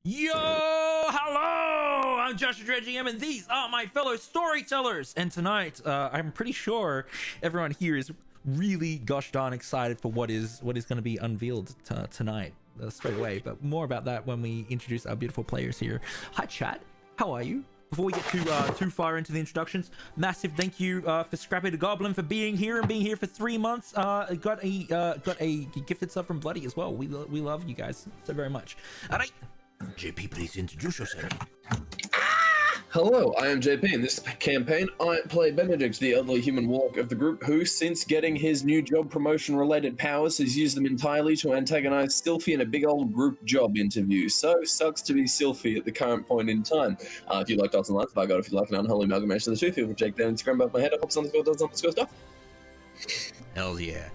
Yo, hello! I'm Joshua GM, and these are my fellow storytellers. And tonight, I'm pretty sure everyone here is really gosh darn excited for what is going to be unveiled tonight straight away. But more about that when we introduce our beautiful players here. Hi, chat. How are you? Before we get too far into the introductions, massive thank you for Scrappy the Goblin for being here for 3 months. Got a gifted sub from Bloody as well. We love you guys so very much. All right. JP, please introduce yourself. Hello, I am JP. In this campaign, I play Benedict, the elderly human warlock of the group, who, since getting his new job promotion-related powers, has used them entirely to antagonize Sylphie in a big old group job interview. So, sucks to be Sylphie at the current point in time. If you like dots and lines, by God, if you like an unholy amalgamation of the two, feel free to check down Instagram above my head, hops_dots_stuff. Hell yeah.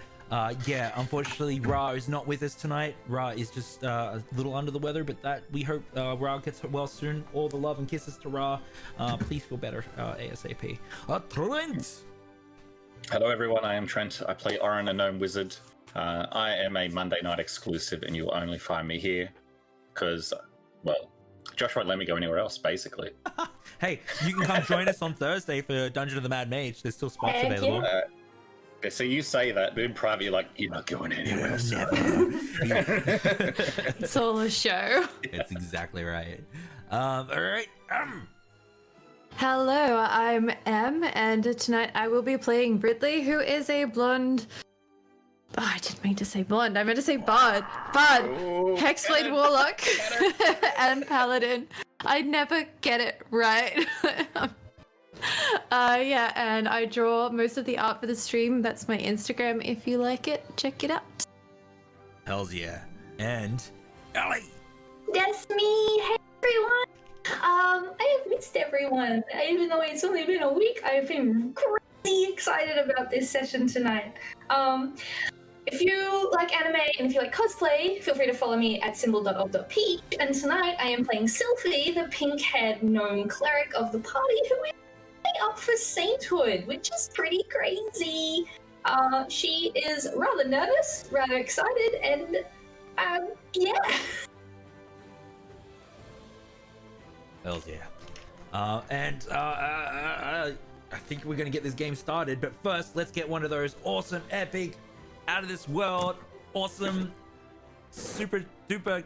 Yeah, unfortunately, Ra is not with us tonight. Ra is just a little under the weather, but that we hope Ra gets well soon. All the love and kisses to Ra. Please feel better ASAP. Trent! Hello everyone, I am Trent. I play Orin, a gnome wizard. I am a Monday night exclusive, and you'll only find me here because, well, Josh won't let me go anywhere else, basically. Hey, you can come join us on Thursday for Dungeon of the Mad Mage. There's still spots available. So you say that, but in private you're like, you're not going anywhere. So. It's all a show. That's exactly right. All right. Hello, I'm Em, and tonight I will be playing Ridley, who is a blonde... Oh, I didn't mean to say blonde. I meant to say bard. Hexblade Warlock and Paladin. I never get it right. Yeah, and I draw most of the art for the stream. That's my Instagram. If you like it, check it out. Hells yeah. And Elle. That's me. Hey everyone. I have missed everyone. Even though it's only been a week, I've been crazy excited about this session tonight. If you like anime and if you like cosplay, feel free to follow me at symbol.of.peach. And tonight I am playing Sylphie, the pink-haired gnome cleric of the party, who is up for sainthood, which is pretty crazy. She is rather nervous, rather excited, and yeah. Hells yeah. I think we're gonna get this game started, but first let's get one of those awesome, epic, out of this world, awesome, super duper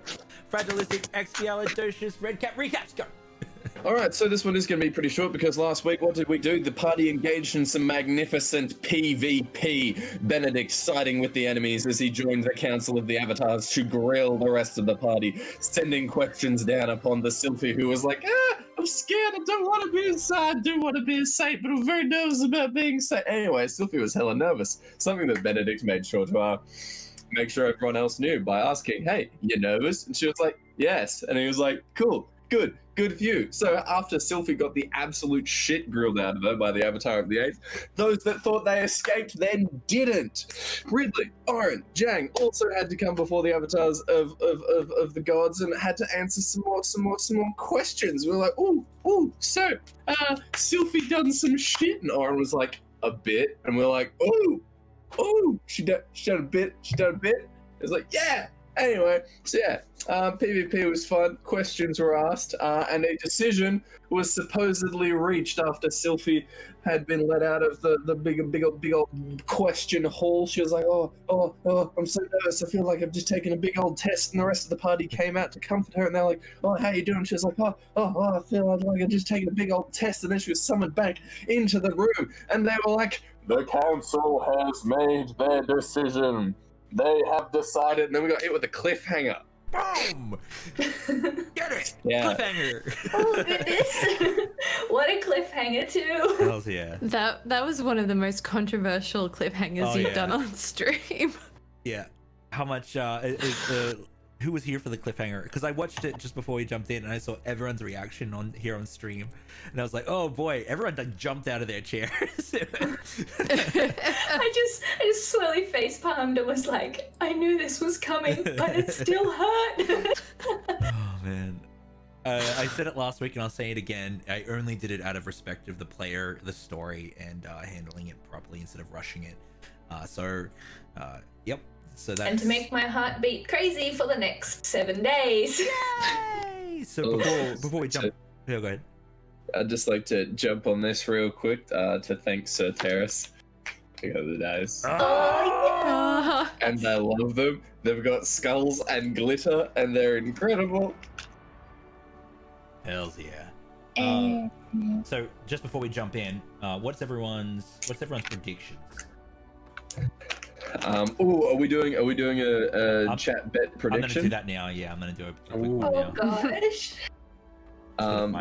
fragilistic, expialidocious red cap recaps. Go. Alright, so this one is going to be pretty short because last week, what did we do? The party engaged in some magnificent PvP. Benedict siding with the enemies as he joined the Council of the Avatars to grill the rest of the party, sending questions down upon the Sylphie, who was like, I'm scared, I don't want to be inside, I do want to be a saint, but I'm very nervous about being a saint. Anyway, Sylphie was hella nervous, something that Benedict made sure to make sure everyone else knew by asking, hey, you nervous? And she was like, yes. And he was like, cool. Good view. So after Sylphie got the absolute shit grilled out of her by the Avatar of the Eighth, those that thought they escaped then didn't. Ridley, Orin, Jang also had to come before the avatars of the gods and had to answer some more questions. We were like, so Sylphie done some shit, and Orin was like, a bit, and we we're like, she done a bit. It's like, yeah. Anyway, so yeah, PvP was fun, questions were asked, and a decision was supposedly reached after Sylphie had been let out of the big old question hall. She was like, I'm so nervous, I feel like I've just taken a big old test, and the rest of the party came out to comfort her, and they're like, how you doing? She was like, I feel like I've just taken a big old test, and then she was summoned back into the room, and they were like, the council has made their decision. They have decided, and then we got hit with a cliffhanger. Boom! Get it! Yeah. Cliffhanger! Oh goodness. What a cliffhanger too. Hells yeah. That was one of the most controversial cliffhangers you've done on stream. Yeah. How much, who was here for the cliffhanger? Because I watched it just before we jumped in, and I saw everyone's reaction on stream, and I was like, oh boy, everyone like jumped out of their chairs. I just slowly face palmed and was like, I knew this was coming, but it still hurt. Oh man. I said it last week and I'll say it again. I only did it out of respect of the player, the story, and handling it properly instead of rushing it. Yep. So that's... And to make my heart beat crazy for the next 7 days. Yay! Alrighty. So before we jump, yeah, go ahead. I'd just like to jump on this real quick to thank Sir Terrace. Pick up the dice. And I love them. They've got skulls and glitter, and they're incredible. Hells yeah. So just before we jump in, what's everyone's predictions? Are we doing a chat bet prediction? I'm gonna do that now. Yeah, I'm gonna do a quick one Oh now. gosh.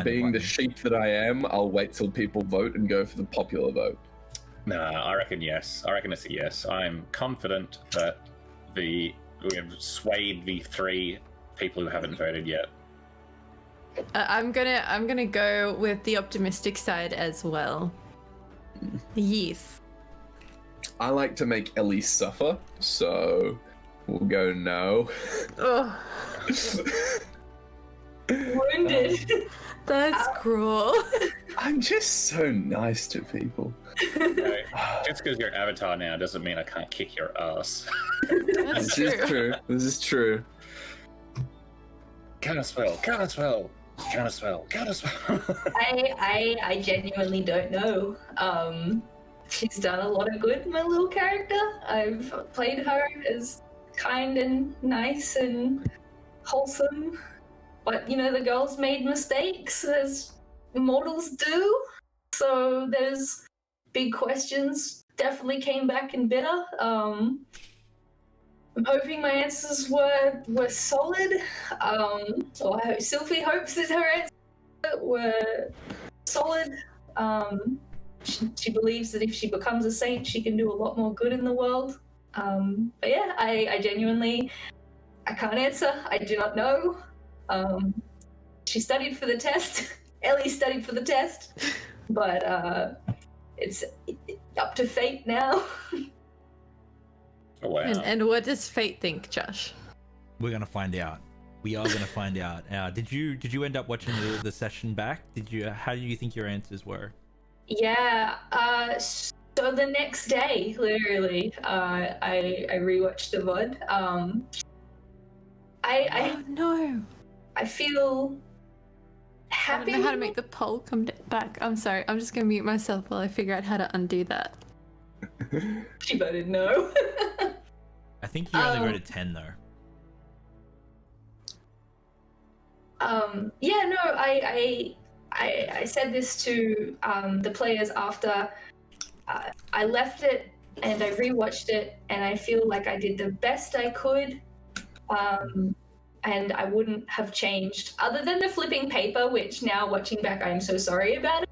Being the sheep that I am, I'll wait till people vote and go for the popular vote. Nah, I reckon yes. I reckon it's a yes. I'm confident that we have swayed the 3 people who haven't voted yet. I'm gonna go with the optimistic side as well. Yes. I like to make Ellie suffer, so we'll go no. Oh, Wounded. that's cruel. I'm just so nice to people. Okay? Just because you're an avatar now doesn't mean I can't kick your ass. That's This is true. true. This is true. Counterspell, counterspell, counterspell, counterspell. I genuinely don't know. She's done a lot of good, my little character. I've played her as kind and nice and wholesome. But, you know, the girl's made mistakes, as mortals do. So there's big questions. Definitely came back and bitter. I'm hoping my answers were solid. Or I hope Sylvie hopes that her answers were solid. She believes that if she becomes a saint, she can do a lot more good in the world. But yeah, I genuinely, I can't answer. I do not know. She studied for the test. Ellie studied for the test. But it's up to fate now. Oh, wow. And what does fate think, Josh? We're gonna find out. We are gonna find out. Did you end up watching the session back? How do you think your answers were? Yeah, so the next day, literally, I rewatched the VOD. Oh no. I feel I happy. don't know how to make the poll come back. I'm sorry. I'm just gonna mute myself while I figure out how to undo that. She voted no. I think you only voted 10 though. Yeah, no, I said this to the players after I left it and I rewatched it, and I feel like I did the best I could, and I wouldn't have changed other than the flipping paper, which now watching back I am so sorry about it.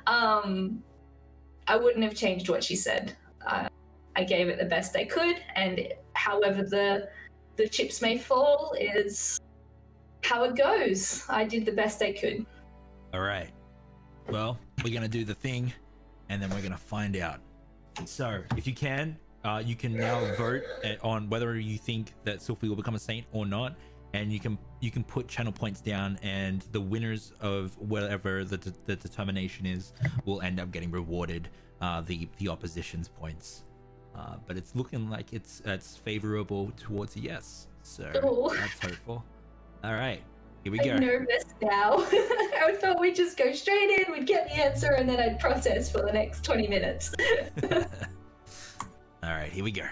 I wouldn't have changed what she said. I gave it the best I could, and however the chips may fall is how it goes. I did the best I could. All right. Well, we're gonna do the thing, and then we're gonna find out. So, if you can now vote on whether you think that Sylphie will become a saint or not, and you can put channel points down, and the winners of whatever the determination is will end up getting rewarded the opposition's points. But it's looking like it's favorable towards a yes. So Ooh. that's hopeful. All right, here we I'm go. nervous now. I thought we'd just go straight in, we'd get the answer, and then I'd process for the next 20 minutes. All right, here we go.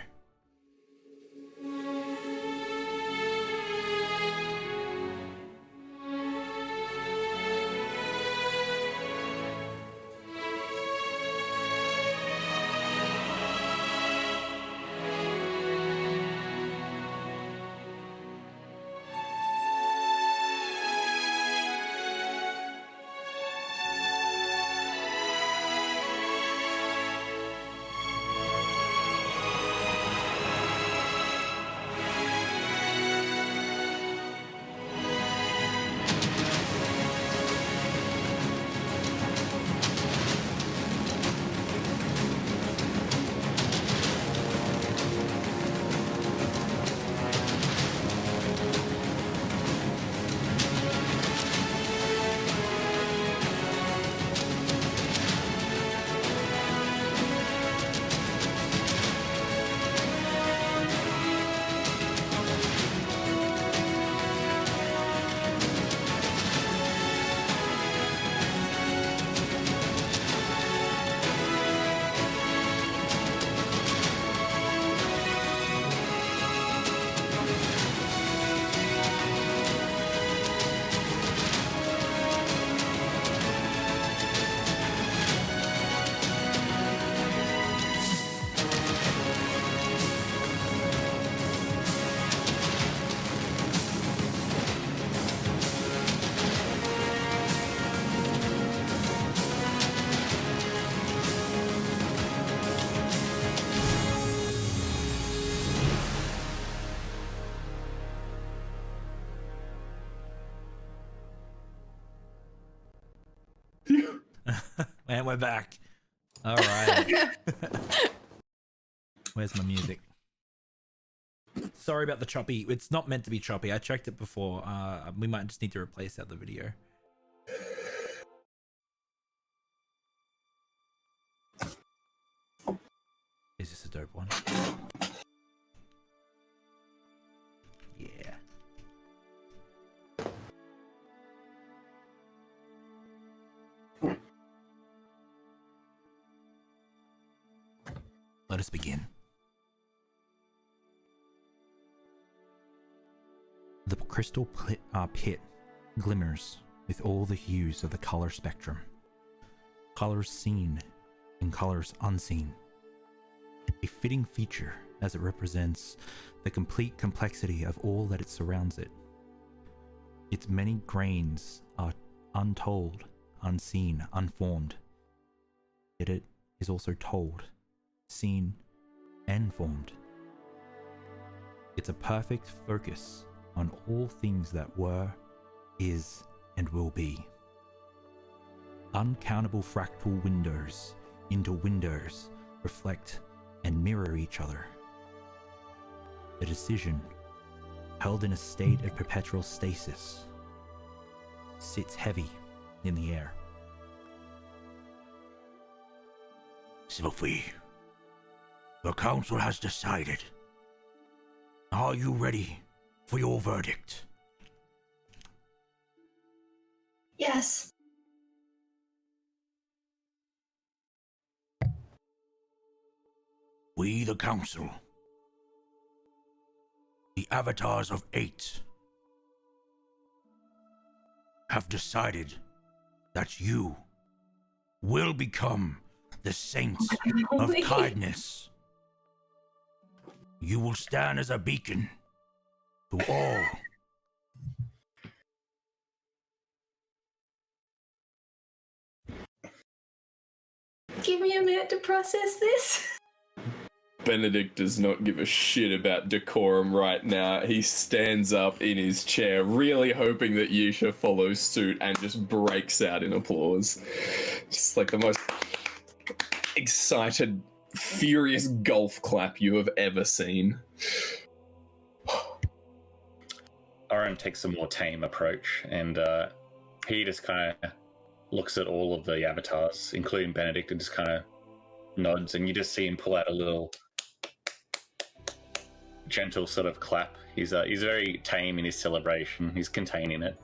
And we're back. All right. Where's my music? Sorry about the choppy. It's not meant to be choppy. I checked it before. We might just need to replace out the video. Is this a dope one? Yeah. Let us begin. The crystal pit glimmers with all the hues of the color spectrum. Colors seen and colors unseen. A fitting feature as it represents the complete complexity of all that it surrounds it. Its many grains are untold, unseen, unformed. Yet it is also told, seen, and formed. It's a perfect focus on all things that were, is, and will be. Uncountable fractal windows into windows reflect and mirror each other. The decision, held in a state of perpetual stasis, sits heavy in the air. Sophie, the council has decided. Are you ready for your verdict? Yes. We, the council, the avatars of 8, have decided that you will become the saints of Wait. kindness. You will stand as a beacon to all. Give me a minute to process this. Benedict does not give a shit about decorum right now. He stands up in his chair, really hoping that Yusha follows suit and just breaks out in applause. Just like the most excited, furious golf clap you have ever seen. Oren takes a more tame approach, and he just kind of looks at all of the avatars, including Benedict, and just kind of nods, and you just see him pull out a little gentle sort of clap. He's very tame in his celebration. He's containing it.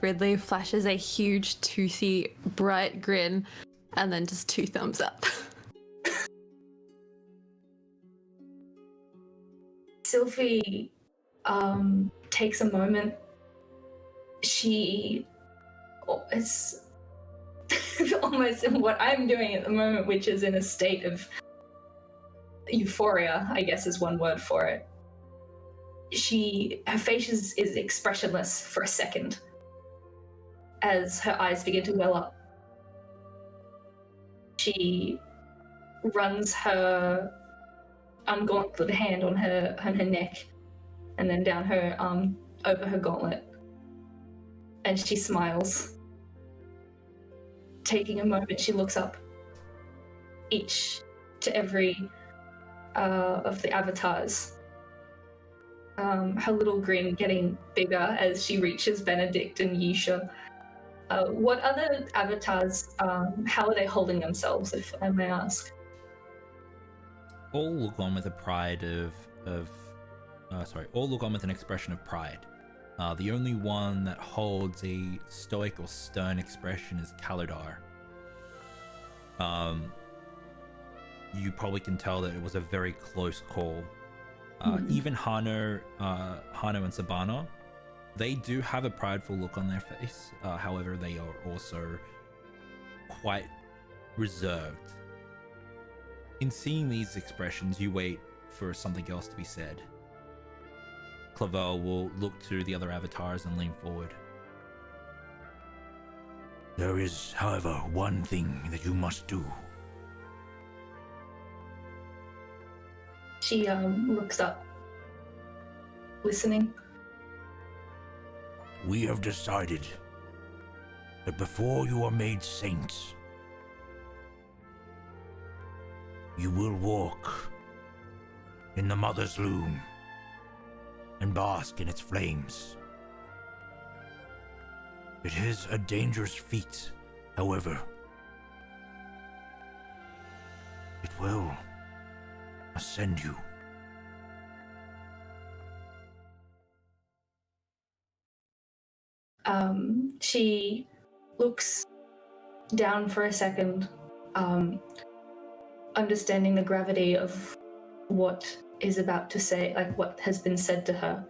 Ridley flashes a huge, toothy, bright grin, and then just 2 thumbs up. Sylphie takes a moment. She is almost in what I'm doing at the moment, which is in a state of euphoria, I guess is one word for it. Her face is expressionless for a second as her eyes begin to well up. She runs her ungauntleted hand on her neck and then down her arm over her gauntlet, and she smiles. Taking a moment, she looks up each to every of the avatars, her little grin getting bigger as she reaches Benedict and Yusha. What other avatars, how are they holding themselves, if I may ask? All look on with a pride all look on with an expression of pride. The only one that holds a stoic or stern expression is Kalidar. You probably can tell that it was a very close call. Even Hano and Sabana, they do have a prideful look on their face. However, they are also quite reserved. In seeing these expressions, you wait for something else to be said. Clavel will look to the other avatars and lean forward. There is, however, one thing that you must do. She looks up, listening. We have decided that before you are made saints, you will walk in the Mother's Loom and bask in its flames. It is a dangerous feat, however. It will ascend you. She looks down for a second, understanding the gravity of what is about to say, like what has been said to her.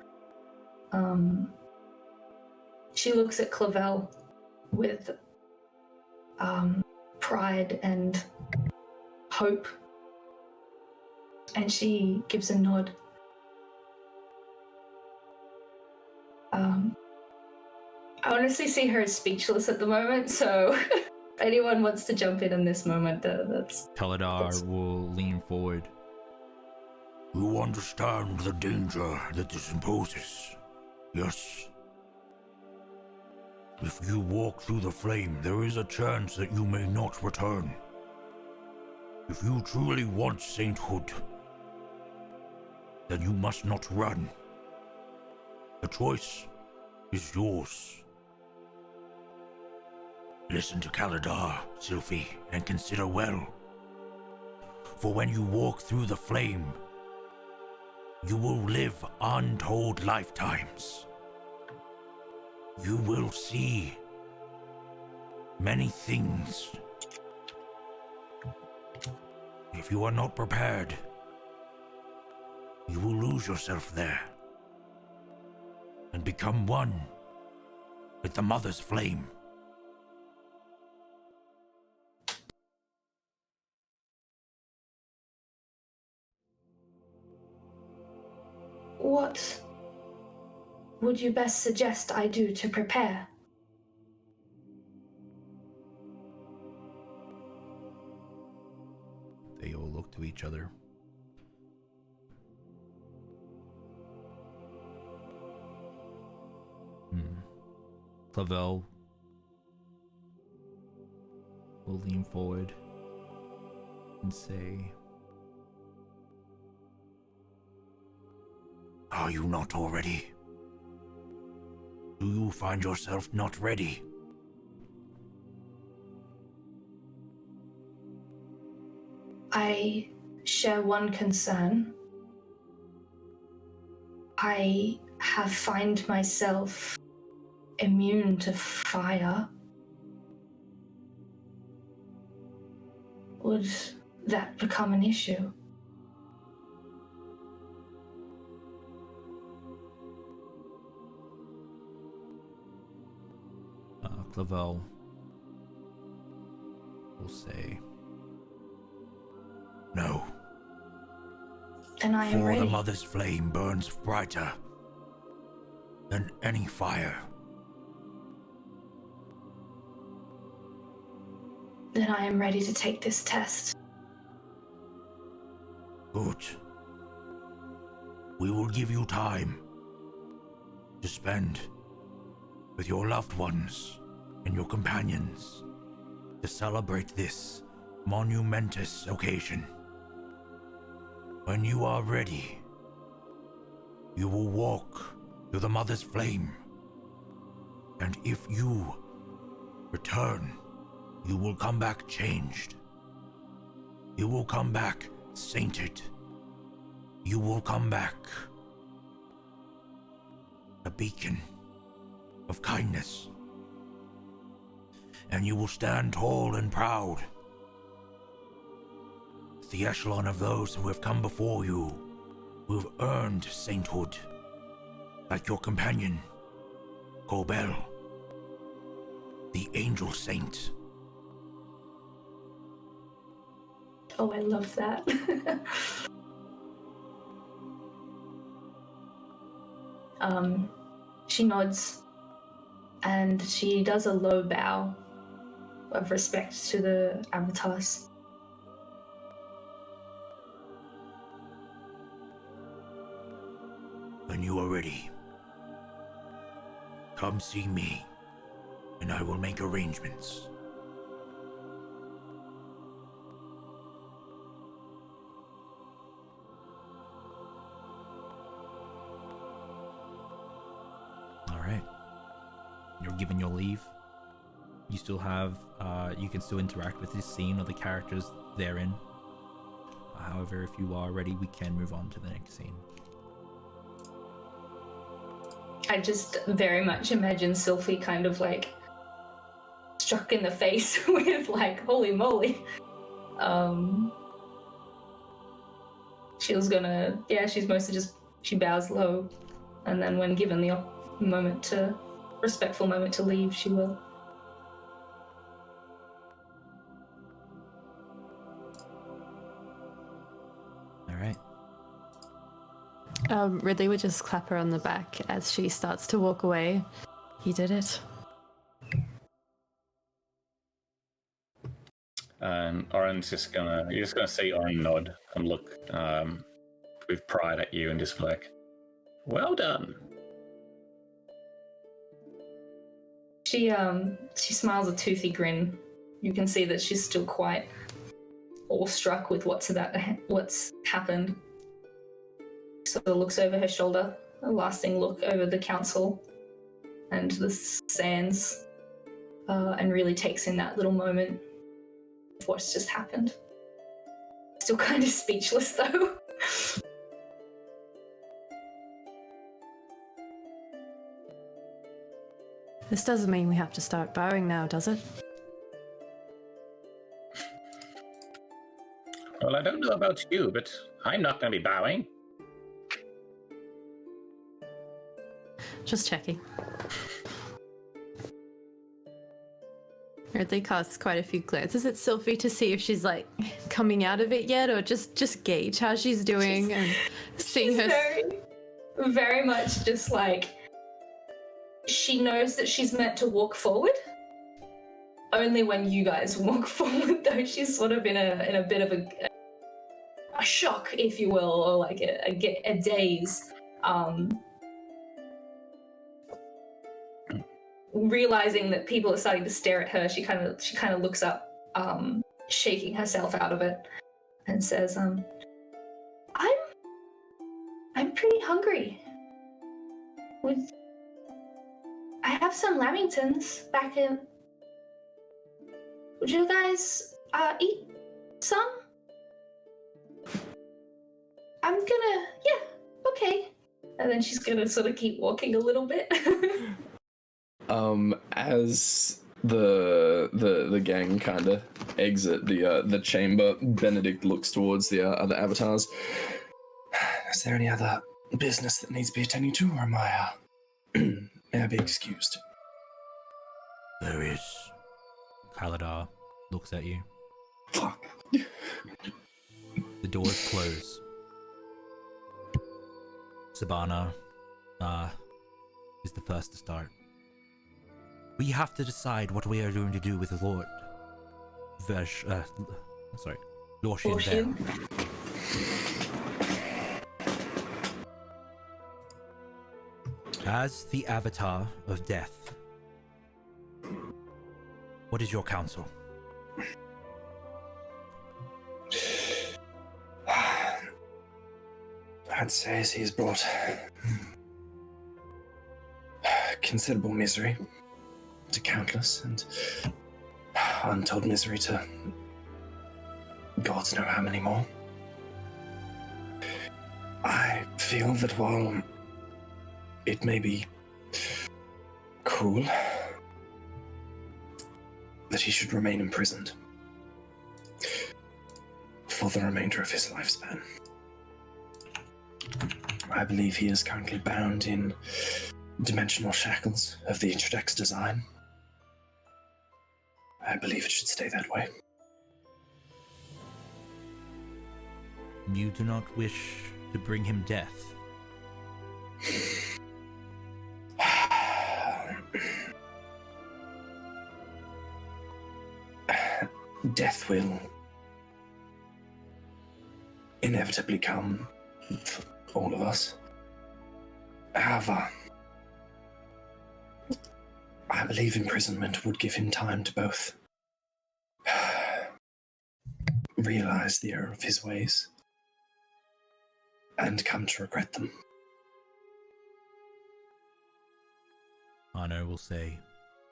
She looks at Clavel with pride and hope, and she gives a nod. I honestly see her as speechless at the moment, so if anyone wants to jump in this moment, that's... Kaladar will lean forward. You understand the danger that this imposes, yes? If you walk through the flame, there is a chance that you may not return. If you truly want sainthood, then you must not run. The choice is yours. Listen to Kaladar, Sylphie, and consider well. For when you walk through the flame, you will live untold lifetimes. You will see many things. If you are not prepared, you will lose yourself there and become one with the Mother's flame. What would you best suggest I do to prepare? They all look to each other. Clavel will lean forward and say, Are you not already? Do you find yourself not ready? I share one concern. I have found myself immune to fire. Would that become an issue? Clavel will say, No. Then I am For ready. the Mother's flame burns brighter than any fire. Then I am ready to take this test. Good. We will give you time to spend with your loved ones and your companions to celebrate this monumentous occasion. When you are ready, you will walk through the Mother's flame, and if you return, you will come back changed. You will come back sainted. You will come back a beacon of kindness. And you will stand tall and proud. The echelon of those who have come before you, who have earned sainthood, like your companion, Corbel, the angel saint. Oh, I love that. She nods and she does a low bow of respect to the avatars. When you are ready, come see me, and I will make arrangements. All right. You're given your leave. You still have, you can still interact with this scene or the characters therein. However, if you are ready, we can move on to the next scene. I just very much imagine Sylphie kind of like struck in the face with like, holy moly. She's mostly just, she bows low, and then when given the respectful moment to leave, she will. All right. Ridley would just clap her on the back as she starts to walk away. You did it. And Oren's you're just gonna see Oren nod and look with pride at you and just be like, well done. She smiles a toothy grin. You can see that she's still quite awestruck with what's happened. Sort of looks over her shoulder, a lasting look over the council and the sands, and really takes in that little moment of what's just happened. Still kind of speechless though. This doesn't mean we have to start bowing now, does it? Well, I don't know about you, but I'm not gonna be bowing. Just checking. Ridley casts quite a few glances at Sylphie to see if she's like coming out of it yet, or just gauge how she's doing and seeing her. Very, very much just like, she knows that she's meant to walk forward. Only when you guys walk forward, though, she's sort of in a bit of a shock, if you will, or like a daze. Realizing that people are starting to stare at her, she kind of looks up, shaking herself out of it, and says, "I'm pretty hungry. I have some lamingtons back in. Would you guys eat some? Okay." And then she's gonna sort of keep walking a little bit. As the gang kind of exit the chamber, Benedict looks towards the other avatars. Is there any other business that needs to be attended to, or am I may I be excused? There is. Kaladar looks at you. Fuck. The doors close. Sabana is the first to start. We have to decide what we are going to do with Lord Lortian Vale. As the avatar of death, what is your counsel? I'd say as he's brought considerable misery to countless and untold misery to gods know how many more. I feel that while it may be cruel, that he should remain imprisoned for the remainder of his lifespan. I believe he is currently bound in dimensional shackles of the Introdex design. I believe it should stay that way. You do not wish to bring him death. Death will inevitably come for all of us. However, I I believe imprisonment would give him time to both realize the error of his ways and come to regret them. Honor will say,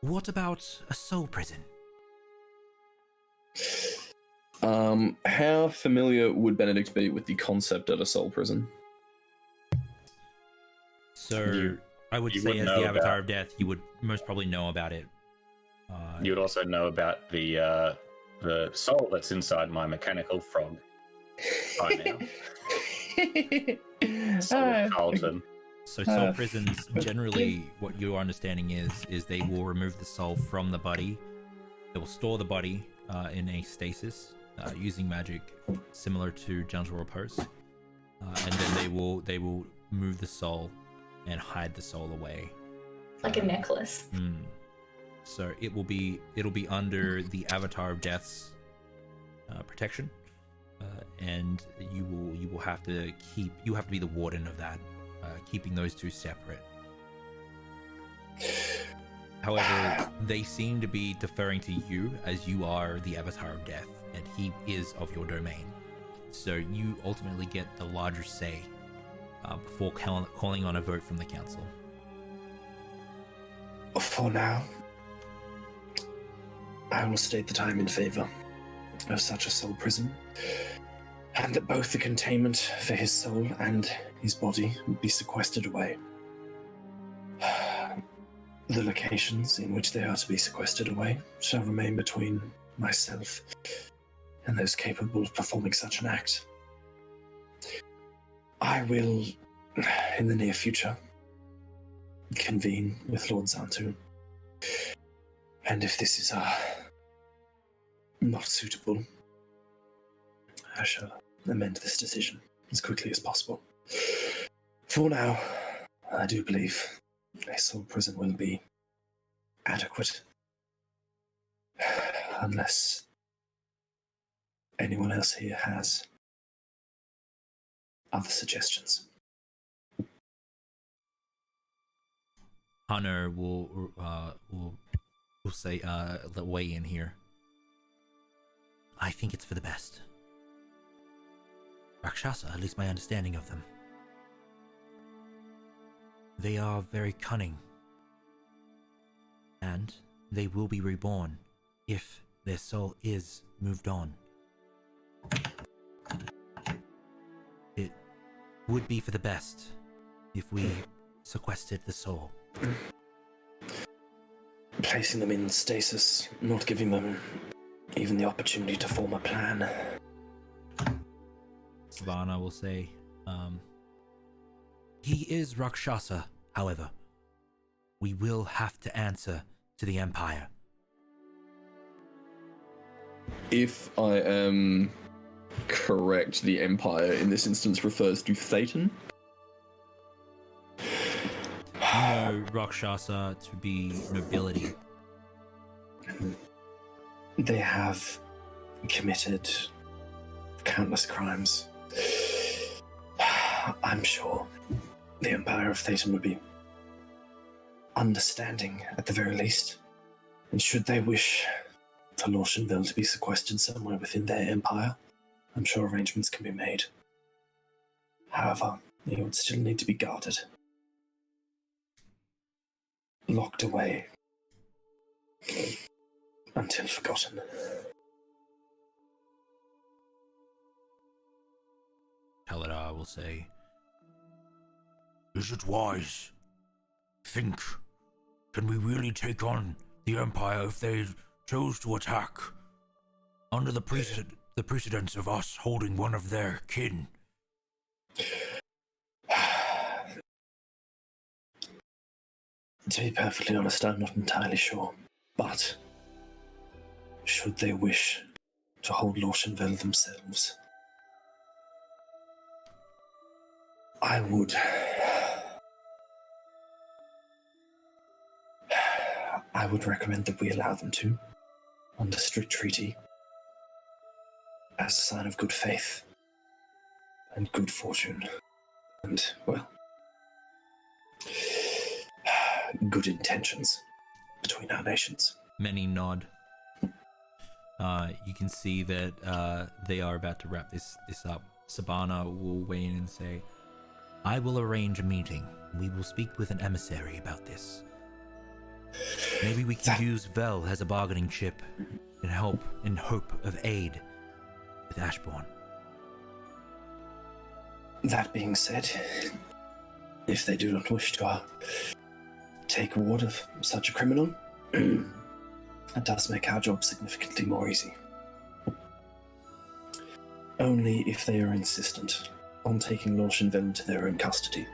what about a soul prison? How familiar would Benedict be with the concept of a soul prison? So I would you say, would as know the Avatar about- of Death, you would most probably know about it. You would also know about the soul that's inside my mechanical frog by now. Soul of Carlton. So soul prisons, generally, what your understanding is they will remove the soul from the body. They will store the body in a stasis using magic similar to gentle repose, and then they will move the soul and hide the soul away. Like a necklace. So it'll be under the Avatar of Death's protection, and you will have to be the warden of that, keeping those two separate. However, they seem to be deferring to you as you are the Avatar of Death, and he is of your domain. So you ultimately get the larger say before calling on a vote from the council. For now, I will state that I am in favor of such a soul prison, and that both the containment for his soul and his body would be sequestered away. The locations in which they are to be sequestered away shall remain between myself and those capable of performing such an act. I will, in the near future, convene with Lord Zantu, and if this is not suitable, I shall amend this decision as quickly as possible. For now, I do believe a soul prison will be adequate, unless anyone else here has other suggestions. Hunter will say, weigh in here. I think it's for the best. Rakshasa, at least my understanding of them. They are very cunning. And they will be reborn if their soul is moved on. It would be for the best if we sequestered the soul. Placing them in stasis, not giving them even the opportunity to form a plan. Savannah will say, he is Rakshasa, however. We will have to answer to the Empire. If I am correct, the Empire in this instance refers to Thetan? You know Rakshasa to be nobility. They have committed countless crimes. I'm sure the Empire of Thetan would be understanding at the very least. And should they wish for Lorshenville to be sequestered somewhere within their empire, I'm sure arrangements can be made. However, it would still need to be guarded. Locked away. Until forgotten. Kaladar will say, Is it wise? Think, can we really take on the Empire if they chose to attack? Under the precedence of us holding one of their kin? To be perfectly honest, I'm not entirely sure. But, should they wish to hold Lorshenville themselves, I would recommend that we allow them to, under strict treaty, as a sign of good faith and good fortune and, well, good intentions. between our nations. Many nod. You can see that they are about to wrap this up. Sabana will weigh in and say, I will arrange a meeting. We will speak with an emissary about this. Maybe we can use Vel as a bargaining chip in hope of aid with Ashborne. That being said, if they do not wish to take ward of such a criminal, that does make our job significantly more easy. Only if they are insistent on taking Lorschen Vel into their own custody.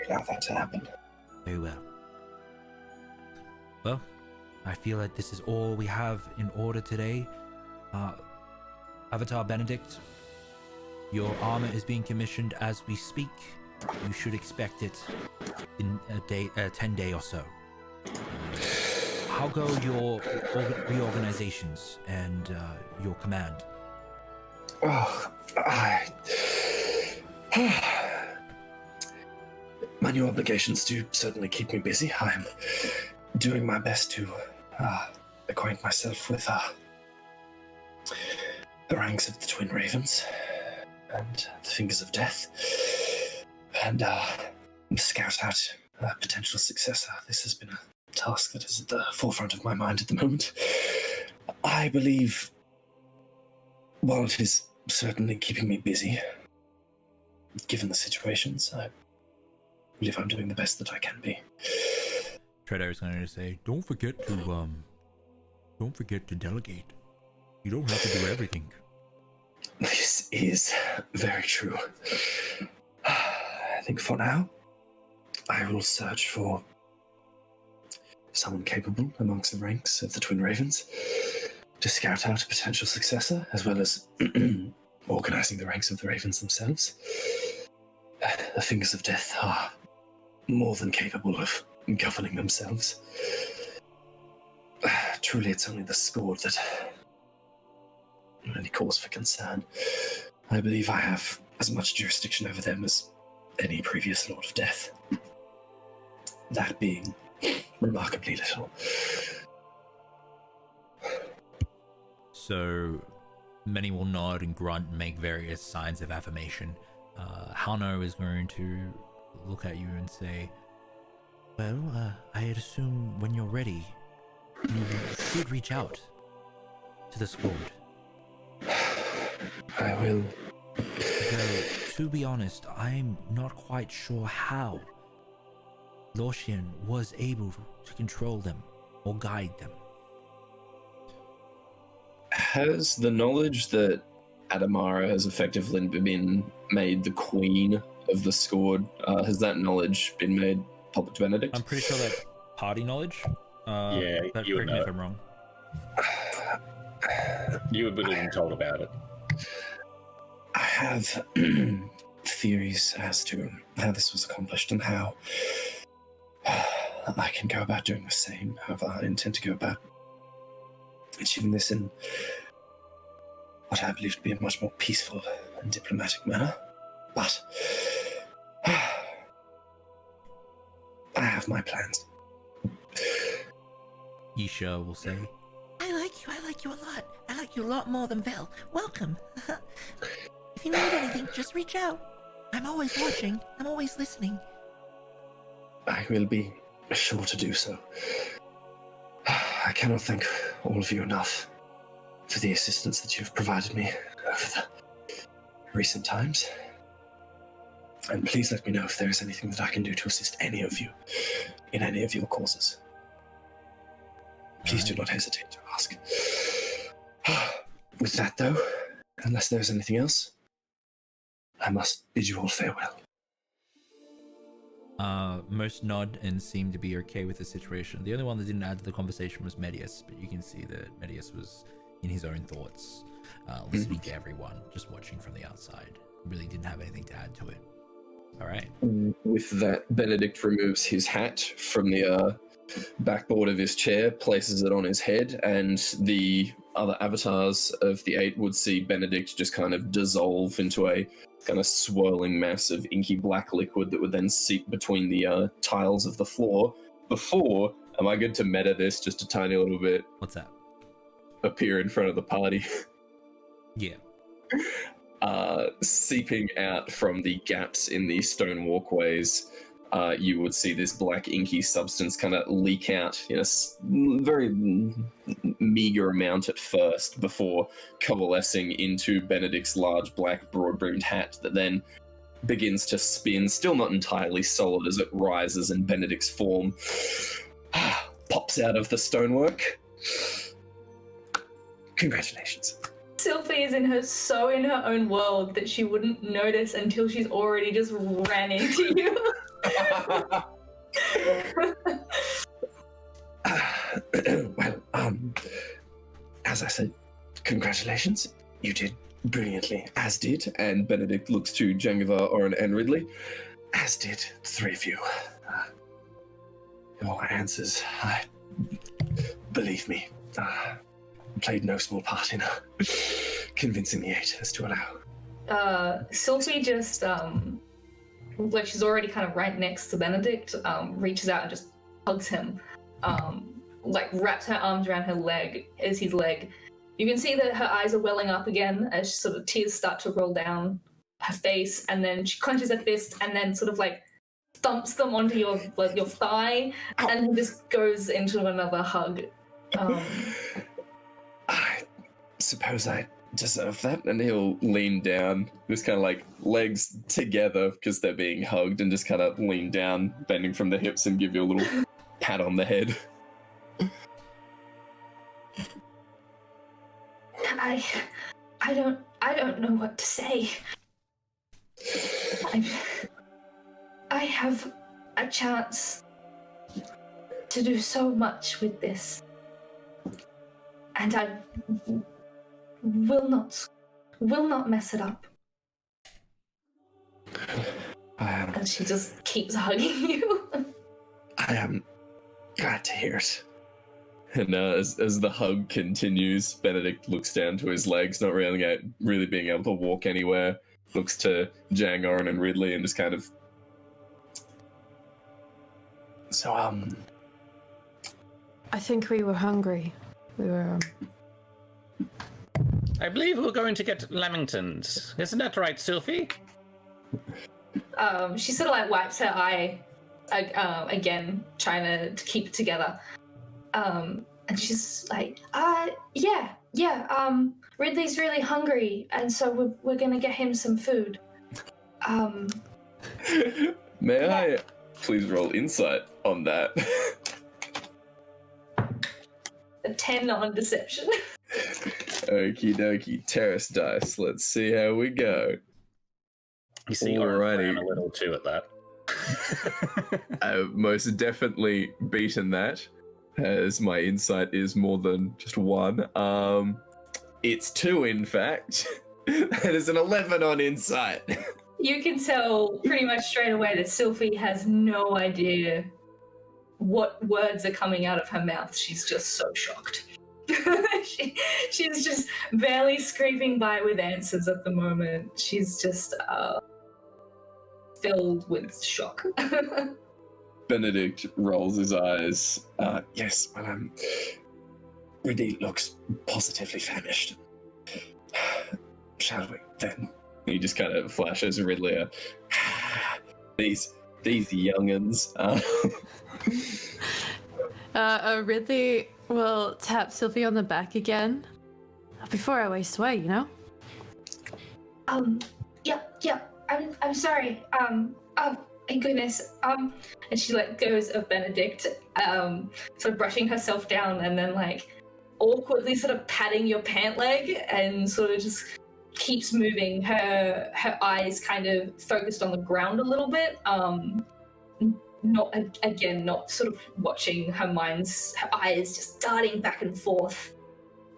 Allow that to happen. Very well. Well, I feel like this is all we have in order today. Avatar Benedict, your armor is being commissioned as we speak. You should expect it in a day, 10 day or so. How go your reorganizations and your command? Oh, my new obligations do certainly keep me busy. I'm doing my best to acquaint myself with the ranks of the Twin Ravens and the Fingers of Death, and scout out a potential successor. This has been a task that is at the forefront of my mind at the moment. I believe, while it is certainly keeping me busy, given the situations, I believe I'm doing the best that I can be. Treader is going to say, Don't forget to delegate. You don't have to do everything. This is very true. I think for now, I will search for someone capable amongst the ranks of the Twin Ravens to scout out a potential successor, as well as organizing the ranks of the Ravens themselves. The Fingers of Death are more than capable of governing themselves. Truly, it's only the Scourge that any cause for concern. I believe I have as much jurisdiction over them as any previous Lord of Death. That being remarkably little. So many will nod and grunt and make various signs of affirmation. Hano is going to look at you and say, well, I'd assume when you're ready, you should reach out to the Scourge. I will. Though, to be honest, I'm not quite sure how Lorschen was able to control them or guide them. Has the knowledge that Adamara has effectively been made the queen of the Scourge, has that knowledge been made public to Benedict? I'm pretty sure that's party knowledge. Yeah, but you would correct me know. if I'm wrong. You would have been told about it. I have theories as to how this was accomplished and how I can go about doing the same. However, I intend to go about achieving this in what I believe to be a much more peaceful and diplomatic manner. But I have my plans. Isha will say, I like you a lot. I like you a lot more than Vel. Welcome. If you need anything, just reach out. I'm always watching. I'm always listening. I will be sure to do so. I cannot thank all of you enough for the assistance that you've provided me over the recent times. And please let me know if there is anything that I can do to assist any of you in any of your causes. Please do not hesitate to ask. With that, though, unless there's anything else, I must bid you all farewell. most nod and seem to be okay with the situation. The only one that didn't add to the conversation was Medius, but you can see that Medius was in his own thoughts, listening to everyone, just watching from the outside. Really didn't have anything to add to it. All right. With that, Benedict removes his hat from the backboard of his chair, places it on his head, and the other avatars of the eight would see Benedict just kind of dissolve into a kind of swirling mass of inky black liquid that would then seep between the tiles of the floor before, am I good to meta this just a tiny little bit? What's that? Appear in front of the party. Yeah. Seeping out from the gaps in the stone walkways, you would see this black inky substance kind of leak out in a very meager amount at first before coalescing into Benedict's large black broad-brimmed hat that then begins to spin, still not entirely solid as it rises and Benedict's form pops out of the stonework. Congratulations. Sylphie is so in her own world that she wouldn't notice until she's already just ran into you. Well, as I said, congratulations. You did brilliantly, as did, and Benedict looks to Jangivar, Oren, and Ridley, as did the three of you. Your answers, believe me, played no small part in convincing the AEST to allow. Sylphie just, like she's already kind of right next to Benedict, reaches out and just hugs him, like wraps her arms around his leg. You can see that her eyes are welling up again as sort of tears start to roll down her face, and then she clenches her fist and then sort of like thumps them onto your thigh. Ow. And then just goes into another hug. I suppose I deserve that. And he'll lean down, just kind of like legs together because they're being hugged, and just kind of lean down, bending from the hips, and give you a little pat on the head. I don't know what to say. I have a chance to do so much with this, and I will not mess it up. And she just keeps hugging you. I am glad to hear it. And as the hug continues, Benedict looks down to his legs, not really being able to walk anywhere. Looks to Jang, Oren, and Ridley, and just kind of. So, I think we were hungry. We were. I believe we're going to get lamingtons. Isn't that right, Sylphie? She sort of like wipes her eye again, trying to keep it together. And she's like, yeah, Ridley's really hungry, and so we're gonna get him some food. May I please roll insight on that? A 10 on deception. Okie dokie, terrace dice. Let's see how we go. You see, Oren a little too at that. I've most definitely beaten that, as my insight is more than just 1. It's 2, in fact. That is an 11 on insight. You can tell pretty much straight away that Sylphie has no idea what words are coming out of her mouth. She's just so shocked. She's just barely scraping by with answers at the moment. She's just filled with shock. Benedict rolls his eyes. Yes, well, Ridley looks positively famished. Shall we, then? He just kind of flashes Ridley these young'uns. Ridley will tap Sylphie on the back again. Before I waste away, you know? Yeah, I'm sorry. Oh, my goodness. And she goes of Benedict, sort of brushing herself down and then awkwardly sort of patting your pant leg and sort of just keeps moving, her eyes kind of focused on the ground a little bit, not sort of watching her eyes just darting back and forth,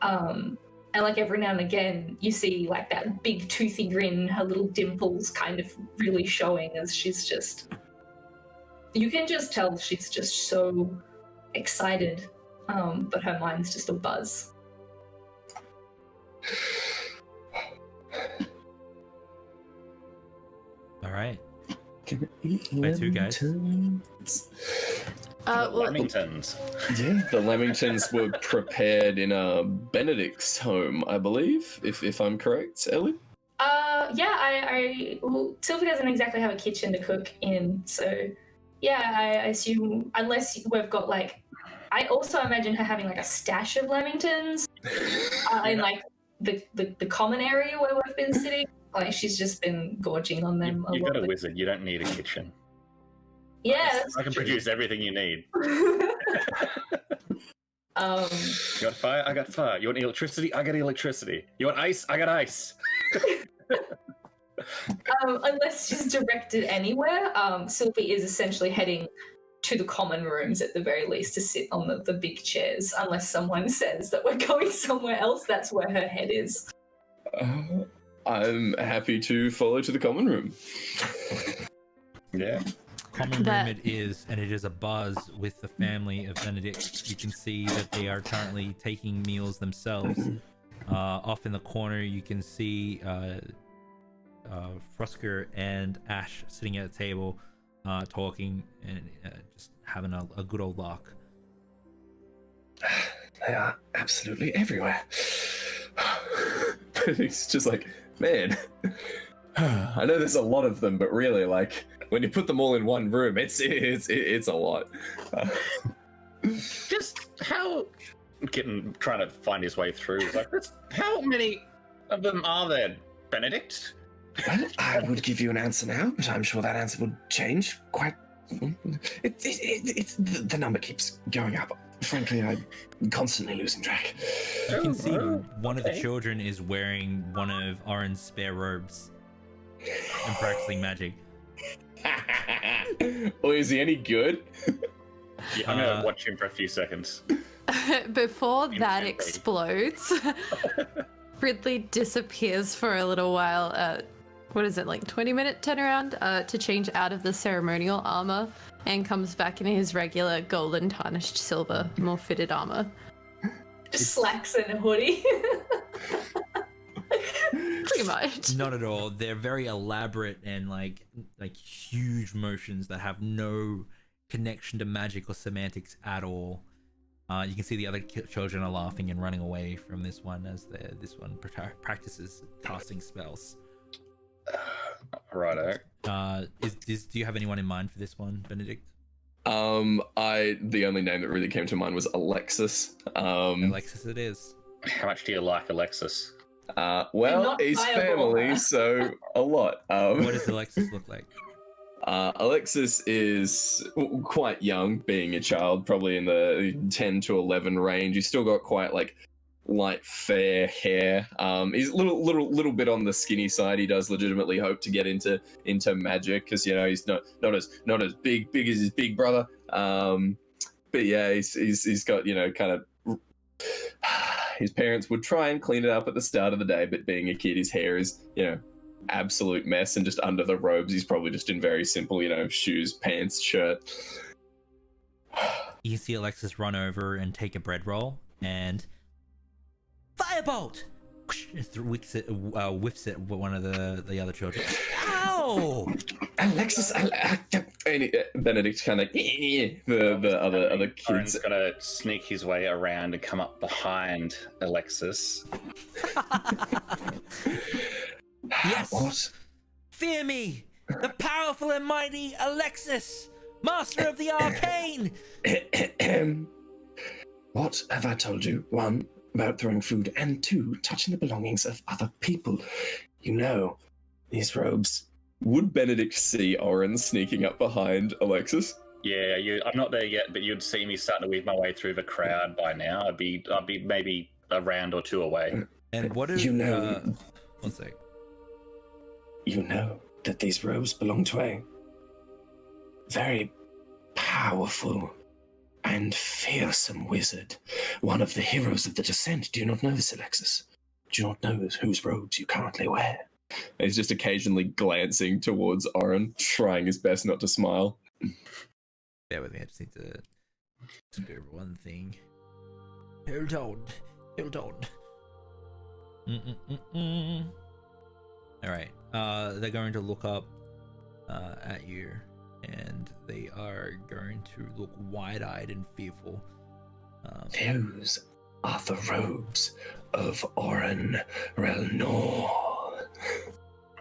and every now and again you see that big toothy grin, her little dimples kind of really showing as you can just tell she's just so excited, but her mind's just a buzz. All right. By 2 guys. Lamingtons. Yeah, the Lamingtons were prepared in Benedict's home, I believe, if I'm correct, Ellie? Well, Sylvie doesn't exactly have a kitchen to cook in, so yeah, I assume, unless we've got like, I also imagine her having like a stash of Lamingtons in like the common area where we've been sitting. Like she's just been gorging on them. You've got a wizard, you don't need a kitchen. Yeah, I can produce everything you need. you got fire? I got fire. You want electricity? I got electricity. You want ice? I got ice. Unless she's directed anywhere, Sylvie is essentially heading to the common rooms at the very least to sit on the big chairs. Unless someone says that we're going somewhere else, that's where her head is. I'm happy to follow to the common room. Yeah. Common room it is, and it is a buzz with the family of Benedict. You can see that they are currently taking meals themselves. Off in the corner, you can see Frusker and Ash sitting at a table, talking and just having a good old laugh. They are absolutely everywhere. It's just like, man, I know there's a lot of them, but really, like, when you put them all in one room, it's a lot. Just how trying to find his way through. Like, how many of them are there, Benedict? Well, I would give you an answer now, but I'm sure that answer will change quite. The number keeps going up. Frankly, I'm constantly losing track. You can see one of the children is wearing one of Oren's spare robes and practicing magic. Well, is he any good? Yeah, I'm gonna watch him for a few seconds. Before that explodes, Ridley disappears for a little while. What is it, like 20-minute turnaround to change out of the ceremonial armor, and comes back in his regular golden tarnished silver, more fitted armor. Just slacks and a hoodie. Pretty much. Not at all. They're very elaborate and like huge motions that have no connection to magic or semantics at all. You can see the other children are laughing and running away from this one as this one practices casting spells. Righto. Do you have anyone in mind for this one, Benedict? The only name that really came to mind was Alexis. Alexis it is. How much do you like Alexis? Well, he's family, so a lot. What does Alexis look like? Alexis is quite young, being a child, probably in the 10 to 11 range. He's still got quite like light fair hair. He's a little bit on the skinny side. He does legitimately hope to get into magic because he's not as big as his big brother. But yeah, he's got kind of. His parents would try and clean it up at the start of the day, but being a kid, his hair is absolute mess, and just under the robes, he's probably just in very simple shoes, pants, shirt. You see Alexis run over and take a bread roll and firebolt. Whiffs it with one of the other children. Ow! Alexis, Benedict kind of the other kids. Oren's gonna sneak his way around and come up behind Alexis. Yes. What? Fear me, the powerful and mighty Alexis, master of the arcane. What have I told you? 1, about throwing food, and 2, touching the belongings of other people. These robes. Would Benedict see Oren sneaking up behind Alexis? Yeah, I'm not there yet, but you'd see me starting to weave my way through the crowd by now. I'd be maybe a round or 2 away. And what is one sec. You know that these robes belong to a very powerful and fearsome wizard, one of the heroes of the descent. Do you not know this, Alexis? Do you not know whose robes you currently wear? And he's just occasionally glancing towards Oren, trying his best not to smile. Bear with me, I just need to go over one thing. Hold on. Alright, they're going to look up at you, and and they are going to look wide-eyed and fearful. Those are the robes of Oren Relnor.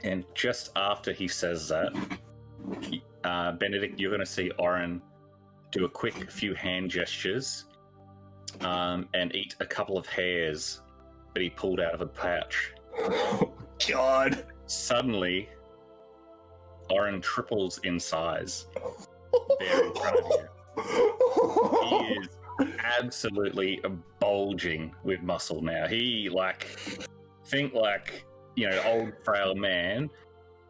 And just after he says that, Benedict, you're going to see Oren do a quick few hand gestures and eat a couple of hairs that he pulled out of a pouch. Oh, God. Suddenly, Oren triples in size. There in front of you. He is absolutely bulging with muscle now. He, think old, frail man.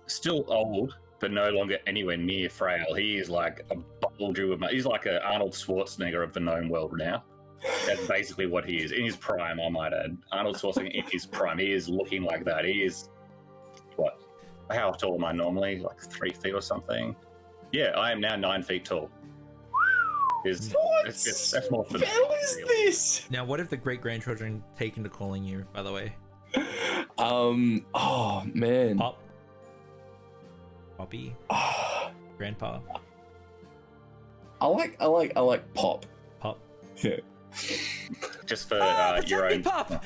Still old, but no longer anywhere near frail. He is like a bulger with muscle. He's like an Arnold Schwarzenegger of the gnome world now. That's basically what he is. In his prime, I might add. Arnold Schwarzenegger in his prime. He is looking like that. He is, what? How tall am I normally? Like 3 feet or something? Yeah, I am now 9 feet tall. That's more for What is this? Now, what if the great-grandchildren take into calling you, by the way? Oh, man. Pop? Poppy? Oh, Grandpa? I like Pop. Pop? Yeah. Just for Protect your me, own. Pop!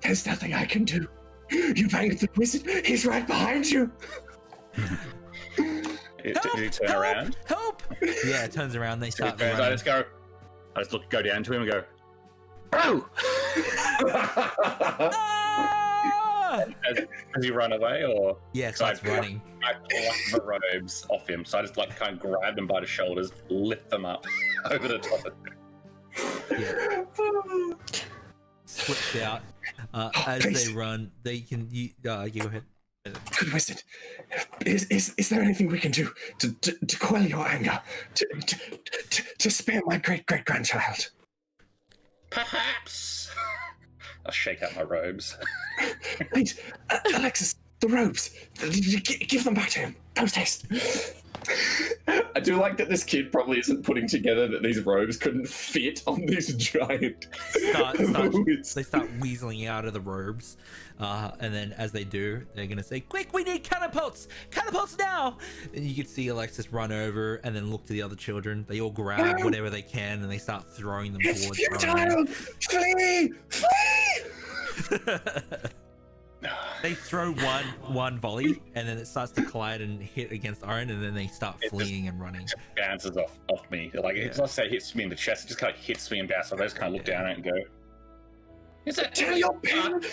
There's nothing I can do. You banged the wizard. He's right behind you. Did he turn around? Help! Yeah, it turns around. They start I running. just go down to him and go, Oh! Ah! Does he run away or? Yeah, it starts running. I pluck the robes off him, so I just kind of grab them by the shoulders, lift them up over the top of him. Yeah. Switch out. As please. they run, they can. You go ahead. Good wizard. Is there anything we can do to quell your anger? To spare my great-great-grandchild? Perhaps. I'll shake out my robes. Please, Alexis, the robes. Give them back to him. Post haste. I do like that this kid probably isn't putting together that these robes couldn't fit on these giant wizards. They start weaseling out of the robes, and then as they do, they're gonna say, "Quick, we need catapults! Catapults now!" And you can see Alexis run over and then look to the other children. They all grab whatever they can and they start throwing them It's towards futile! Flee! Flee! They throw one volley, and then it starts to collide and hit against Oren, and then they start fleeing and running. It bounces off me. It's not say it hits me in the chest, it just kind of hits me and bounces. I just kind of look down at it and go, "Is that Tell your parents."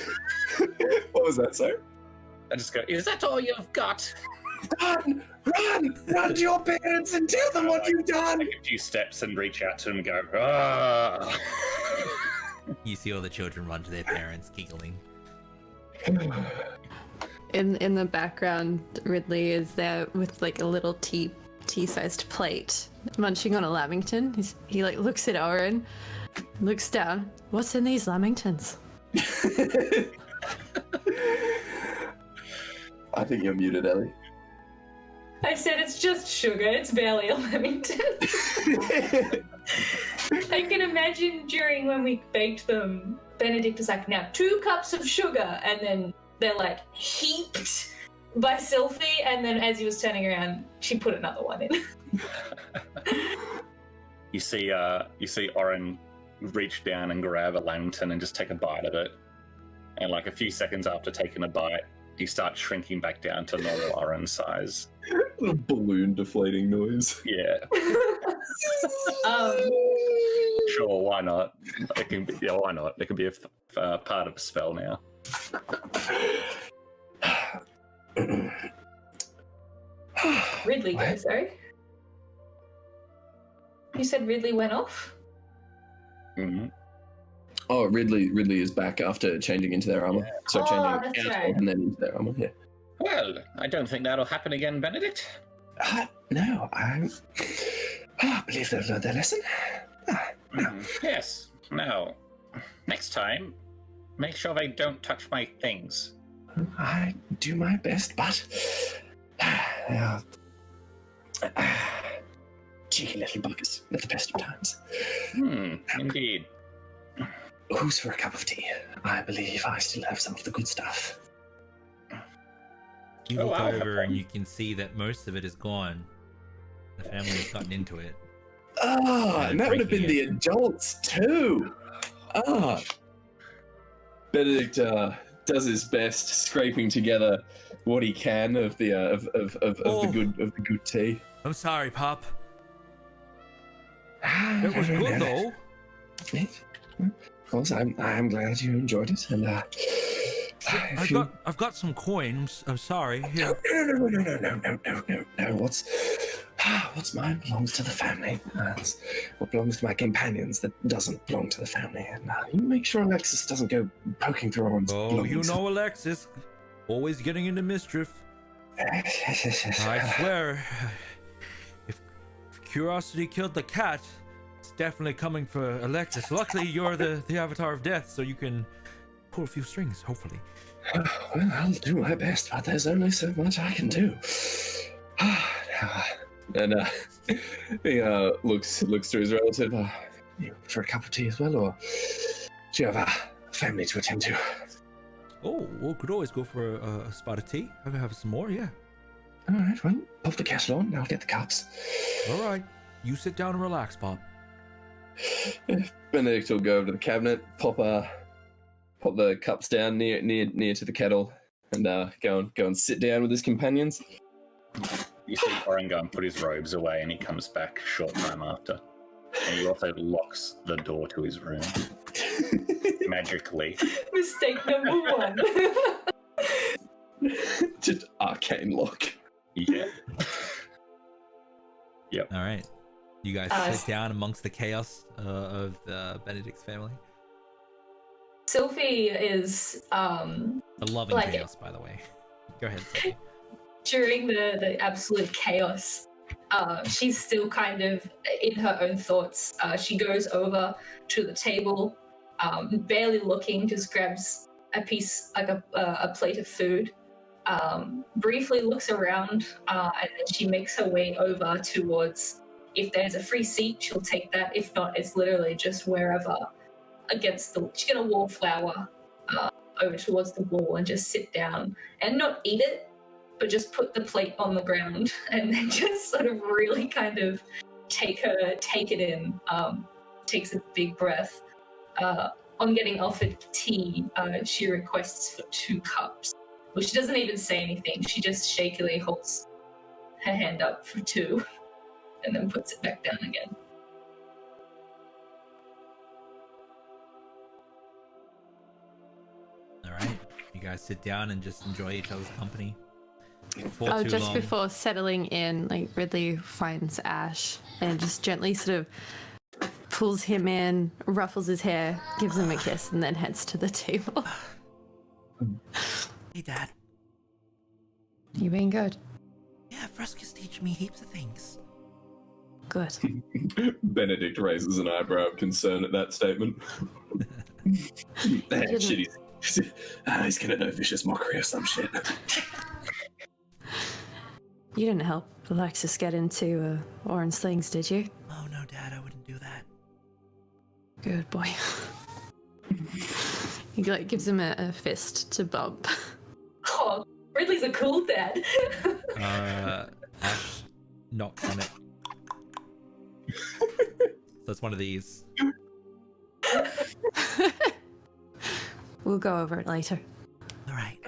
What was that, sir? I just go, "Is that all you've got?" Run to your parents and tell them what you've done. Take a few steps and reach out to them and go, "Ah." You see all the children run to their parents, giggling. In the background, Ridley is there with like a little tea-sized plate, munching on a lamington. He looks at Oren, looks down. What's in these lamingtons? I think you're muted, Ellie. I said it's just sugar, it's barely a Lamington. I can imagine during when we baked them, Benedict is like, now 2 cups of sugar, and then they're like heaped by Sylphie, and then as he was turning around, she put another one in. You see Oren reach down and grab a lantern and just take a bite of it. And like a few seconds after taking a bite, he starts shrinking back down to normal Oren size. A balloon deflating noise. Yeah. Sure, why not? Why not? It can be a part of a spell now. Ridley goes, sorry. You said Ridley went off? Mm-hmm. Oh, Ridley is back after changing into their armor. So Oh, changing that's out right. and then into their armor. Yeah. Well, I don't think that'll happen again, Benedict. No, I believe they've learned their lesson. No. Yes. Now, next time, make sure they don't touch my things. I do my best, but cheeky little buggers at the best of times. Indeed. Who's for a cup of tea? I believe I still have some of the good stuff. You Oh, look wow. over and you can see that most of it is gone. The family has gotten into it. Ah, and that would have been the adults too. Ah. Benedict does his best, scraping together what he can of the the good tea. I'm sorry, Pop. Ah, It was no, good no. though. Of course, I'm glad you enjoyed it, and I've got some coins. I'm sorry. Here. No. What's mine belongs to the family. It's what belongs to my companions that doesn't belong to the family. And you make sure Alexis doesn't go poking through everyone's Oh, belongings. you know Alexis, always getting into mischief. I swear, if curiosity killed the cat, it's definitely coming for Alexis. Luckily, you're the avatar of death, so you can pull a few strings, hopefully. Well, I'll do my best, but there's only so much I can do. And he looks to his relative. You for a cup of tea as well, or do you have a family to attend to? Oh, well, could always go for a spot of tea. I can have some more, yeah. All right, well, pop the kettle on, and I'll get the cups. All right, you sit down and relax, Pop. Benedict will go over to the cabinet, pop the cups down near to the kettle, and go and sit down with his companions. You see Oren go and put his robes away, and he comes back a short time after. And he also locks the door to his room. Magically. Mistake number one. Just arcane lock. Yeah. All right, you guys sit down amongst the chaos of Benedict's family. Sophie is A loving Like it. chaos, by the way. Go ahead, Sophie. during the absolute chaos. She's still kind of in her own thoughts. She goes over to the table, barely looking, just grabs a piece, like a plate of food, briefly looks around, and then she makes her way over towards, if there's a free seat, she'll take that. If not, it's literally just wherever against the, she's gonna wallflower over towards the wall and just sit down and not eat it, but just put the plate on the ground and then just sort of really kind of take it in, takes a big breath. On getting offered tea, she requests for 2 cups. Well, she doesn't even say anything. She just shakily holds her hand up for 2 and then puts it back down again. All right, you guys sit down and just enjoy each other's company. Oh, just before settling in, like Ridley finds Ash and just gently sort of pulls him in, ruffles his hair, gives him a kiss, and then heads to the table. Hey, Dad. You being good? Yeah, Fruska's teaching me heaps of things. Good. Benedict raises an eyebrow of concern at that statement. Shit, he's gonna know vicious mockery or some shit. You didn't help Alexis get into Oren's things, did you? Oh, no, Dad, I wouldn't do that. Good boy. He like gives him a fist to bump. Oh, Ridley's a cool dad. Ash knocks on it. So it's one of these. We'll go over it later. All right.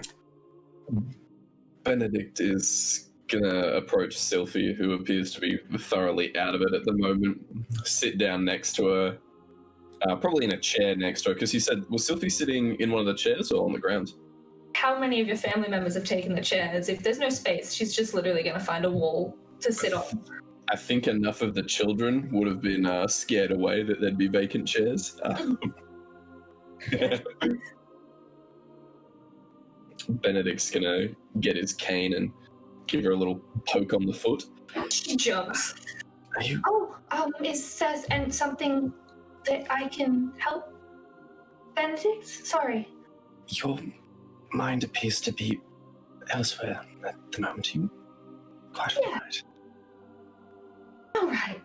Benedict is gonna approach Sylphie, who appears to be thoroughly out of it at the moment, sit down next to her, probably in a chair next to her, because he said, was Sylphie sitting in one of the chairs or on the ground? How many of your family members have taken the chairs? If there's no space, she's just literally going to find a wall to sit on. I think enough of the children would have been scared away that there'd be vacant chairs. Benedict's gonna get his cane and give her a little poke on the foot. She jumps. Are you? Oh, is there and something that I can help? Benedict? Sorry. Your mind appears to be elsewhere at the moment. You quite Yeah. right. All right.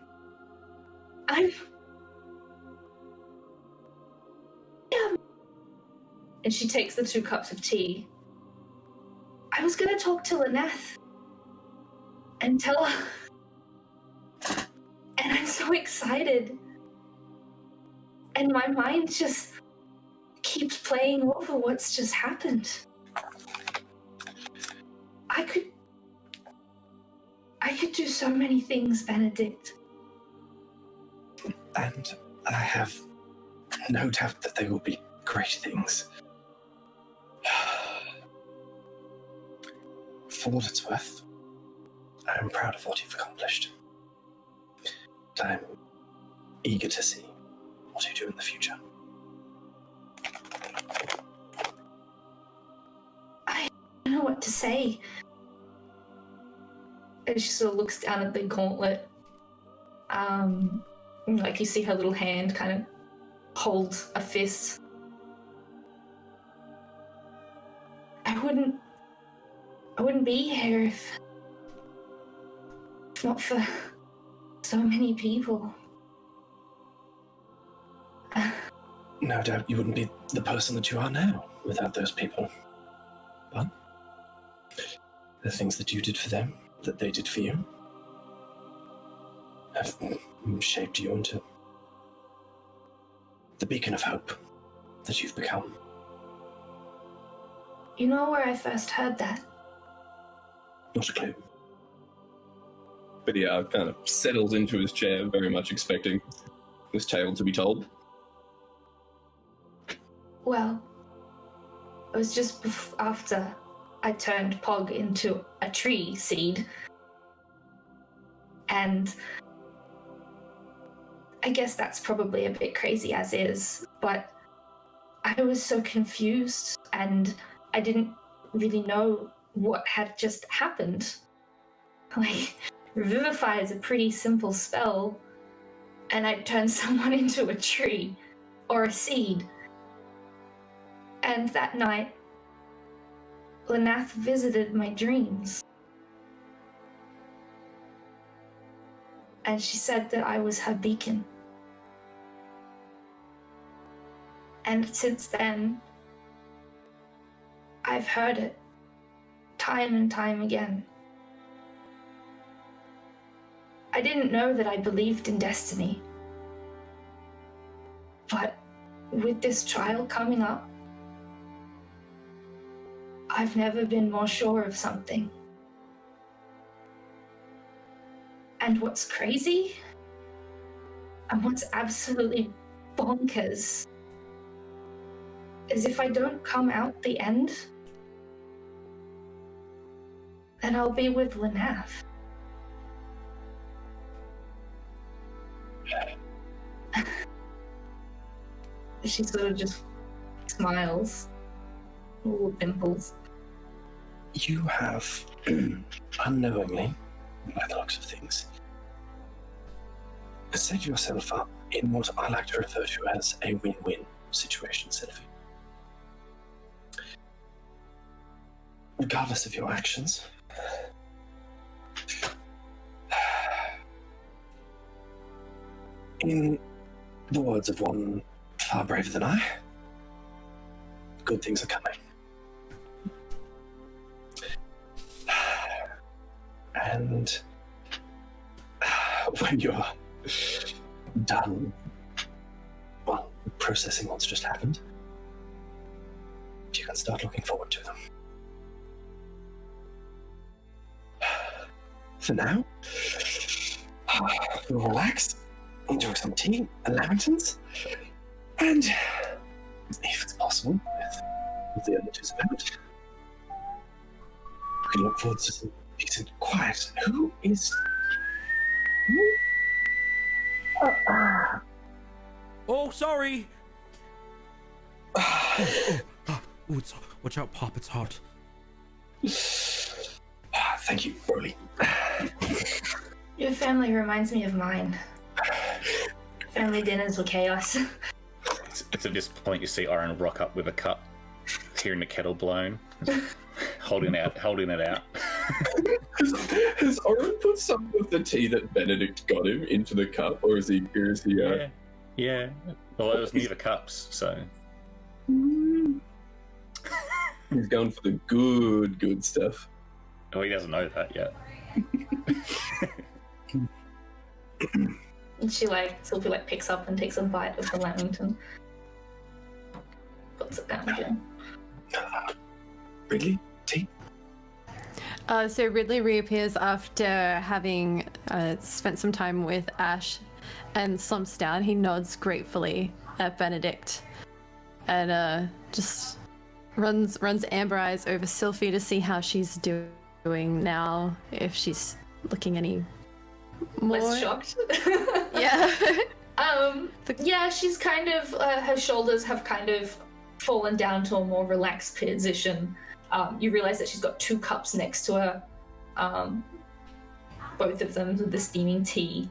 I'm. And she takes the 2 cups of tea. I was gonna talk to Lyneth and tell her. And I'm so excited. And my mind just keeps playing over what's just happened. I could do so many things, Benedict. And I have no doubt that they will be great things. For what it's worth, I am proud of what you've accomplished. I'm eager to see what you do in the future. I don't know what to say. And she sort of looks down at the gauntlet. Like you see her little hand kind of hold a fist. I wouldn't be here if not for so many people. No doubt you wouldn't be the person that you are now without those people. But the things that you did for them, that they did for you, have shaped you into the beacon of hope that you've become. You know where I first heard that? Not a clue. But yeah, kind of settles into his chair, very much expecting this tale to be told. Well, it was just after I turned Pog into a tree seed. And I guess that's probably a bit crazy as is, but I was so confused and I didn't really know what had just happened. Like, Revivify is a pretty simple spell, and I'd turn someone into a tree or a seed. And that night, Lyneth visited my dreams. And she said that I was her beacon. And since then, I've heard it time and time again. I didn't know that I believed in destiny. But with this trial coming up, I've never been more sure of something. And what's crazy, and what's absolutely bonkers, is if I don't come out the end, then I'll be with Lyneth. She sort of just smiles. Little dimples. You have, unknowingly, by the looks of things, set yourself up in what I like to refer to as a win-win situation, Sylvie. Regardless of your actions, in the words of one far braver than I, good things are coming. And when you're done, well, processing what's just happened, you can start looking forward to them. For now, we'll relax, enjoy some tea and lamingtons, and if it's possible, with the other two about, we can look forward to some peace and quiet. Who is... Oh, sorry. It's, watch out, Pop. It's hot. Thank you, Broly. Your family reminds me of mine. Family dinners were chaos. It's at this point you see Oren rock up with a cup, hearing the kettle blown, holding it out. Has Oren put some of the tea that Benedict got him into the cup, or is he Yeah. Well, it was near the cups, so. He's going for the good stuff. Oh, he doesn't know that yet. And Sylvie picks up and takes a bite of the lamington. Puts it down again. Ridley? Tea? So Ridley reappears after having spent some time with Ash and slumps down. He nods gratefully at Benedict and just runs amber eyes over Sylphie to see how she's doing now, if she's looking any more Less shocked. Yeah. Yeah, she's kind of her shoulders have kind of fallen down to a more relaxed position. You realize that she's got 2 cups next to her, both of them with the steaming tea.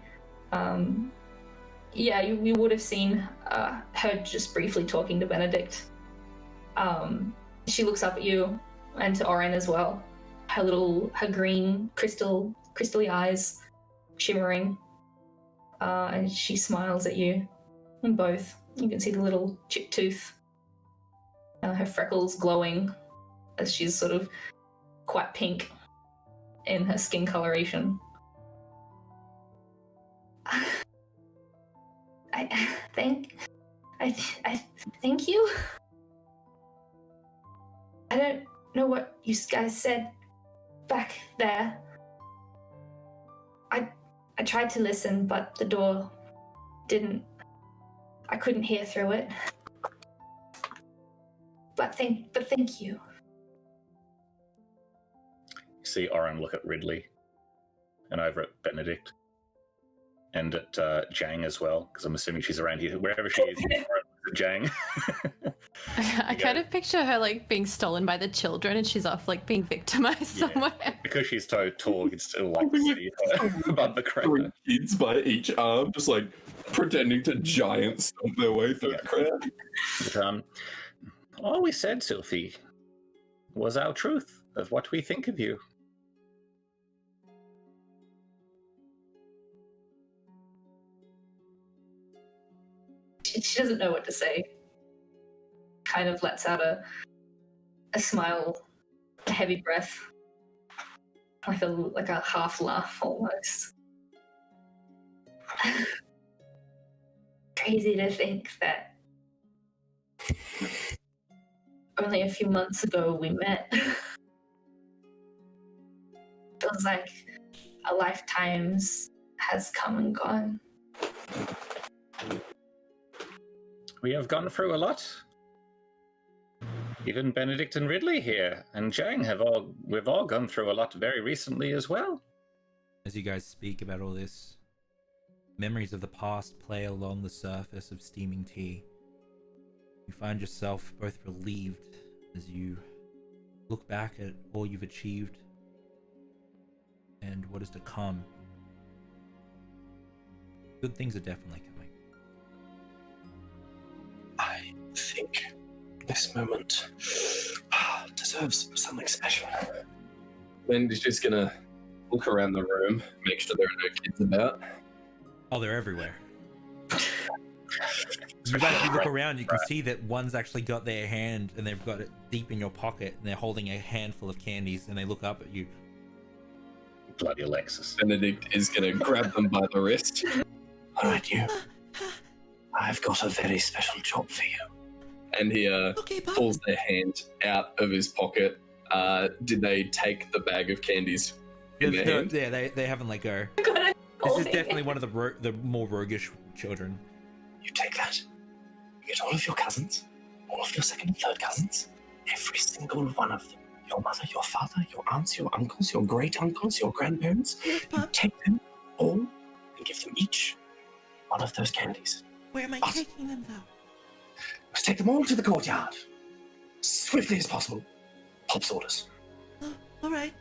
Yeah, you would have seen her just briefly talking to Benedict. She looks up at you and to Oren as well. Her green crystally eyes shimmering, and she smiles at you. And both, you can see the little chipped tooth, her freckles glowing as she's sort of quite pink in her skin coloration. I thank you. I don't know what you guys said back there. I tried to listen, but the door I couldn't hear through it. But thank you. You see Oren look at Ridley and over at Benedict and at Jang as well, because I'm assuming she's around here. Wherever she is, Oren looks at Jang. I kind of picture her being stolen by the children and she's off being victimized somewhere. Because she's so tall, you can still see her above the crowd. 3 kids by each arm, just pretending to giant stomp their way through the crowd. But, all we said, Sylphie, was our truth of what we think of you. She doesn't know what to say. Kind of lets out a smile, a heavy breath, like a half laugh almost. Crazy to think that only a few months ago we met. Feels like a lifetime's has come and gone. We have gone through a lot. Even Benedict and Ridley here and Jang we've all gone through a lot very recently as well. As you guys speak about all this, memories of the past play along the surface of steaming tea. You find yourself both relieved as you look back at all you've achieved and what is to come. Good things are definitely coming. I think this moment deserves something special. Wendy's just gonna look around the room, make sure there are no kids about. Oh, they're everywhere. You actually look around, you can see that one's actually got their hand and they've got it deep in your pocket and they're holding a handful of candies and they look up at you. Bloody Alexis. Benedict is gonna grab them by the wrist. All right, you. I've got a very special job for you. And he Okay, Pop. pulls their hand out of his pocket. Did they take the bag of candies in their hand? Yeah, they haven't let go. This is definitely one of the more roguish children. You take that. You get all of your cousins, all of your second and third cousins, every single one of them. Your mother, your father, your aunts, your uncles, your great uncles, your grandparents. Yes, You Pop. take them all and give them each one of those candies. Where am I What? taking them, though? Let's take them all to the courtyard. Swiftly as possible. Pop's orders. Oh, all right.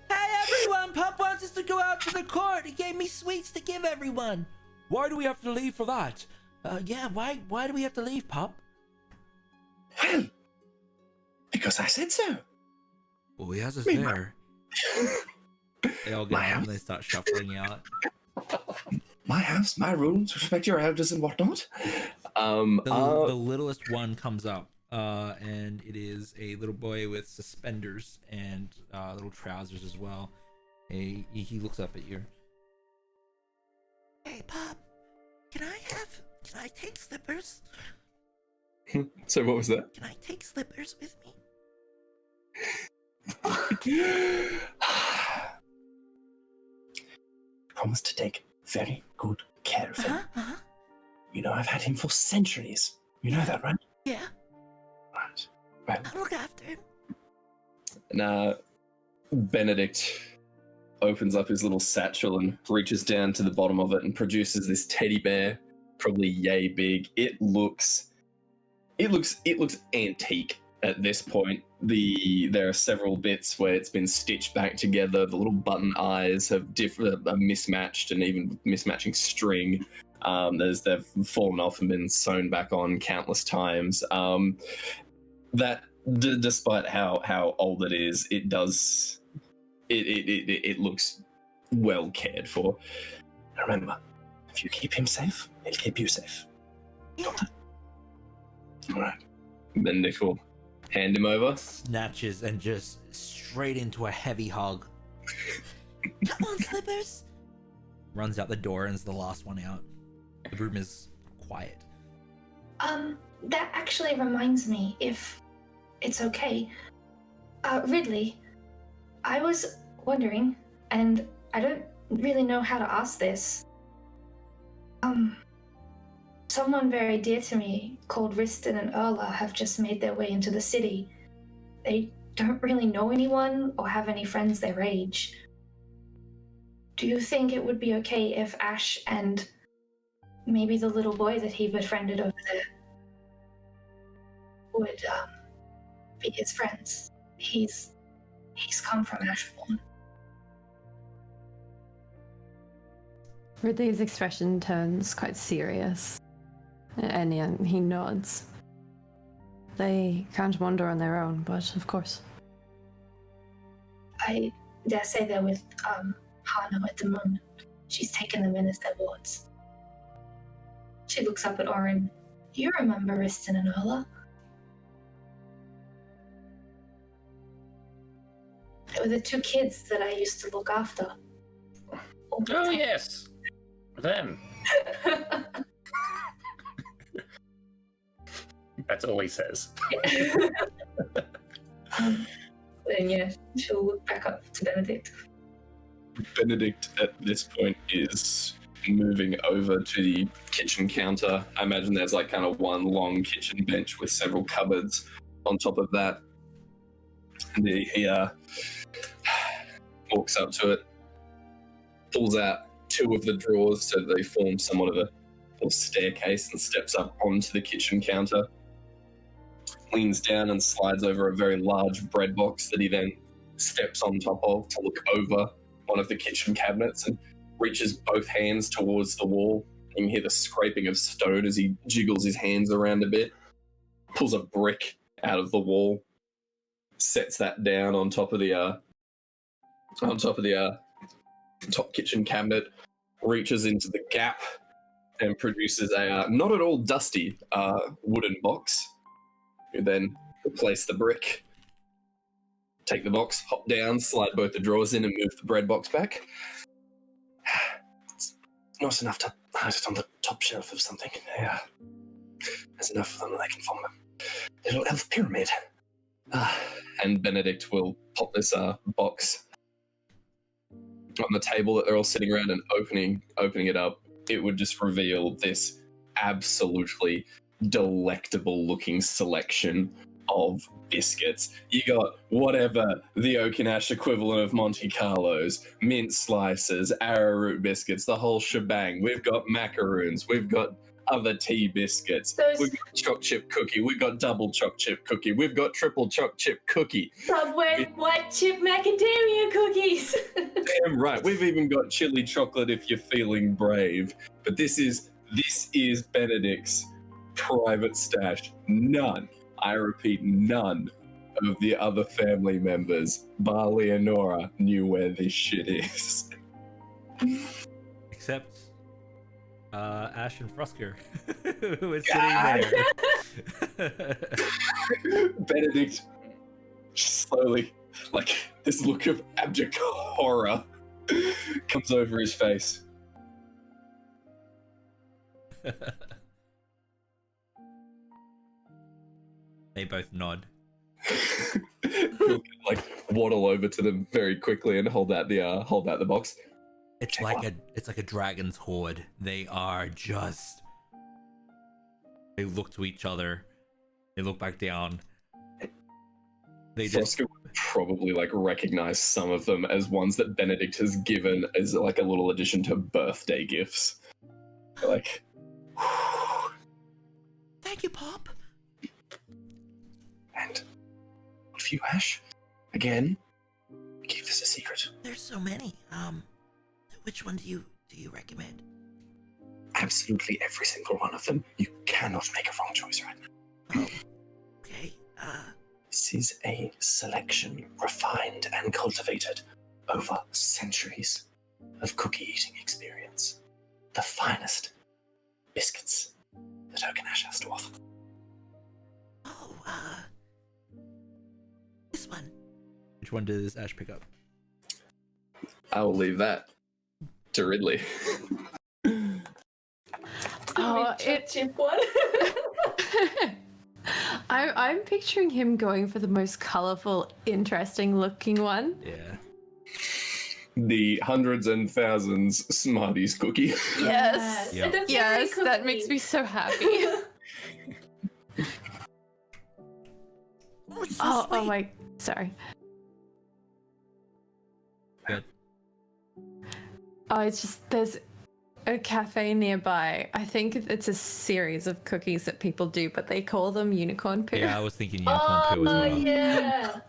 Hey everyone, Pop wants us to go out to the court. He gave me sweets to give everyone. Why do we have to leave for that? Why do we have to leave, Pop? Well, because I said so. Well, he has us Me, there. They all get My up and house. they start shuffling out. My house, my rules, respect your elders and whatnot. The littlest one comes up and it is a little boy with suspenders and little trousers as well. He looks up at you. Hey, Pop, can I take slippers? So what was that? Can I take slippers with me? Promise to take very good care of him. Uh-huh. You know, I've had him for centuries. You know that, right? Yeah, Right. Well, I'll look after him. And Benedict opens up his little satchel and reaches down to the bottom of it and produces this teddy bear, probably yay big. It looks antique at this point. There are several bits where it's been stitched back together. The little button eyes are mismatched, and even mismatching string. They've fallen off and been sewn back on countless times. Despite how old it is, it looks well cared for. remember, if you keep him safe, he'll keep you safe. Yeah. All right. Benedict will hand him over. Snatches and just straight into a heavy hug. Come on, Slippers. Runs out the door and is the last one out. The room is quiet. That actually reminds me, if it's okay. Ridley, I was wondering, and I don't really know how to ask this. Someone very dear to me called Riston and Erla have just made their way into the city. They don't really know anyone or have any friends their age. Do you think it would be okay if Ash and maybe the little boy that he befriended over there would be his friends? He's come from Ashborne. Ridley's expression turns quite serious, and he nods. They can't wander on their own, but of course. I dare say they're with Hana at the moment. She's taken them in as their wards. She looks up at Orin. You remember Riston and Erla? They were the two kids that I used to look after. Oh, yes. Them. That's all he says. Then yeah, she'll look back up to Benedict. Benedict at this point is moving over to the kitchen counter. I imagine there's like kind of one long kitchen bench with several cupboards on top of that. And he walks up to it, pulls out two of the drawers so that they form somewhat of a little staircase, and steps up onto the kitchen counter. Leans down and slides over a very large bread box that he then steps on top of to look over one of the kitchen cabinets, and reaches both hands towards the wall. You can hear the scraping of stone as he jiggles his hands around a bit, pulls a brick out of the wall, sets that down on top of the top kitchen cabinet, reaches into the gap and produces a not at all dusty wooden box. You then replace the brick, take the box, hop down, slide both the drawers in, and move the bread box back. It's not enough to hide it on the top shelf of something. Yeah. There's enough of them that they can form a little elf pyramid. And Benedict will pop this box on the table that they're all sitting around, and opening it up, it would just reveal this absolutely delectable looking selection of biscuits. You got whatever the Oak and Ash equivalent of Monte Carlos, mint slices, arrowroot biscuits, the whole shebang. We've got macaroons, we've got other tea biscuits, we've got choc chip cookie, we've got double choc chip cookie, we've got triple choc chip cookie. Subway white chip macadamia cookies. Damn right. We've even got chili chocolate if you're feeling brave. But this is Benedict's private stash. None, I repeat, none of the other family members, bar Leonora, knew where this shit is. Except Ash and Frusker, who is sitting there. Benedict slowly, like this look of abject horror comes over his face. They both nod. He'll, like waddle over to them very quickly and hold out the box. It's like a dragon's horde. They are just. They look to each other. They look back down. They just. Froska would probably like recognize some of them as ones that Benedict has given as like a little addition to birthday gifts. Like, Thank you, Pop. And what of you, Ash? Again, keep this a secret. There's so many. Which one do you recommend? Absolutely every single one of them. You cannot make a wrong choice right now. Oh, okay. This is a selection refined and cultivated over centuries of cookie eating experience. The finest biscuits that Ash has to offer. Oh, this one. Which one does Ash pick up? I will leave that to Ridley. Oh, chip one. I'm picturing him going for the most colorful, interesting looking one. Yeah. The hundreds and thousands Smarties cookie. Yes. Yeah. The Yes, berry that cookie. makes me so happy. Oh, it's so Oh sweet. my, sorry. Good. Oh, it's just, there's a cafe nearby. I think it's a series of cookies that people do, but they call them unicorn poo. Yeah, I was thinking unicorn poo as well. Yeah.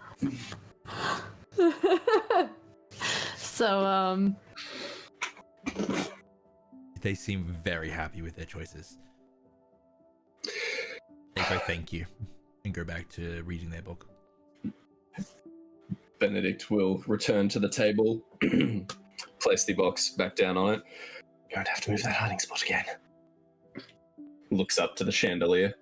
So, They seem very happy with their choices. They go thank you and go back to reading their book. Benedict will return to the table, place the box back down on it, You're going to have to move that hiding spot again. looks up to the chandelier.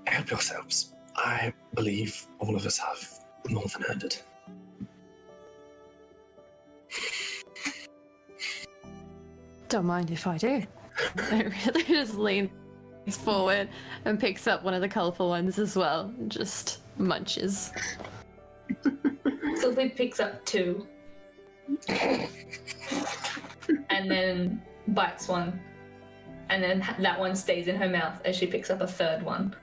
Help yourselves. I believe all of us have more than earned it. don't mind if I do. It really just leans forward and picks up one of the colorful ones as well, and just munches. Sylvie picks up two. And then bites one. And then that one stays in her mouth as she picks up a third one.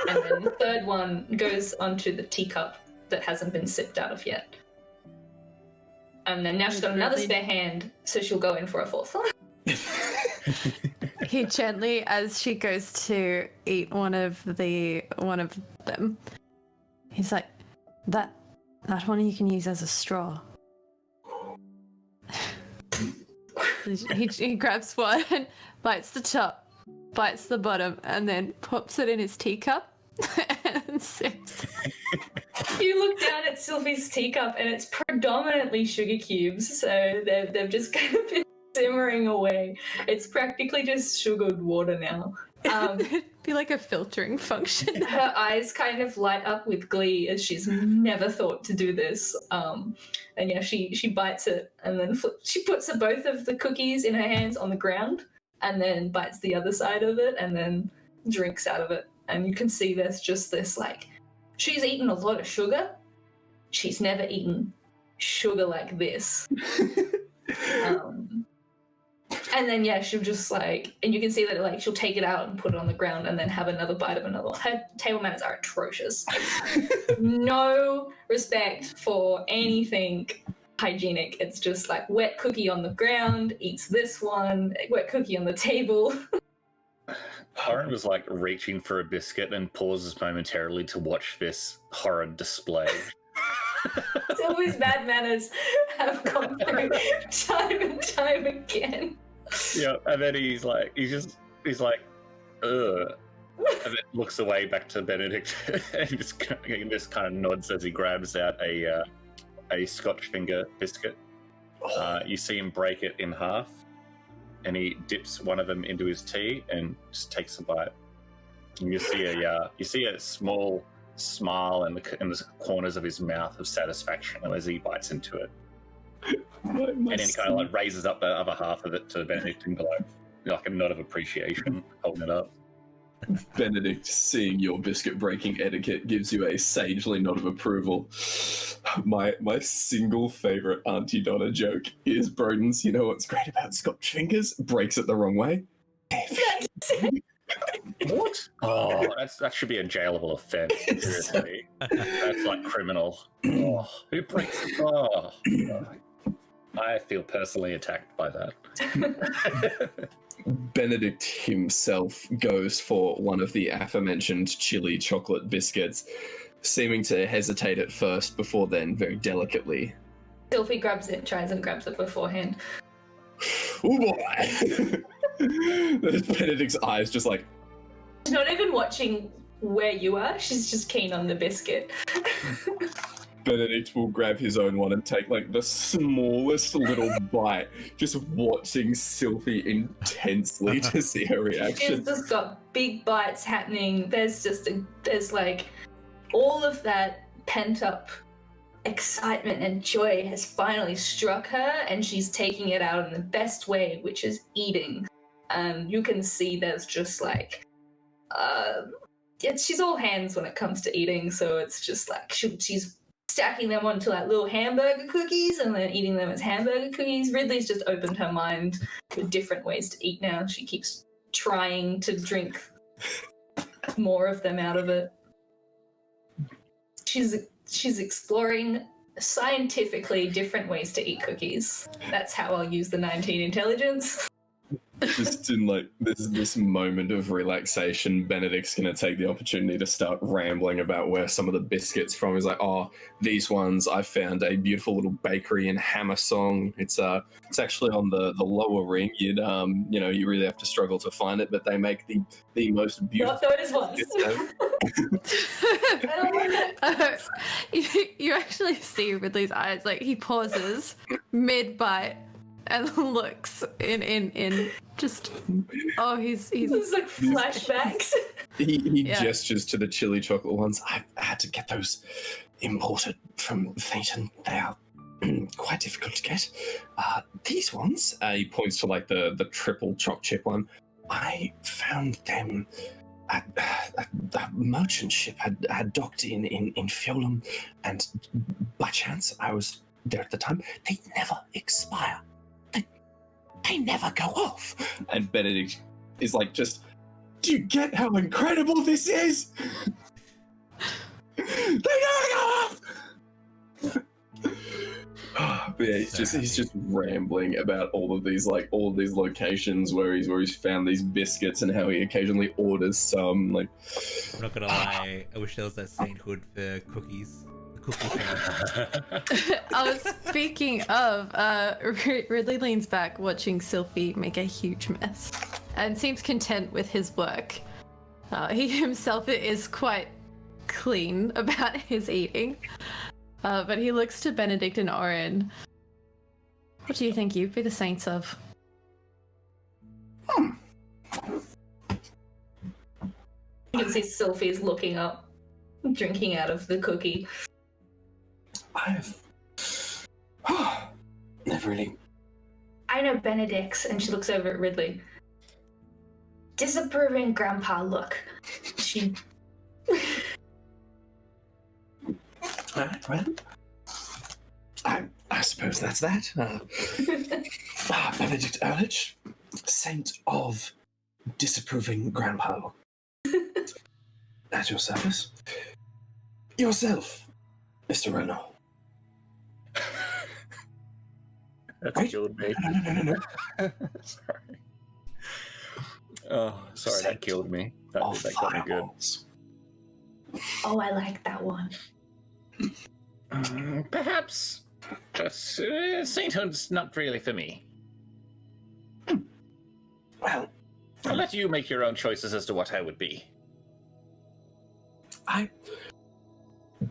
And then the third one goes onto the teacup that hasn't been sipped out of yet. And then now she's got another spare hand, so she'll go in for a fourth one. He gently, as she goes to eat one of them, he's like, that one you can use as a straw. he grabs one, bites the top, bites the bottom, and then pops it in his teacup and sips. You look down at Sylvie's teacup and it's predominantly sugar cubes, so they've just kind of been simmering away. It's practically just sugared water now. It'd be like a filtering function. Her eyes kind of light up with glee as she's never thought to do this. And yeah, she bites it and then she puts both of the cookies in her hands on the ground and then bites the other side of it and then drinks out of it. And you can see there's just this, like, she's eaten a lot of sugar. She's never eaten sugar like this. And then, yeah, she'll just, like, and you can see that, like, she'll take it out and put it on the ground and then have another bite of another one. Her table manners are atrocious. No respect for anything hygienic. It's just, like, wet cookie on the ground, eats this one, wet cookie on the table. Horan was like reaching for a biscuit and pauses momentarily to watch this horrid display. Sylvie's bad manners have come through time and time again. Yeah, and then he's like, ugh. And then looks away back to Benedict and just kind of nods as he grabs out a Scotch finger biscuit. You see him break it in half, and he dips one of them into his tea and just takes a bite. And you see a small smile in the corners of his mouth of satisfaction as he bites into it. And then he kind of like raises up the other half of it to Benedict and below, like a nod of appreciation, holding it up. Benedict, seeing your biscuit breaking etiquette, gives you a sagely nod of approval. My single favorite Auntie Donna joke is Broden's, you know what's great about Scotch fingers? Breaks it the wrong way. What? Oh, that should be a jailable offense. Seriously. That's like criminal. Oh, who breaks it? Oh. I feel personally attacked by that. Benedict himself goes for one of the aforementioned chili chocolate biscuits, seeming to hesitate at first before then very delicately. Sylphie grabs it, tries and grabs it beforehand. Oh boy! There's Benedict's eyes just like... She's not even watching where you are, she's just keen on the biscuit. Benedict will grab his own one and take like the smallest little bite, just watching Sylphie intensely to see her reaction. She's just got big bites happening. There's like all of that pent up excitement and joy has finally struck her, and she's taking it out in the best way, which is eating. You can see there's just like she's all hands when it comes to eating, so it's just like she's stacking them onto like little hamburger cookies and then eating them as hamburger cookies. Ridley's just opened her mind with different ways to eat now. She keeps trying to drink more of them out of it. She's exploring scientifically different ways to eat cookies. That's how I'll use the 19 intelligence. Just in like this moment of relaxation, Benedict's gonna take the opportunity to start rambling about where some of the biscuits from. He's like, oh, these ones I found a beautiful little bakery in Hammersong. It's actually on the lower ring. You'd you really have to struggle to find it, but they make the most beautiful. Not those ones. You actually see Ridley's eyes, like he pauses mid bite and looks in just he's It's like flashbacks. He gestures to the chili chocolate ones. I had to get those imported from Thetan. They are quite difficult to get. These ones, he points to like the triple choc chip one. I found them at a merchant ship had docked in Fulham, and by chance I was there at the time. They never expire. They never go off. And Benedict is like, do you get how incredible this is? They never go off. But yeah, he's just rambling about all of these locations where he's found these biscuits and how he occasionally orders some. Like, I'm not gonna lie, I wish there was that sainthood for cookies. Speaking of, Ridley leans back watching Sylphie make a huge mess and seems content with his work. He himself is quite clean about his eating, but he looks to Benedict and Oren. What do you think you'd be the saints of? You can see Sylphie's looking up, drinking out of the cookie. I've never really. I know Benedict's, and she looks over at Ridley. Disapproving grandpa look. She. Well, I suppose that's that. Benedict Ehrlich, saint of disapproving grandpa look. At your service. Yourself, Mr. Renault. That killed me. No. Sorry. Oh, sorry, that killed me. That got me good. Oh, I like that one. Perhaps sainthood's not really for me. Well, I'll let you make your own choices as to what I would be. I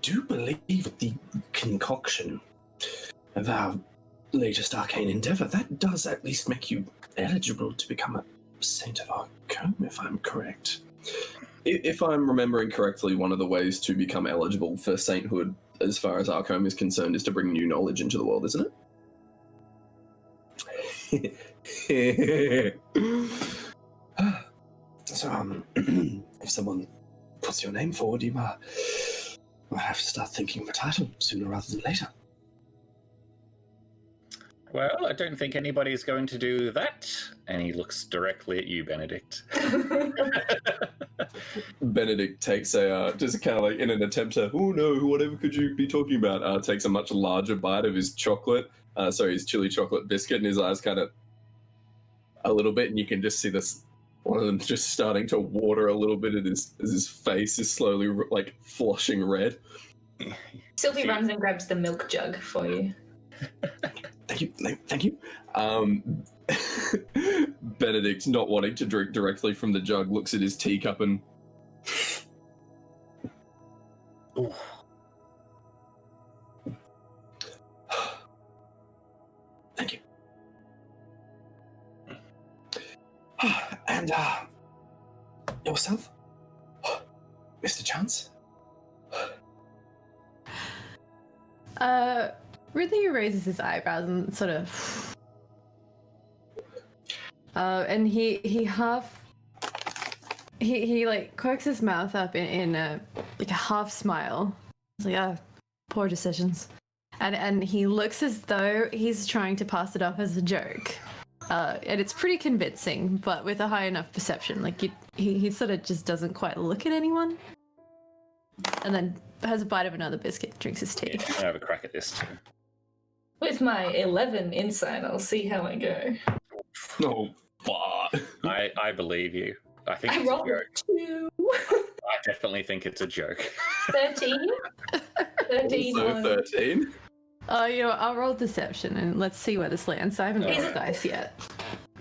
do believe the concoction, the latest arcane endeavor, that does at least make you eligible to become a Saint of Arcane, if I'm correct. If I'm remembering correctly, one of the ways to become eligible for sainthood, as far as Arcane is concerned, is to bring new knowledge into the world, isn't it? So, if someone puts your name forward, you might have to start thinking of a title sooner rather than later. Well, I don't think anybody's going to do that. And he looks directly at you, Benedict. Benedict takes just kind of like in an attempt to, oh no, whatever could you be talking about? Takes a much larger bite of his his chili chocolate biscuit, and his eyes kind of a little bit, and you can just see this, one of them just starting to water a little bit as his face is slowly like flushing red. Sylvie runs and grabs the milk jug for you. Thank you. Benedict, not wanting to drink directly from the jug, looks at his teacup and... Ooh. Thank you. And, yourself? Mr. Chance? Ridley raises his eyebrows and sort of, and he like quirks his mouth up in a like a half smile. He's like, poor decisions, and he looks as though he's trying to pass it off as a joke, and it's pretty convincing, but with a high enough perception. Like he sort of just doesn't quite look at anyone, and then has a bite of another biscuit, drinks his tea. Yeah, I have a crack at this too. With my 11 insight, I'll see how I go. Oh, fuck. I believe you. I think I it's a rolled joke. 2. I definitely think it's a joke. 13. 13. So 13. You know, I'll roll deception and let's see where this lands. I haven't rolled the dice yet.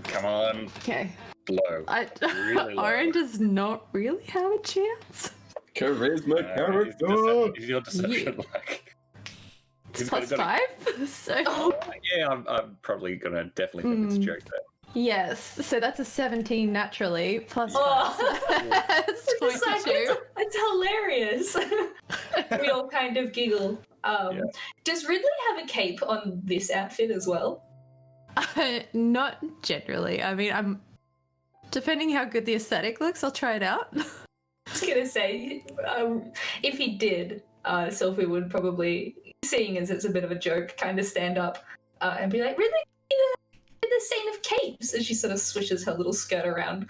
Come on. Okay. Low. Really low. Oren does not really have a chance. Charisma, character. Is your deception like... It's plus 5. So Yeah, I'm probably gonna definitely think it's a joke there. yes, so that's a 17 naturally plus 5. So that's It's like, 22. it's hilarious. We all kind of giggle. Does Ridley have a cape on this outfit as well? Not generally. I mean, I'm depending how good the aesthetic looks, I'll try it out. I was gonna say, if he did, Sophie would probably, seeing as it's a bit of a joke, kind of stand up and be like, Ridley, the Saint of Capes, as she sort of swishes her little skirt around,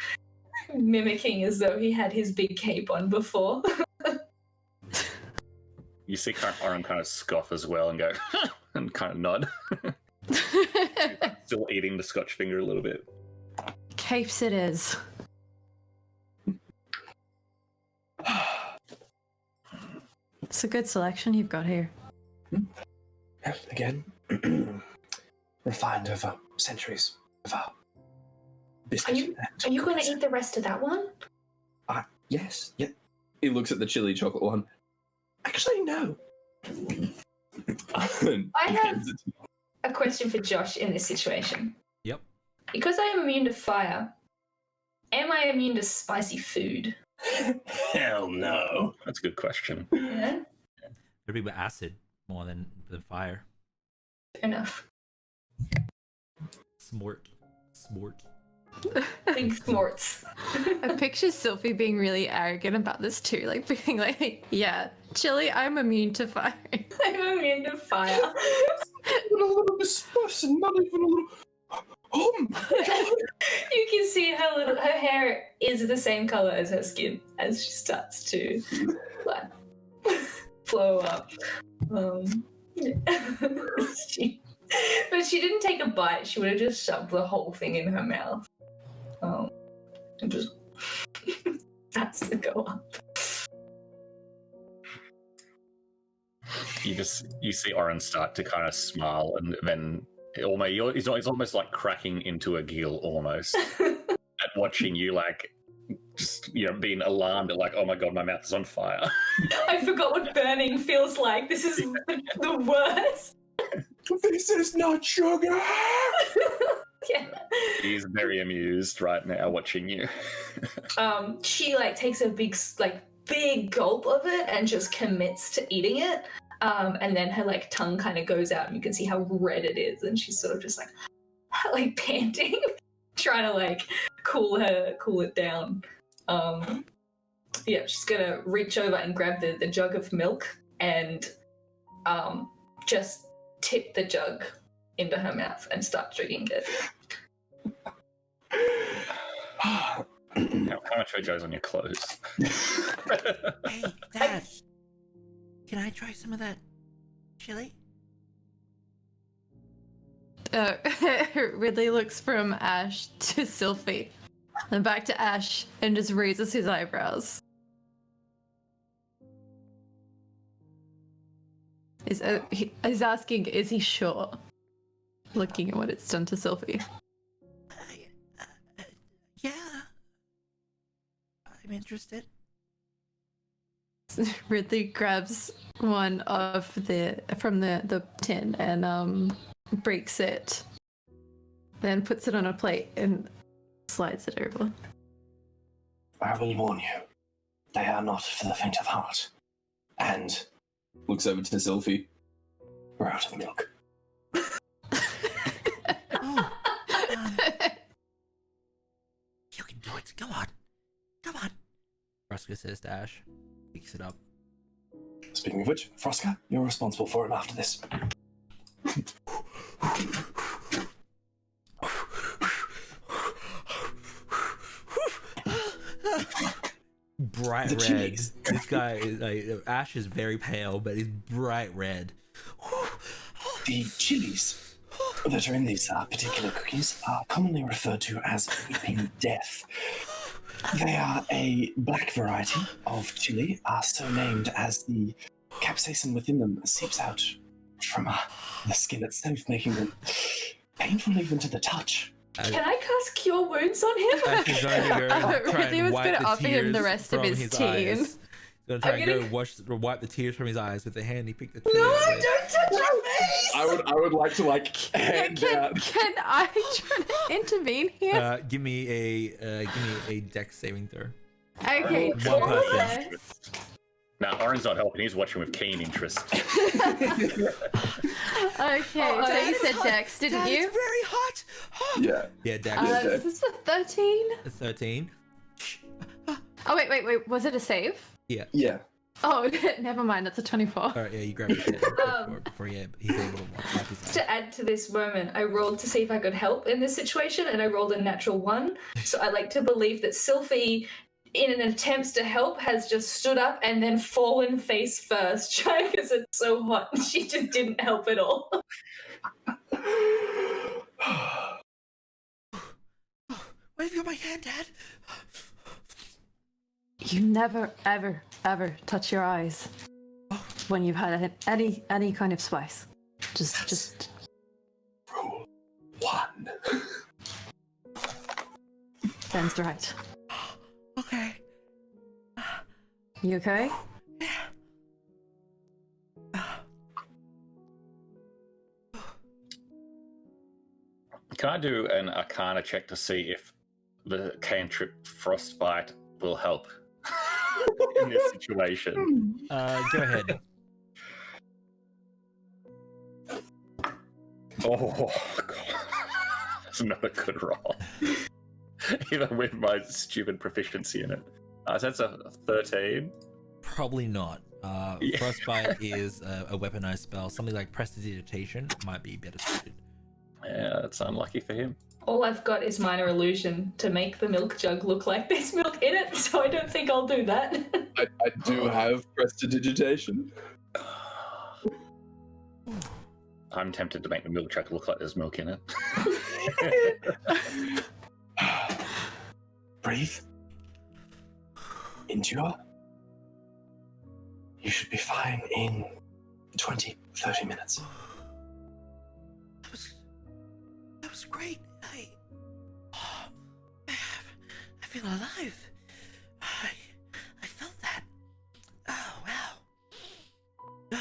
mimicking as though he had his big cape on before. You see Oren kind of scoff as well and go, and kind of nod. Still eating the scotch finger a little bit. Capes it is. It's a good selection you've got here. Again, refined over centuries of our business. Are you going to eat the rest of that one? Yes. Yeah. He looks at the chili chocolate one. Actually, no. I have a question for Josh in this situation. Yep. Because I am immune to fire, am I immune to spicy food? Hell no. That's a good question. Yeah, It'd be with acid more than fire. fair enough. Smort. Big sports. I picture Sophie being really arrogant about this too, like being like, yeah, chili, I'm immune to fire. I'm immune to fire. A little bit spicy, not even a little... Oh my god! You can see her hair is the same color as her skin as she starts to like flow up. But she didn't take a bite. She would have just shoved the whole thing in her mouth. And just that's to go up. You see Oren start to kind of smile, and then he's almost like cracking into a giggle almost at watching you, like just being alarmed at like, oh my god, my mouth is on fire. I forgot what burning feels like. This is the worst. This This is not sugar! Yeah. He's very amused right now watching you. She like takes a big gulp of it and just commits to eating it. And then her like tongue kind of goes out and you can see how red it is, and she's sort of just like panting, trying to like cool it down. Yeah, she's gonna reach over and grab the jug of milk and just tip the jug into her mouth and start drinking it. How much of it goes on your clothes? Hey, Dad. Can I try some of that chili? Ridley looks from Ash to Sylphie, then back to Ash, and just raises his eyebrows. He's asking, is he sure? Looking at what it's done to Sylphie. Yeah. I'm interested. Ridley grabs one from the tin and breaks it, then puts it on a plate and slides it over. I will warn you, they are not for the faint of heart. And Looks over to Sylphie. we're out of milk. Oh, you can do it. Come on. Come on. Froska says to Ash, picks it up. Speaking of which, Froska, you're responsible for him after this. Bright The red. chilies. This guy is Ash is very pale, but he's bright red. The chilies that are in these particular cookies are commonly referred to as weeping death. They are a black variety of chili, so named as the capsaicin within them seeps out from the skin itself, making them painful even to the touch. Can I cast Cure Wounds on him? Ash is going to go and try Ridley and was wipe gonna the offer him the tears rest of from his tea. eyes. He's going to try I'm and gonna- go wipe the tears from his eyes with the hand he picked the No, chili up don't with. touch my face! I would like to like hand out. Can I try to intervene here? Give me a dex saving throw. Okay, One so person. yes. Now, Oren's not helping. He's watching with keen interest. Okay, so you said hot. Dex, didn't Dad, you? It's very hot. Yeah. Yeah, dex. This is a 13. 13. Oh wait, was it a save? Yeah. Oh, never mind, that's a 24. All right, yeah, you grab it before he's able to wipe his eyes. To add to this moment, I rolled to see if I could help in this situation, and I rolled a natural 1. So I like to believe that Sylphie, in an attempt to help, has just stood up and then fallen face first, trying because it's so hot, and she just didn't help at all. Why have you got my hand, Dad? You never, ever, ever touch your eyes when you've had any kind of spice. Just. Rule 1. Ben's right. Okay. You okay? Can I do an Arcana check to see if the cantrip Frostbite will help in this situation? Go ahead. Oh, God. That's not a good roll. Even with my stupid proficiency in it. So that's a 13. Probably not. Yeah. Frostbite is a weaponized spell. Something like Prestidigitation might be better suited. Yeah, that's unlucky for him. All I've got is Minor Illusion to make the milk jug look like there's milk in it, so I don't think I'll do that. I do have prestidigitation. I'm tempted to make the milk jug look like there's milk in it. Breathe. Endure. You should be fine in 20, 30 minutes. That was great. I feel alive. I felt that. Oh wow.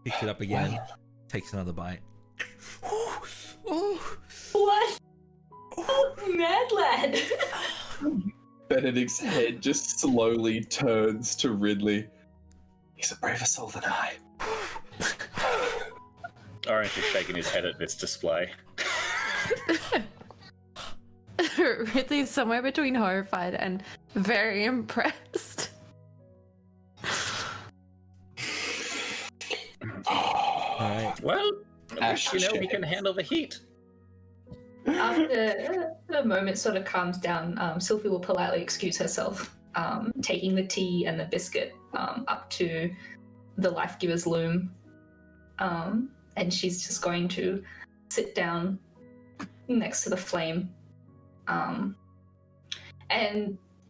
Picks it up again. takes another bite. What? Oh, mad lad. Benedict's head just slowly turns to Ridley. He's a braver soul than I. Orange is shaking his head at this display. Ridley's somewhere between horrified and very impressed. Alright. Well, at least you know we shit. can handle the heat. After the moment sort of calms down, Sylvie will politely excuse herself, taking the tea and the biscuit up to the Life Giver's loom. And she's just going to sit down next to the flame. And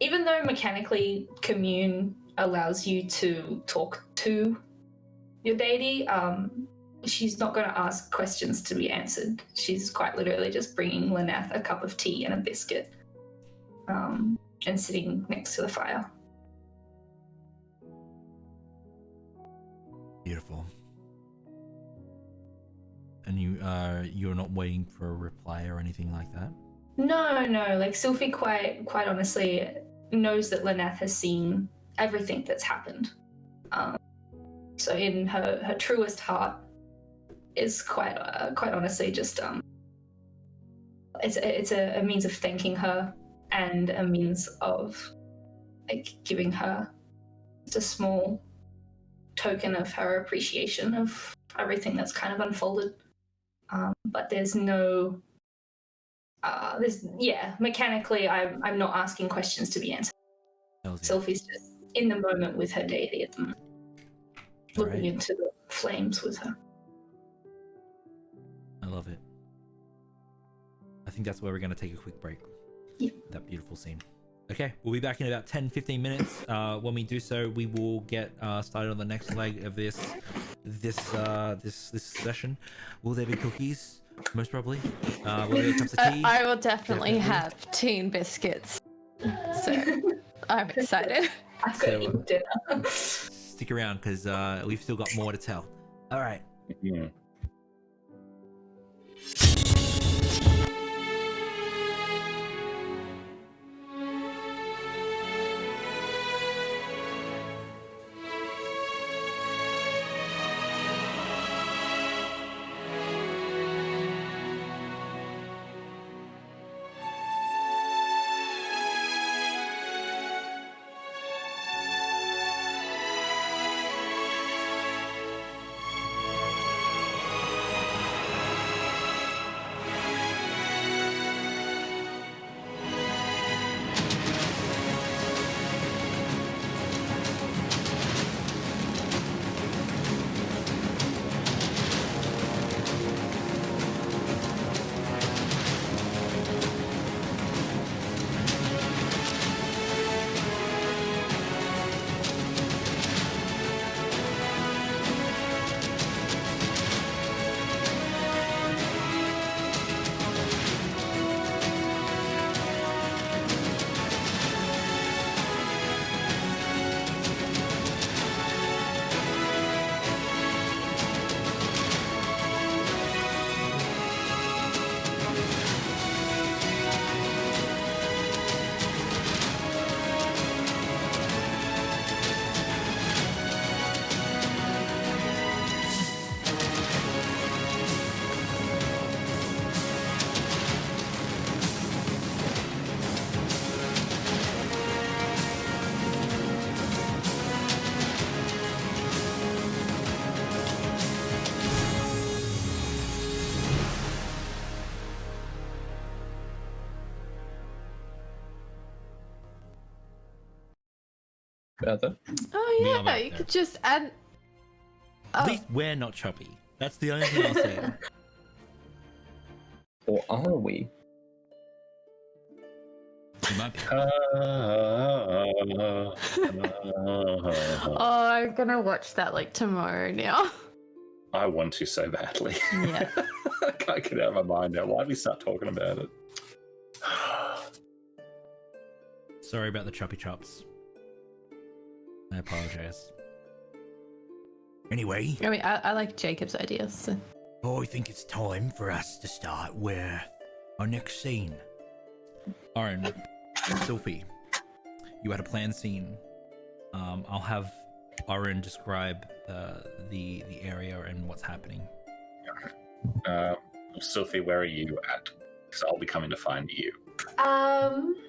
even though mechanically Commune allows you to talk to your deity, she's not going to ask questions to be answered. She's quite literally just bringing Lyneth a cup of tea and a biscuit, and sitting next to the fire. Beautiful. And you're not waiting for a reply or anything like that? No. Like Sylvie quite honestly knows that Lyneth has seen everything that's happened. So in her truest heart is quite honestly just it's a means of thanking her and a means of like giving her just a small token of her appreciation of everything that's kind of unfolded. But there's no mechanically I'm not asking questions to be answered. Sylvie's just in the moment with her deity at the moment, looking into the flames with her. I love it. I think that's where we're going to take a quick break. Yeah. That beautiful scene. Okay, we'll be back in about 10-15 minutes. When we do so, we will get started on the next leg of this session. Will there be cookies? Most probably. Will there be cups of tea? I will definitely have tea and biscuits. So I'm excited. I've got to eat dinner. Stick around because we've still got more to tell. All right. Yeah. About that? Oh Me, yeah, I'm out you there. could just add. At Oh, least we're not choppy. That's the only thing I'll say. Or are we? You might be. oh, I'm gonna watch that like tomorrow now. I want to so badly. Yeah. I can't get it out of my mind now. Why did we start talking about it? Sorry about the choppy chops. I apologize. Anyway, I mean, I like Jacob's ideas. So. I think it's time for us to start with our next scene. Aaron, Sophie, you had a planned scene. I'll have Aaron describe the area and what's happening. Sophie, where are you at? Because I'll be coming to find you.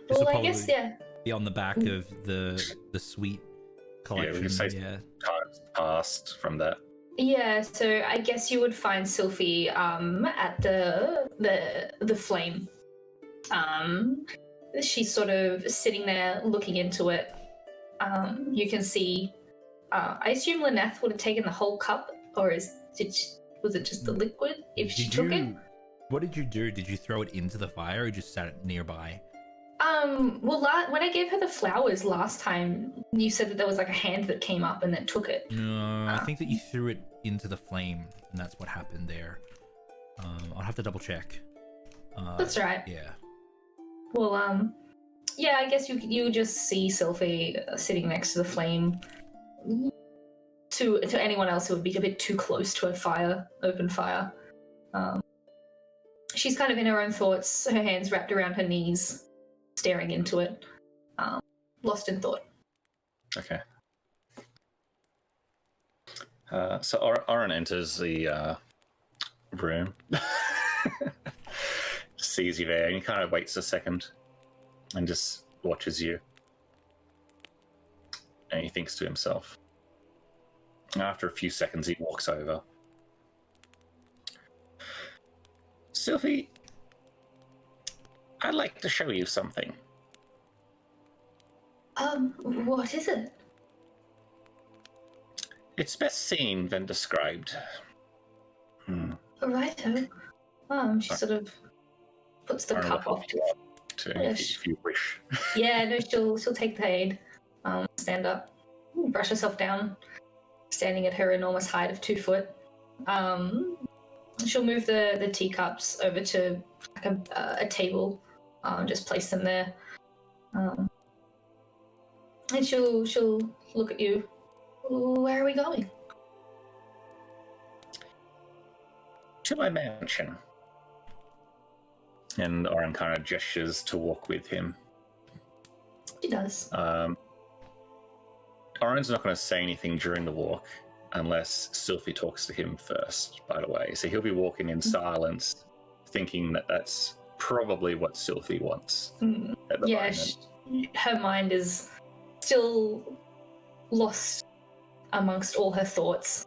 This will Well, I guess, probably yeah. be on the back of the suite collection. Yeah, we can say times passed from that. Yeah, so I guess you would find Sylphie at the flame. She's sort of sitting there looking into it. You can see. I assume Lyneth would have taken the whole cup, or was it just the liquid? If she took it. What did you do? Did you throw it into the fire, or just sat it nearby? Well, when I gave her the flowers last time, you said that there was like a hand that came up and then took it. No, I think that you threw it into the flame, and that's what happened there. I'll have to double check. That's right. Yeah. Well, yeah, I guess you just see Sylphie sitting next to the flame. To anyone else who would be a bit too close to a open fire. She's kind of in her own thoughts, her hands wrapped around her knees, staring into it, lost in thought. Okay. So Oren enters the room, sees you there, and he kind of waits a second and just watches you. And he thinks to himself. After a few seconds, he walks over. Sylphie, I'd like to show you something. What is it? It's best seen than described. Righto. She sort of puts the cup off. If you wish. Yeah, no, she'll take the aid. Stand up, brush herself down, standing at her enormous height of 2 foot. She'll move the teacups over to like a table, just place them there. And she'll look at you. Where are we going? To my mansion. And Oren kind of gestures to walk with him. She does. Oren's not going to say anything during the walk unless Sylphie talks to him first, by the way. So he'll be walking in silence, thinking that that's probably what Sylphie wants at the moment. Her mind is still lost amongst all her thoughts.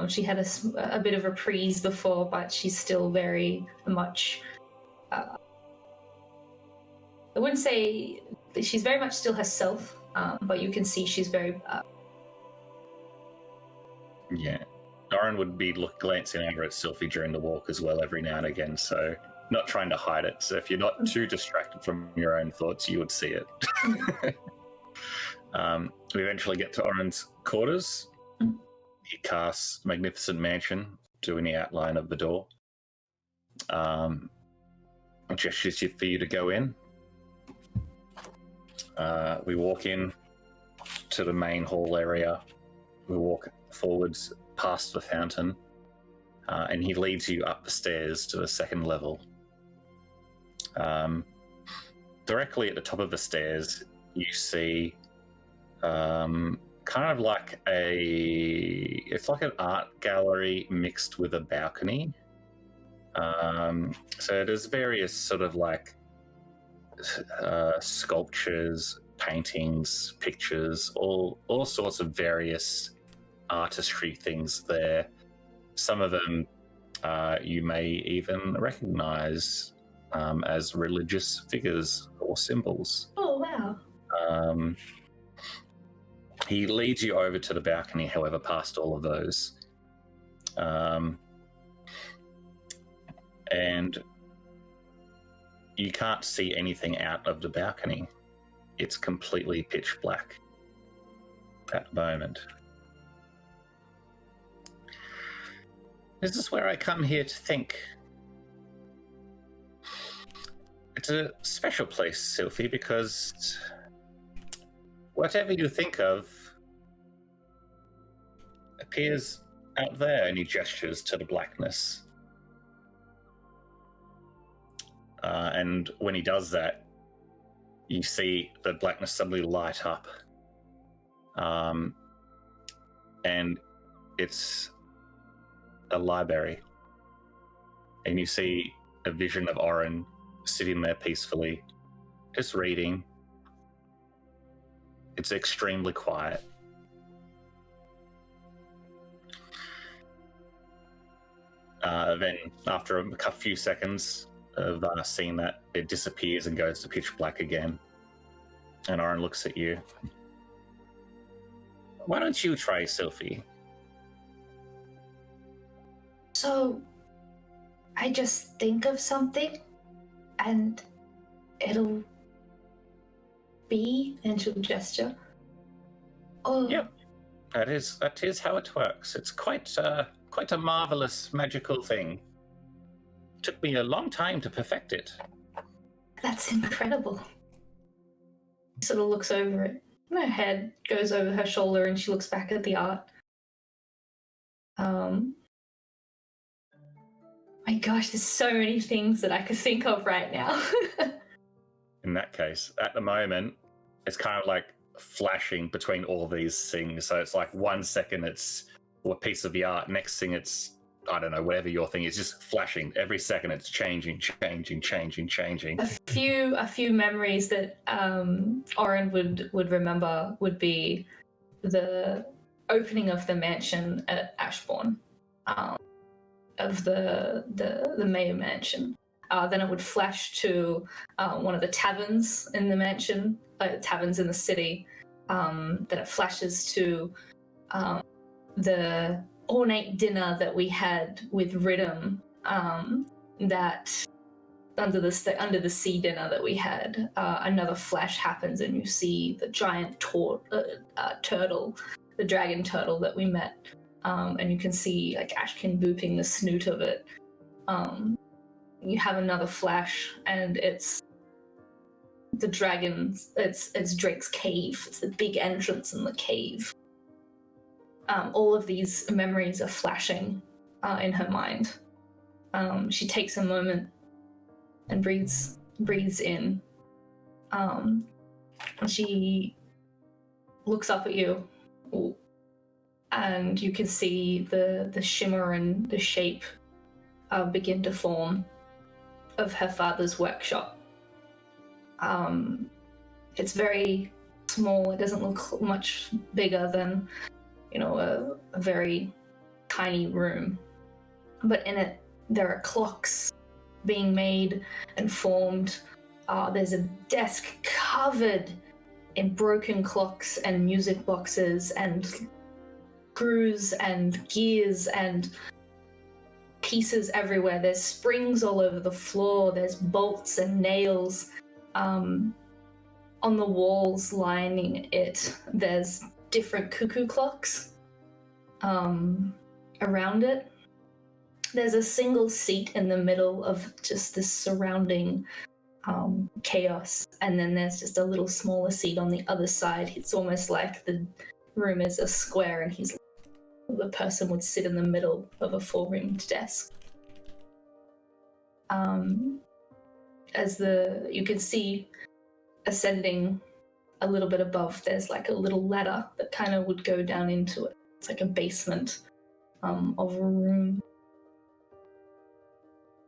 She had a bit of reprise before, but she's still very much... I wouldn't say... She's very much still herself, but you can see she's very... Yeah. Oren would be glancing over at Sylphie during the walk as well every now and again, so not trying to hide it. So if you're not too distracted from your own thoughts, you would see it. We eventually get to Oren's quarters. He casts Magnificent Mansion, doing the outline of the door. Gestures for you to go in. We walk in to the main hall area. We walk forwards past the fountain, and he leads you up the stairs to the second level. Directly at the top of the stairs, you see kind of like it's like an art gallery mixed with a balcony. So there's various sort of like sculptures, paintings, pictures, all sorts of various artistry things there. Some of them you may even recognize as religious figures or symbols. Oh, wow. He leads you over to the balcony, however, past all of those. And you can't see anything out of the balcony. It's completely pitch black at the moment. This is where I come here to think. It's a special place, Sylphie, because whatever you think of, appears out there, and he gestures to the blackness. And when he does that, you see the blackness suddenly light up. And it's a library. And you see a vision of Oren sitting there peacefully, just reading. It's extremely quiet. Then, after a few seconds of seeing that, it disappears and goes to pitch black again. And Oren looks at you. Why don't you try, Sophie? So, I just think of something, and it'll be, and she'll gesture. Oh, Yep, that is how it works. It's quite a marvelous magical thing. Took me a long time to perfect it. that's incredible. She sort of looks over it. Her head goes over her shoulder, and she looks back at the art. My gosh, there's so many things that I could think of right now. In that case, at the moment, it's kind of like flashing between all these things. So it's like 1 second it's a piece of the art, next thing it's, I don't know, whatever your thing is, just flashing. Every second it's changing. A few memories that Oren would remember would be the opening of the mansion at Ashborne, of the mayor mansion. Then it would flash to one of the taverns in the mansion, taverns in the city. Then it flashes to the ornate dinner that we had with Rhythm, that under the sea dinner that we had. Another flash happens, and you see the giant turtle, the dragon turtle that we met, and you can see like Ashkin booping the snoot of it. You have another flash, and it's the dragons. It's Drake's cave. It's the big entrance in the cave. All of these memories are flashing in her mind. She takes a moment and breathes in. And she looks up at you, and you can see the shimmer and the shape begin to form of her father's workshop. It's very small. It doesn't look much bigger than, a very tiny room. But in it, there are clocks being made and formed. There's a desk covered in broken clocks and music boxes and screws and gears and pieces everywhere. There's springs all over the floor. There's bolts and nails on the walls lining it. There's different cuckoo clocks around it. There's a single seat in the middle of just this surrounding chaos, and then there's just a little smaller seat on the other side. It's almost like the room is a square, and the person would sit in the middle of a four-roomed desk. You can see ascending a little bit above, there's like a little ladder that kind of would go down into it. It's like a basement of a room.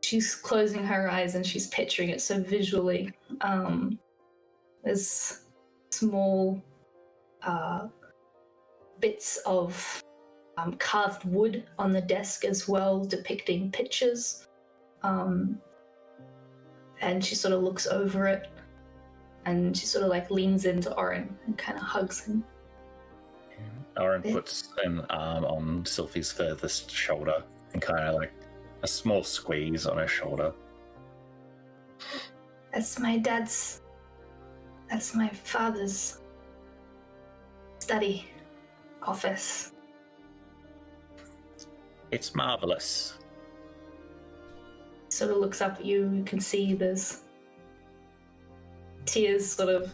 She's closing her eyes and she's picturing it so visually. There's small bits of carved wood on the desk as well, depicting pictures. And she sort of looks over it, and she sort of like leans into Oren and kind of hugs him. Oren puts an arm on Sylphie's furthest shoulder and kind of like a small squeeze on her shoulder. That's my father's study office. It's marvelous. Sort of looks up at you. You can see there's tears sort of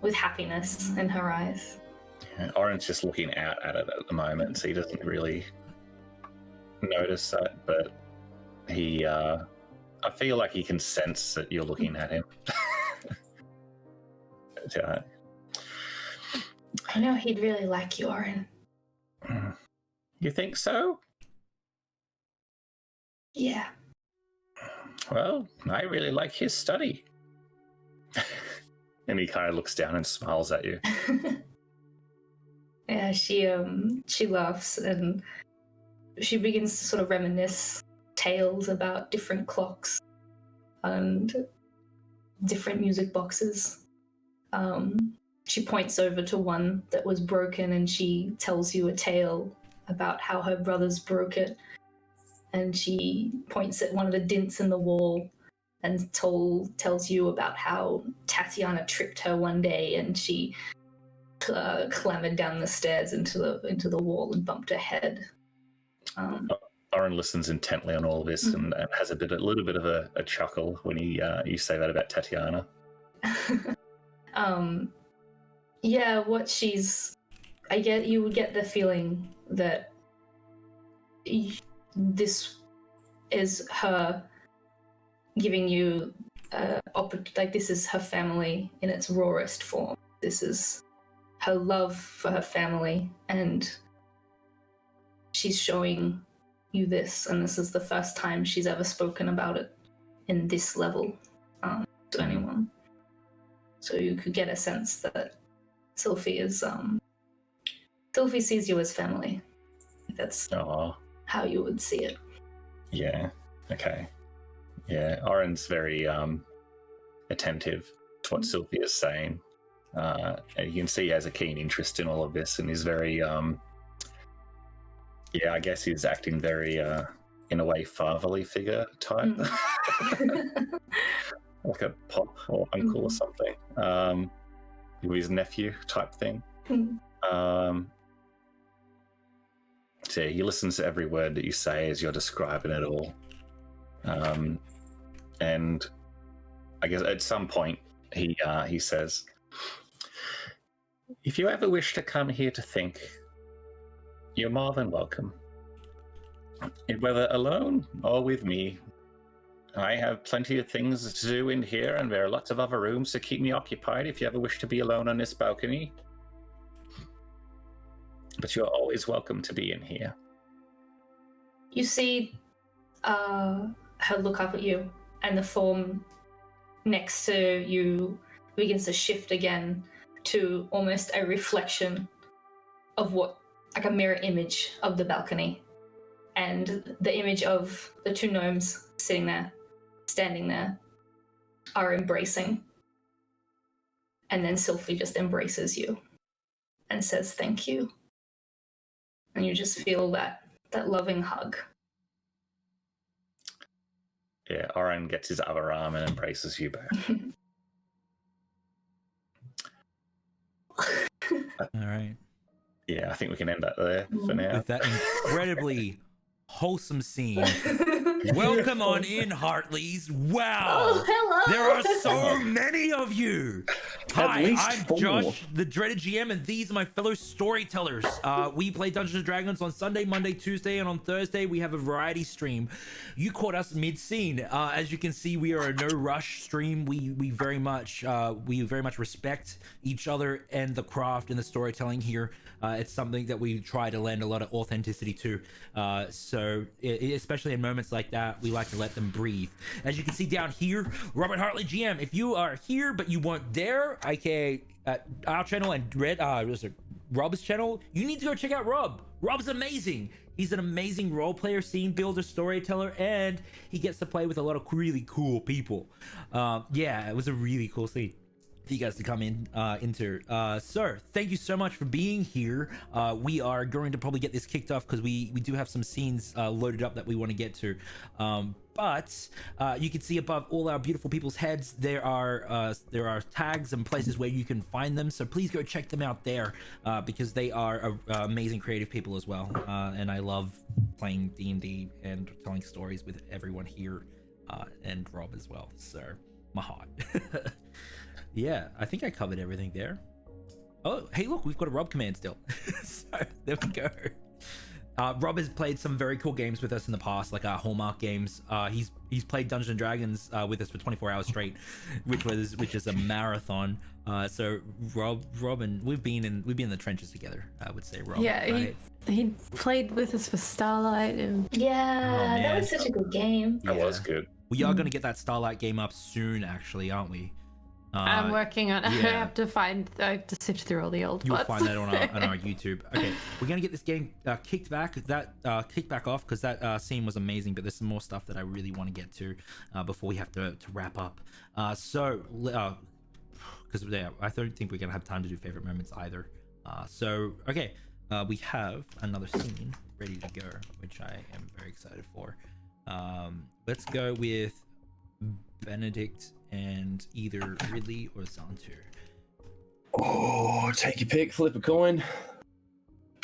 with happiness in her eyes. Oren's just looking out at it at the moment, so he doesn't really notice that, but he I feel like he can sense that you're looking at him. Yeah. I know he'd really like you, Oren. You think so? Yeah. Well, I really like his study. And he kind of looks down and smiles at you. Yeah, she laughs and she begins to sort of reminisce tales about different clocks and different music boxes. She points over to one that was broken and she tells you a tale about how her brothers broke it. And she points at one of the dints in the wall and tells you about how Tatiana tripped her one day and she clambered down the stairs into the wall and bumped her head. Oren listens intently on all of this and has a little bit of a chuckle when you say that about Tatiana. Yeah, you would get the feeling that this is her giving you this is her family in its rawest form. This is her love for her family, and she's showing you this, and this is the first time she's ever spoken about it in this level to anyone. So you could get a sense that Sylphie sees you as family. That's how you would see it. Yeah. Okay. Yeah. Oren's very attentive to what Sylphie is saying. And you can see he has a keen interest in all of this, and he's very I guess he's acting very in a way fatherly figure type. Like a pop or uncle or something. With his nephew type thing. So he listens to every word that you say as you're describing it all. And I guess at some point he says, if you ever wish to come here to think, you're more than welcome. Whether alone or with me, I have plenty of things to do in here, and there are lots of other rooms to keep me occupied if you ever wish to be alone on this balcony. But you're always welcome to be in here. You see her look up at you, and the form next to you begins to shift again to almost a reflection of like a mirror image of the balcony. And the image of the two gnomes standing there, are embracing. And then Sylphie just embraces you and says thank you. And you just feel that loving hug. Yeah, Oren gets his other arm and embraces you back. All right. Yeah, I think we can end that there for now. With that incredibly wholesome scene. Welcome on in, Heartleys. Wow. Oh, hello. There are so many of you. Hi, least I'm 4. Josh, the dreaded GM, and these are my fellow storytellers. We play Dungeons and Dragons on Sunday, Monday, Tuesday, and on Thursday we have a variety stream. You caught us mid-scene. As you can see, we are a no-rush stream. We very much respect each other and the craft and the storytelling here. It's something that we try to lend a lot of authenticity to. So especially in moments like that, we like to let them breathe. As you can see down here, Robert Hartley GM, if you are here but you weren't there, aka our channel and Rob's channel, you need to go check out Rob. Rob's amazing. He's an amazing role player, scene builder, storyteller, and he gets to play with a lot of really cool people. Yeah, it was a really cool scene for you guys to come in into. Sir, thank you so much for being here. We are going to probably get this kicked off because we do have some scenes loaded up that we want to get to. But you can see above all our beautiful people's heads there are tags and places where you can find them, so please go check them out there because they are amazing creative people as well, and I love playing D&D and telling stories with everyone here, and Rob as well, so my heart. Yeah, I think I covered everything there. Oh, hey, look, we've got a Rob command still. So there we go. Rob has played some very cool games with us in the past, like Hallmark games. He's played Dungeons and Dragons with us for 24 hours straight, which is a marathon. So Rob and we've been in the trenches together. I would say, Rob. Yeah, right? he played with us for Starlight and Yeah, that man. was such a good game. That was good. We are going to get that Starlight game up soon, actually, aren't we? I'm working on it. yeah. I have to sift through all the old You'll parts. find that on our YouTube. Okay, we're gonna get this game kicked back off because that scene was amazing. But there's some more stuff that I really want to get to before we have to wrap up. Because I don't think we're gonna have time to do favorite moments either. Okay, we have another scene ready to go, which I am very excited for. Let's go with Benedict and either Ridley or Xantu. Oh, take your pick, flip a coin.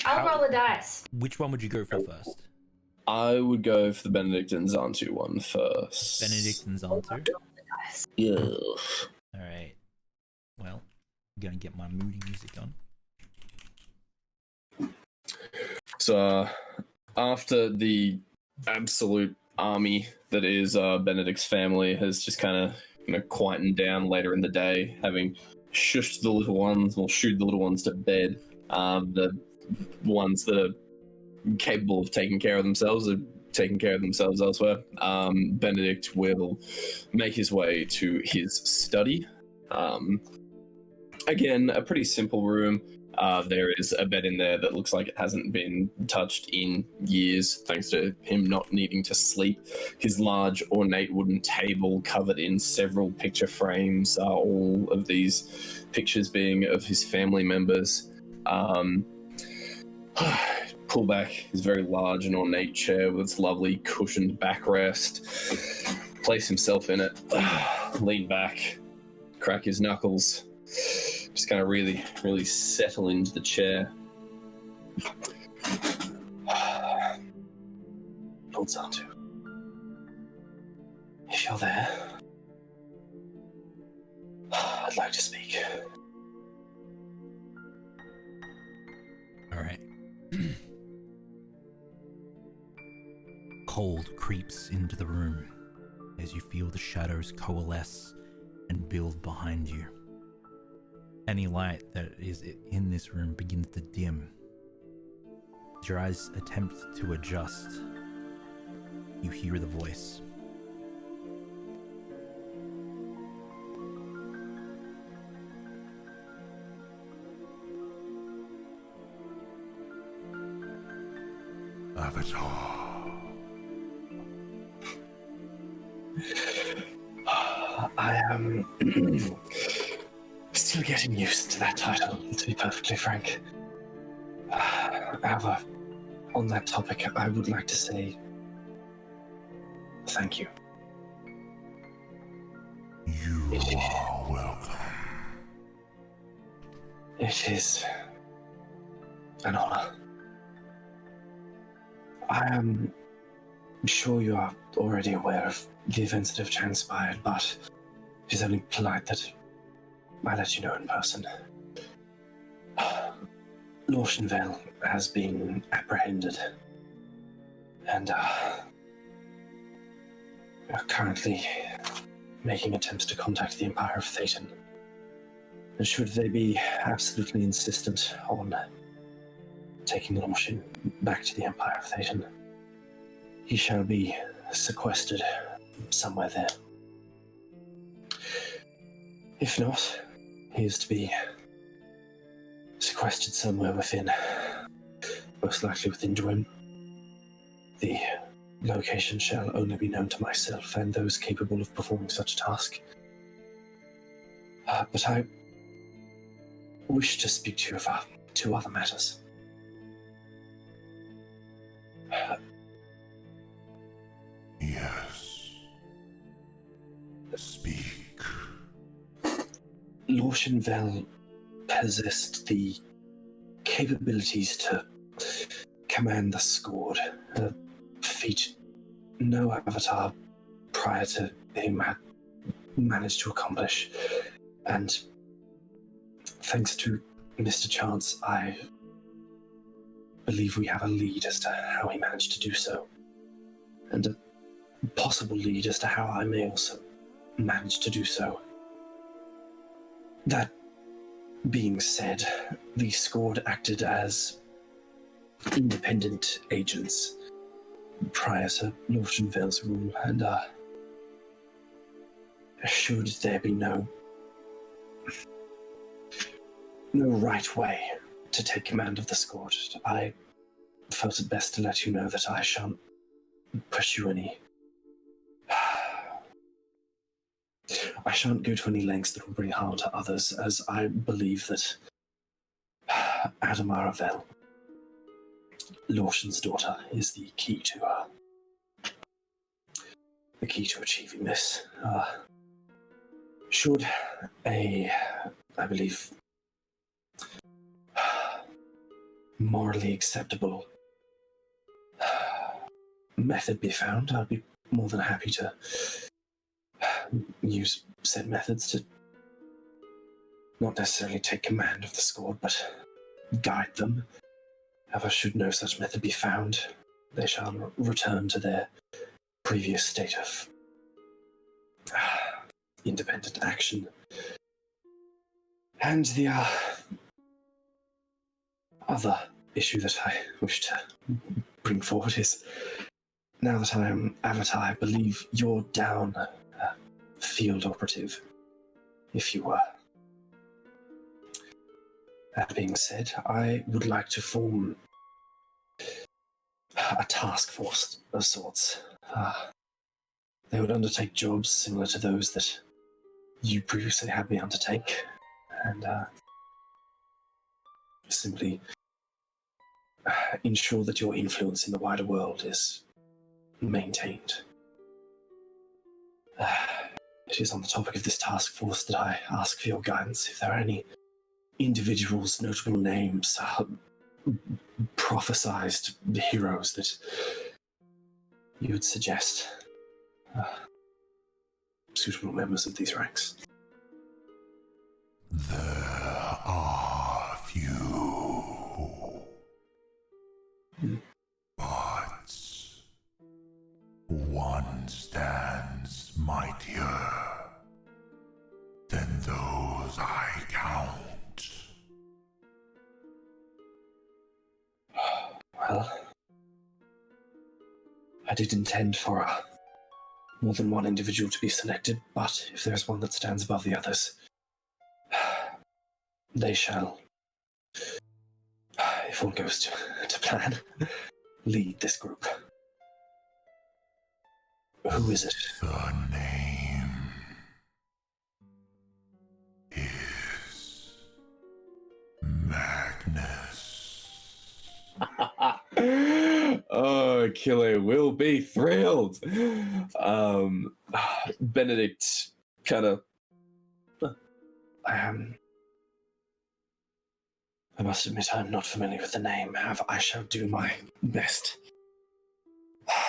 I'll roll a dice. Which one would you go for first? I would go for the Benedict and Xantu one first. Benedict and Xantu? Yeah. Alright. Well, I'm gonna get my moody music on. So, after the absolute army that is Benedict's family has just kind of quietened down later in the day, having shushed the little ones, or shooed the little ones to bed, the ones that are capable of taking care of themselves are taking care of themselves elsewhere. Benedict will make his way to his study. Again, a pretty simple room. There is a bed in there that looks like it hasn't been touched in years, thanks to him not needing to sleep. His large, ornate wooden table covered in several picture frames, all of these pictures being of his family members. Pull back his very large and ornate chair with its lovely cushioned backrest. Place himself in it, lean back, crack his knuckles. Just kind of really, really settle into the chair. Lord Xantu, if you're there, I'd like to speak. All right. Cold creeps into the room as you feel the shadows coalesce and build behind you. Any light that is in this room begins to dim. As your eyes attempt to adjust, you hear the voice. Avatar. I am still getting used to that title, to be perfectly frank. However, on that topic, I would like to say thank you. You are welcome. It is an honor. I am sure you are already aware of the events that have transpired, but it is only polite that I let you know in person. Lorchenvale has been apprehended, and we are currently making attempts to contact the Empire of Thetan. And should they be absolutely insistent on taking Lorchen back to the Empire of Thetan, he shall be sequestered somewhere there. If not, he is to be sequestered somewhere within, most likely within Dwym. The location shall only be known to myself and those capable of performing such a task. But I wish to speak to you about two other matters. Yes. Speak. Lorchenvale possessed the capabilities to command the Scourge, a feat no avatar prior to him had managed to accomplish. And thanks to Mr. Chance, I believe we have a lead as to how he managed to do so, and a possible lead as to how I may also manage to do so. That being said, the Scourge acted as independent agents prior to Lawsonville's rule, and should there be no right way to take command of the Scourge, I felt it best to let you know that I shan't pursue any. I shan't go to any lengths that will bring harm to others, as I believe that Adamara Vell, Lawson's daughter, is the key to achieving this. Should I believe, morally acceptable method be found, I'd be more than happy to use said methods to not necessarily take command of the Scourge, but guide them. However, should no such method be found, they shall return to their previous state of independent action. And the other issue that I wish to bring forward is, now that I am Avatar, I believe you're down field operative, if you were. That being said, I would like to form a task force of sorts. They would undertake jobs similar to those that you previously had me undertake, and simply ensure that your influence in the wider world is maintained. It is on the topic of this task force that I ask for your guidance. If there are any individuals, notable names, prophesized heroes that you would suggest suitable members of these ranks. There are few, but one stands mightier than those I count. Well, I did intend for more than one individual to be selected, but if there's one that stands above the others, they shall, if all goes to plan, lead this group. Who is it? The name is Magnus. Oh, Killer will be thrilled. Benedict kind of. I must admit I'm not familiar with the name. However, I shall do my best. I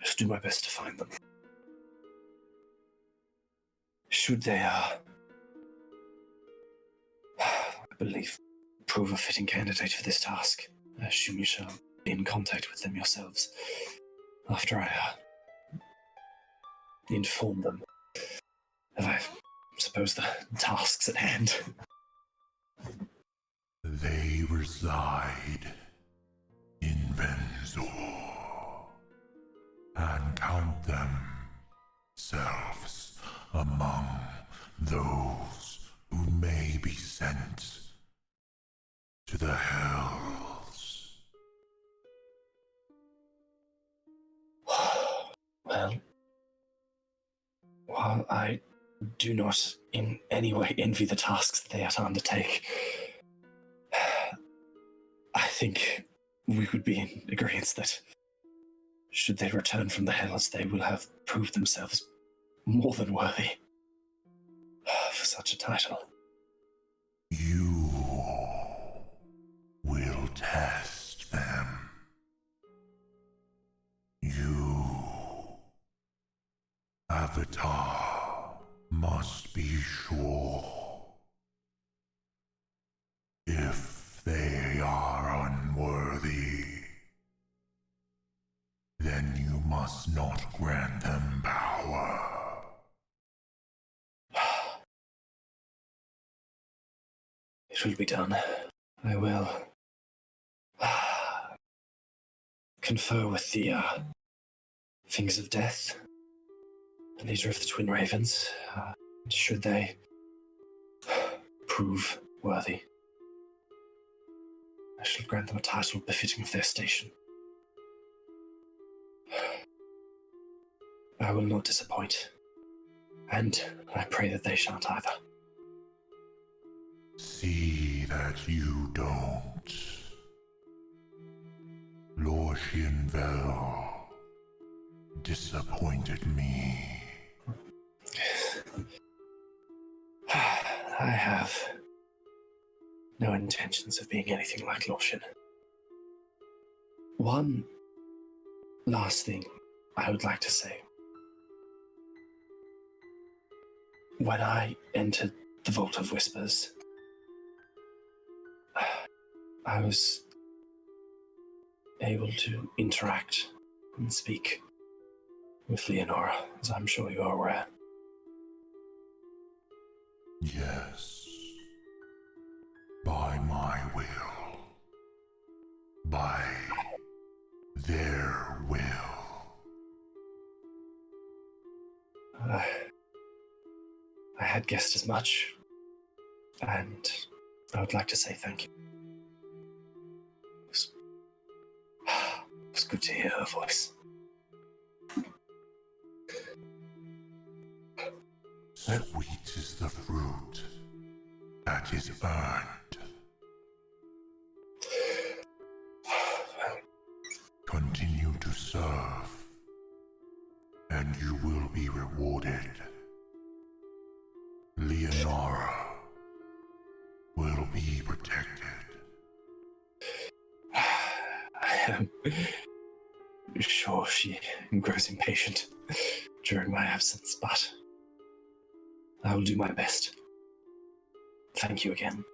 shall do my best to find them. Should they, I believe, prove a fitting candidate for this task, I assume you shall be in contact with them yourselves after I inform them of, I suppose, the tasks at hand. They reside in Venzor and count themselves among those who may be sent to the hells. Well, while I do not in any way envy the tasks that they have to undertake, I think we would be in agreement that should they return from the hells, they will have proved themselves more than worthy for such a title. You will test them. You, Avatar, must be sure Then you must not grant them power. It will be done. I will confer with the Things of Death, the leader of the Twin Ravens, should they prove worthy. I shall grant them a title befitting of their station. I will not disappoint, and I pray that they shan't either. See that you don't. Lorchienvel disappointed me. I have no intentions of being anything like Lorchian. One last thing I would like to say. When I entered the Vault of Whispers, I was able to interact and speak with Leonora, as I'm sure you are aware. Yes. By my will. By their will. I had guessed as much, and I would like to say thank you. It was good to hear her voice. Sweet is the fruit that is earned. Continue to serve, and you will be rewarded. Leonora will be protected. I am sure she grows impatient during my absence, but I will do my best. Thank you again.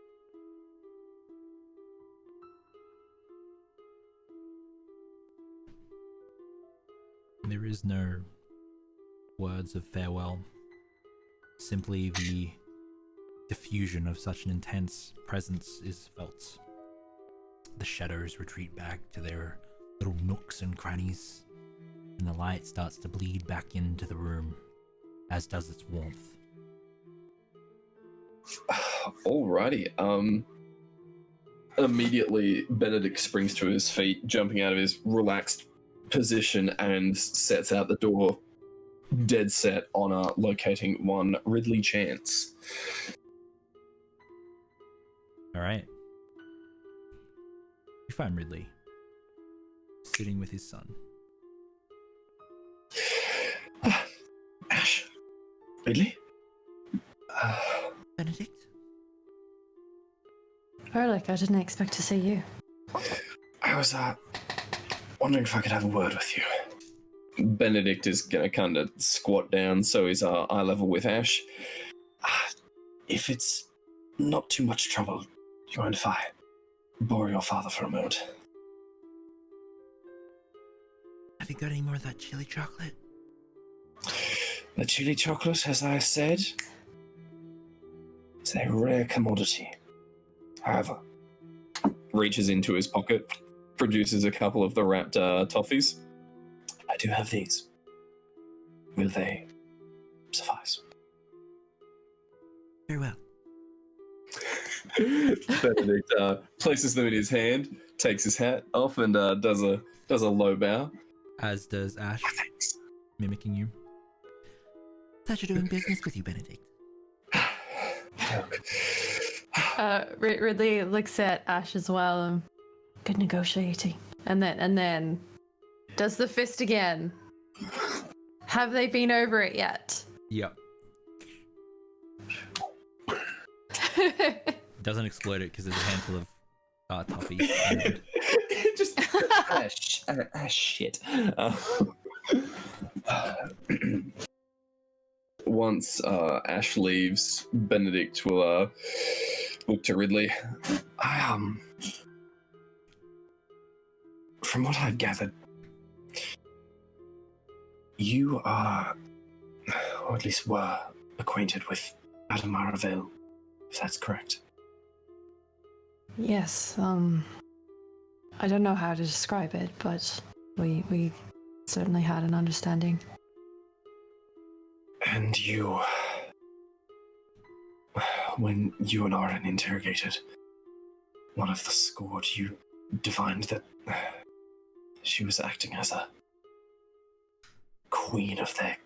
There is no words of farewell. Simply the diffusion of such an intense presence is felt. The shadows retreat back to their little nooks and crannies, and the light starts to bleed back into the room, as does its warmth. Alrighty. Immediately, Benedict springs to his feet, jumping out of his relaxed position, and sets out the door, dead set on locating one Ridley Chance. All right. You find Ridley sitting with his son. Ash. Ridley? Benedict? Erlich, I didn't expect to see you. I was wondering if I could have a word with you. Benedict is going to kind of squat down so he's eye level with Ash. If it's not too much trouble, do you mind if I borrow your father for a moment? Have you got any more of that chili chocolate? The chili chocolate, as I said, is a rare commodity. However, Reaches into his pocket, produces a couple of the wrapped toffees. I do have these. Will they suffice? Very well. Benedict places them in his hand, takes his hat off, and does a low bow. As does Ash, Thanks. mimicking you. Pleasure doing business with you, Benedict. Ridley looks at Ash as well. Good negotiating. And then does the fist again. Have they been over it yet? Yep. Doesn't explode it because there's a handful of toffees. Just shit. Once Ash leaves, Benedict will look to Ridley. From what I've gathered, You are, or at least were, acquainted with Adamara Vale, if that's correct. Yes, I don't know how to describe it, but we certainly had an understanding. And you, when you and Aaron interrogated one of the scored, you divined that she was acting as a queen of their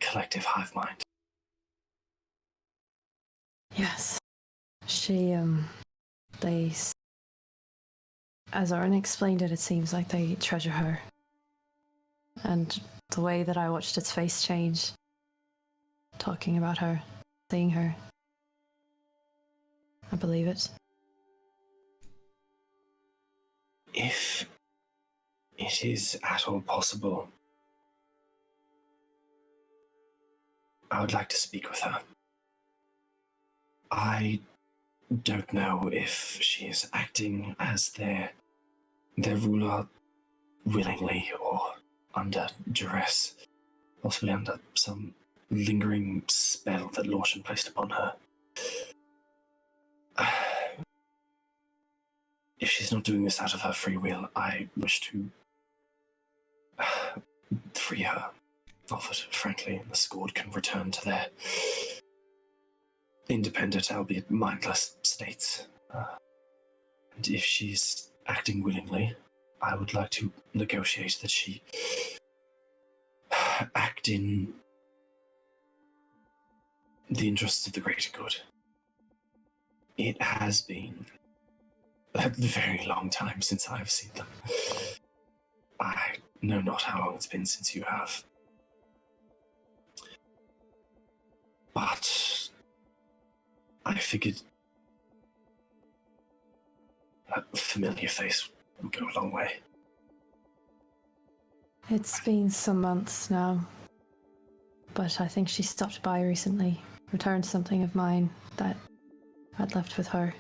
collective hive mind. Yes. She, as Aaron explained it, it seems like they treasure her. And the way that I watched its face change, talking about her, seeing her, I believe it. If it is at all possible, I would like to speak with her. I don't know if she is acting as their ruler willingly or under duress, possibly under some lingering spell that Lawson placed upon her. If she's not doing this out of her free will, I wish to free her of it, frankly, and the Scored can return to their independent, albeit mindless states. And if she's acting willingly, I would like to negotiate that she act in the interests of the greater good. It has been a very long time since I have seen them. I know not how long it's been since you have. But I figured a familiar face would go a long way. It's been some months now, but I think she stopped by recently, returned something of mine that I'd left with her.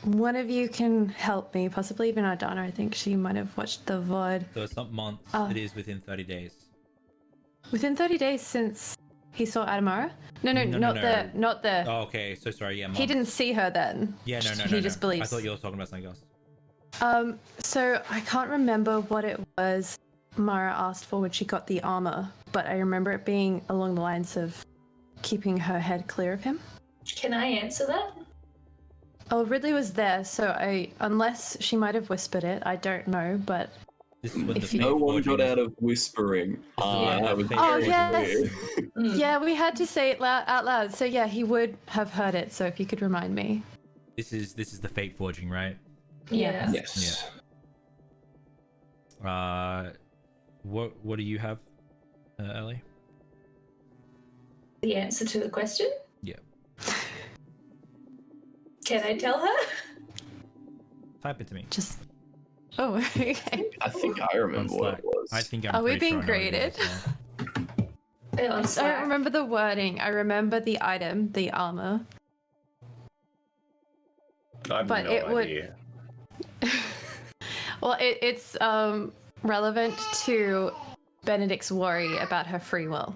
One of you can help me, possibly even Adana. I think she might have watched the VOD. So it's not months, it is within 30 days. Within 30 days since he saw Adamara? No, not the. Oh, okay, so sorry, yeah. He didn't see her then. Yeah, no. He just believes. I thought you were talking about something else. So I can't remember what it was Mara asked for when she got the armor, but I remember it being along the lines of keeping her head clear of him. Can I answer that? Oh, Ridley was there, so unless she might have whispered it, I don't know, but This is when If the you- No fate one forging got is- out of whispering. Yeah, That was the fate Oh, very yes. weird. Yeah, we had to say it out loud, so yeah, he would have heard it, so if you could remind me. This is the fate forging, right? Yeah. Yes. What do you have, Ellie? The answer to the question? Yeah. Can I tell her? Type it to me. Just. Oh, okay. I think I remember On what Slack. it was. I think I'm Are we pretty sure being I know what it is, graded? yeah. On I Slack. don't remember the wording. I remember the item, the armor. I have But no it would- idea. Well, it's relevant to Benedict's worry about her free will.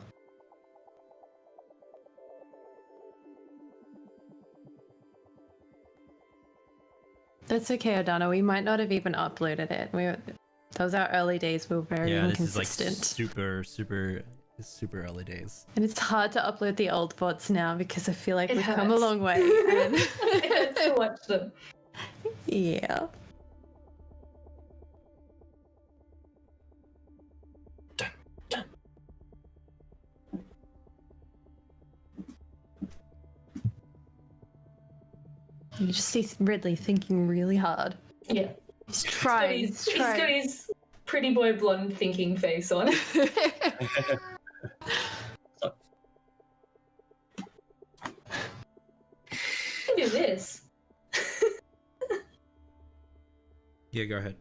That's okay, Adana. We might not have even uploaded it. Those are early days. We were very Yeah, this is like inconsistent. super early days. And it's hard to upload the old VODs now because I feel like It we've come a hurts. long way. And It hurts to watch them. yeah. You just see Ridley thinking really hard. Yeah. He's trying. He's got his pretty boy blonde thinking face on. Look at this. Yeah, go ahead.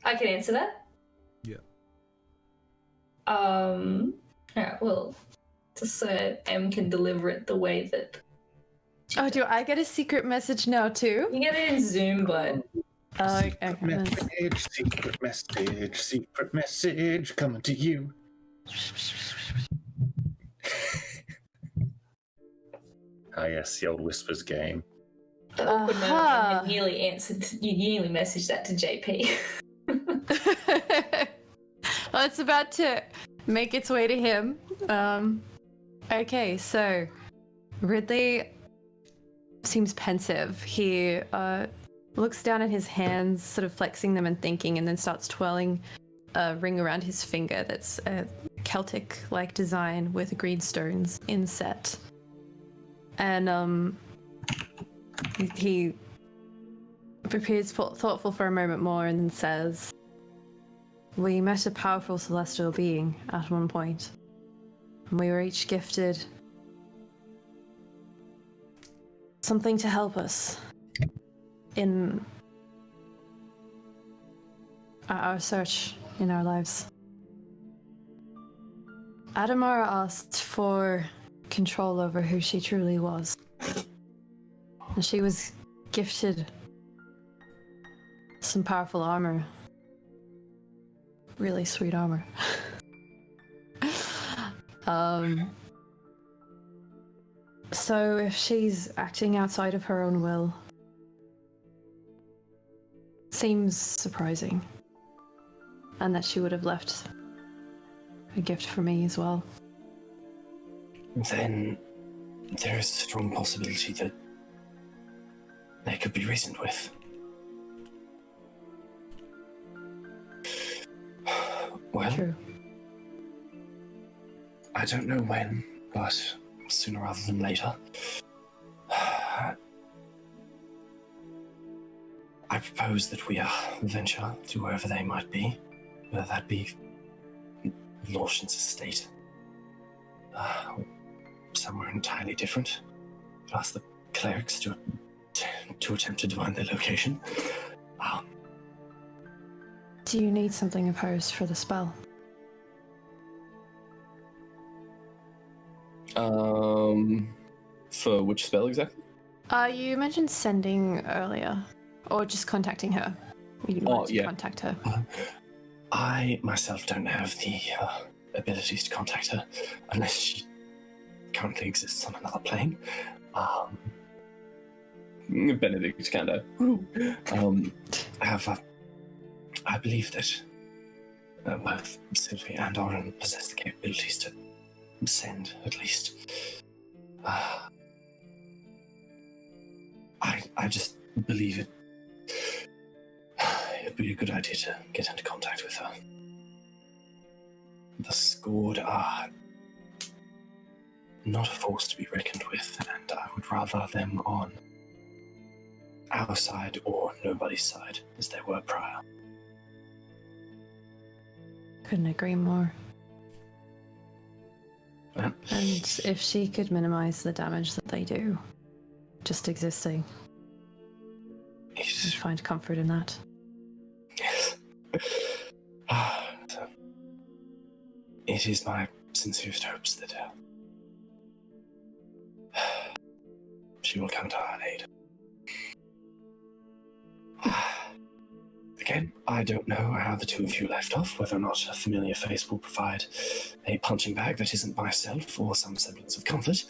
I can answer that? Yeah. Alright, well, just so M can deliver it the way that Oh, do I get a secret message now too? you get it in Zoom, but Okay. Secret message coming to you. Ah, yes, the old Whispers game. The awkward moment Aha. when you nearly messaged that to JP. Well, it's about to make its way to him. Okay, so Ridley seems pensive. He looks down at his hands, sort of flexing them and thinking, and then starts twirling a ring around his finger that's a Celtic-like design with green stones inset. And he appears thoughtful for a moment more and then says, "We met a powerful celestial being at one point, and we were each gifted something to help us in our search in our lives. Adamara asked for control over who she truly was, and she was gifted some powerful armor. Really sweet armor. So if she's acting outside of her own will, seems surprising. And that she would have left a gift for me as well. Then there is a strong possibility that they could be reasoned with. Well, True. I don't know when, but sooner rather than later. I propose that we venture to wherever they might be, whether that be Lawson's estate, or somewhere entirely different. I'll ask the clerics to attempt to divine their location. Do you need something of hers for the spell? For which spell exactly? You mentioned sending earlier, or just contacting her. You wanted to contact her. I myself don't have the abilities to contact her unless she currently exists on another plane. Benedict Kando. However, I believe that both Sylvie and Oren possess the capabilities to send, at least. I just believe it would be a good idea to get into contact with her. The Scourge are not a force to be reckoned with, and I would rather them on our side or nobody's side, as they were prior. Couldn't agree more. And if she could minimize the damage that they do, just existing, I'd find comfort in that. Yes. So, it is my sincerest hopes that she will come to our aid. Again, I don't know how the two of you left off, whether or not a familiar face will provide a punching bag that isn't myself or some semblance of comfort.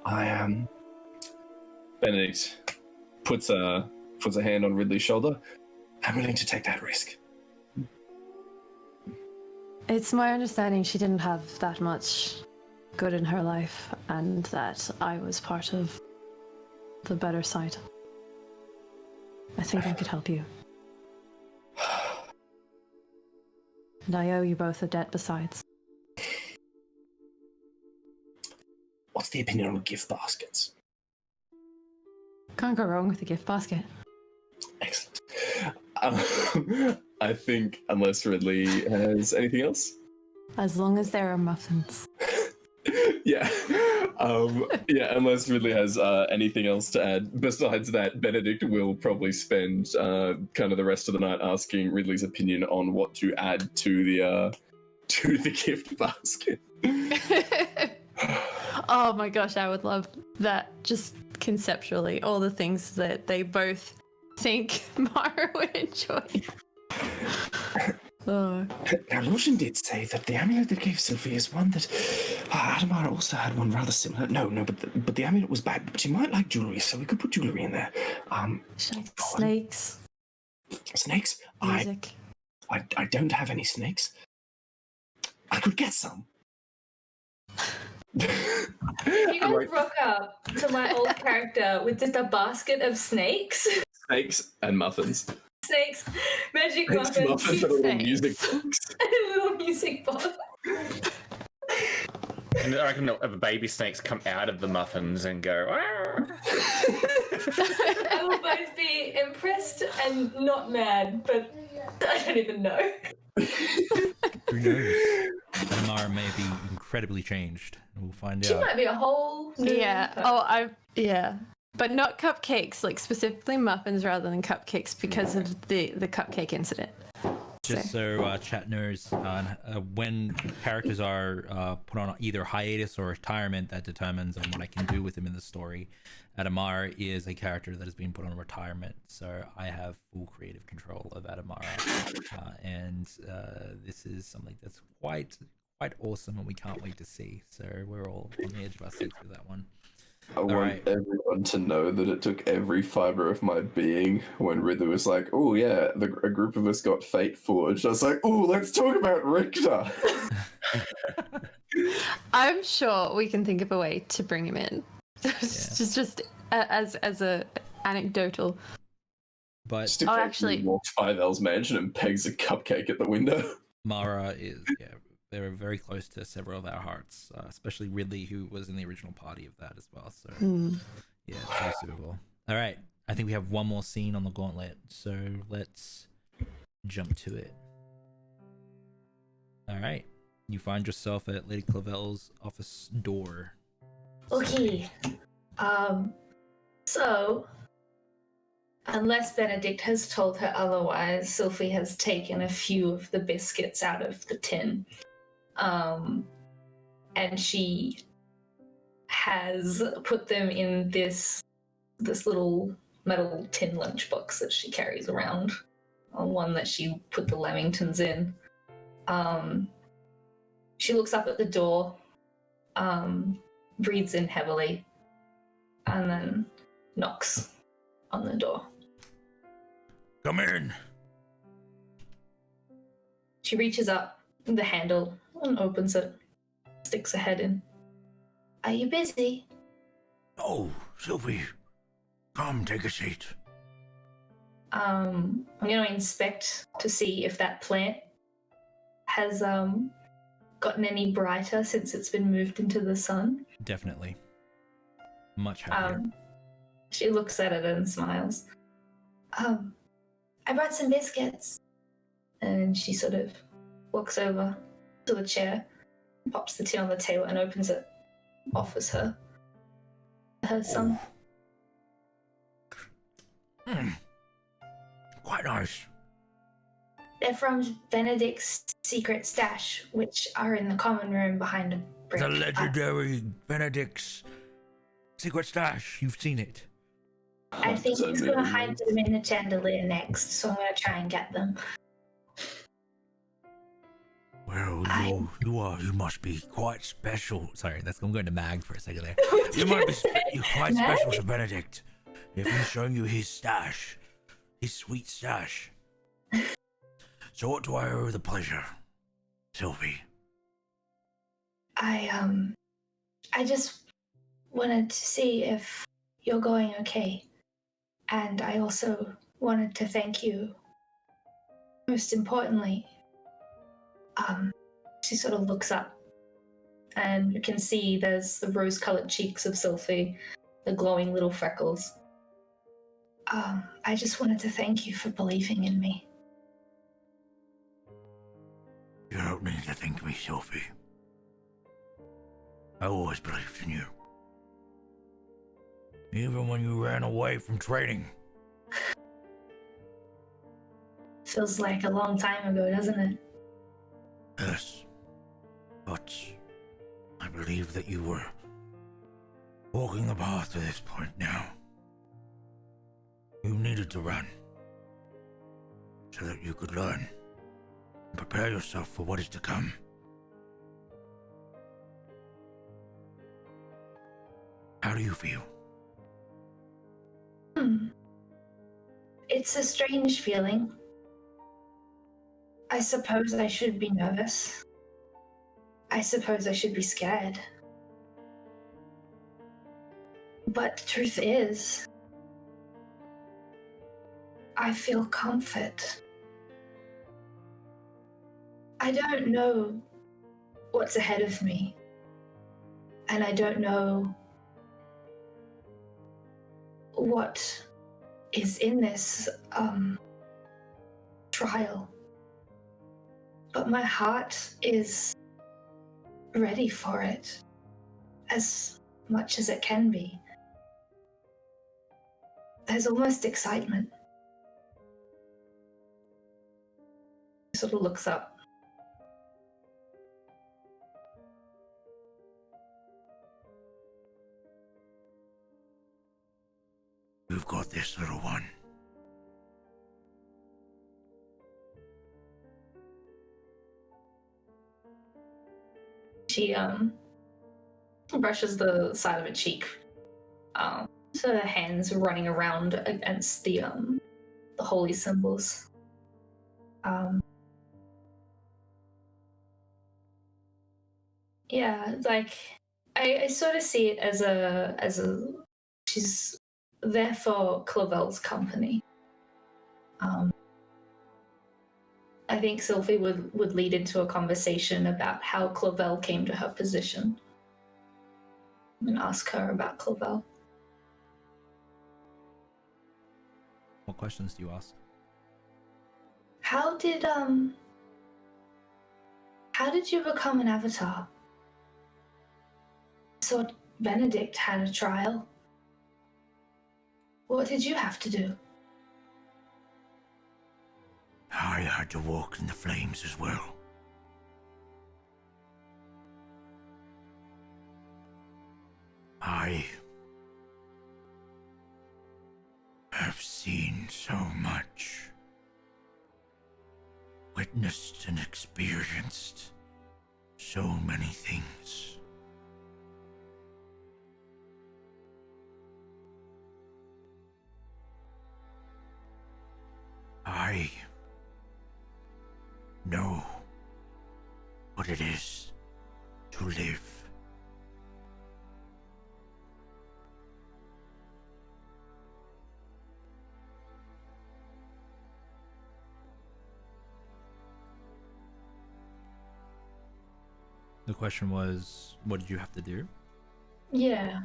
I am... Benedict puts a hand on Ridley's shoulder. I'm willing to take that risk. It's my understanding she didn't have that much good in her life, and that I was part of the better side. I think I could help you. And I owe you both a debt besides. What's the opinion on gift baskets? Can't go wrong with a gift basket. Excellent. I think, unless Ridley has anything else. As long as there are muffins. Yeah. Unless Ridley has anything else to add. Besides that, Benedict will probably spend kind of the rest of the night asking Ridley's opinion on what to add to the gift basket. Oh my gosh, I would love that. Just conceptually, all the things that they both think Mara would enjoy. Oh. Now, Lucian did say that the amulet that gave Sylvie is one that Adamar also had one rather similar. No, but the amulet was bad. But she might like jewelry, so we could put jewelry in there. Snakes. Snakes? Music. I don't have any snakes. I could get some. If you guys rock up to my old character with just a basket of snakes, Snakes and muffins. snakes, magic Snakes, muffins, muffins and a little snakes. music box. and a little music box. And I reckon the baby snakes come out of the muffins and go. "Arr." I will both be impressed and not mad, but I don't even know. Who knows? Adamar may be incredibly changed. We'll find She out. might be a whole new Yeah. person. Yeah. But not cupcakes, like specifically muffins rather than cupcakes because of the cupcake incident. Just so chat knows, when characters are put on either hiatus or retirement, that determines on what I can do with them in the story. Adamar is a character that has been put on retirement, so I have full creative control of Adamara, and this is something that's quite awesome, and we can't wait to see. So we're all on the edge of our seats with that one. I want right. everyone to know that it took every fiber of my being when Ridley was like, "Oh yeah, a group of us got fate forged." I was like, "Oh, let's talk about Richter." I'm sure we can think of a way to bring him in. just as a anecdotal. But Just occasionally actually- walks by Elle's mansion and pegs a cupcake at the window. Mara is, they're very close to several of our hearts, especially Ridley, who was in the original party of that as well. So, yeah, very suitable. All right, I think we have one more scene on the gauntlet, so let's jump to it. All right, you find yourself at Lady Clavel's office door. Okay. So, unless Benedict has told her otherwise, Sylvie has taken a few of the biscuits out of the tin. And she has put them in this little metal tin lunchbox that she carries around, one that she put the Lamingtons in. She looks up at the door, breathes in heavily, and then knocks on the door. Come in. She reaches up the handle and opens it, sticks her head in. Are you busy? Oh, Sylvie. Come, take a seat. I'm going to inspect to see if that plant has gotten any brighter since it's been moved into the sun. Definitely. Much happier. She looks at it and smiles. I brought some biscuits. And she sort of walks over to a chair, pops the tin on the table and opens it, offers her some. Quite nice. They're from Benedict's secret stash, which are in the common room behind a brick. The legendary Benedict's secret stash. You've seen it. I think he's going to hide them in the chandelier next, so I'm going to try and get them. Well, you must be quite special. Sorry, I'm going to Mag for a second there. You might be you're quite Mag? special to Benedict. If he's showing you his stash, his sweet stash. So what do I owe the pleasure, Sylvie? I just wanted to see if you're going okay. And I also wanted to thank you. Most importantly, she sort of looks up and you can see there's the rose-colored cheeks of Sylvie, the glowing little freckles. I just wanted to thank you for believing in me. You don't need to thank me, Sylvie. I always believed in you. Even when you ran away from training. Feels like a long time ago, doesn't it? Yes. But I believe that you were walking the path to this point now. You needed to run so that you could learn and prepare yourself for what is to come. How do you feel? It's a strange feeling. I suppose I should be nervous. I suppose I should be scared. But the truth is, I feel comfort. I don't know what's ahead of me. And I don't know what is in this trial. But my heart is ready for it as much as it can be. There's almost excitement. He sort of looks up. You've got this, little one. She brushes the side of her cheek. So her hands running around against the holy symbols. Yeah, like I sort of see it as a she's there for Clavel's company. I think Sylvie would lead into a conversation about how Clavel came to her position and ask her about Clavel. What questions do you ask? How did you become an avatar? I thought Benedict had a trial. What did you have to do? I had to walk in the flames as well. I have seen so much, witnessed and experienced so many things. I know what it is to live. The question was, what did you have to do? Yeah.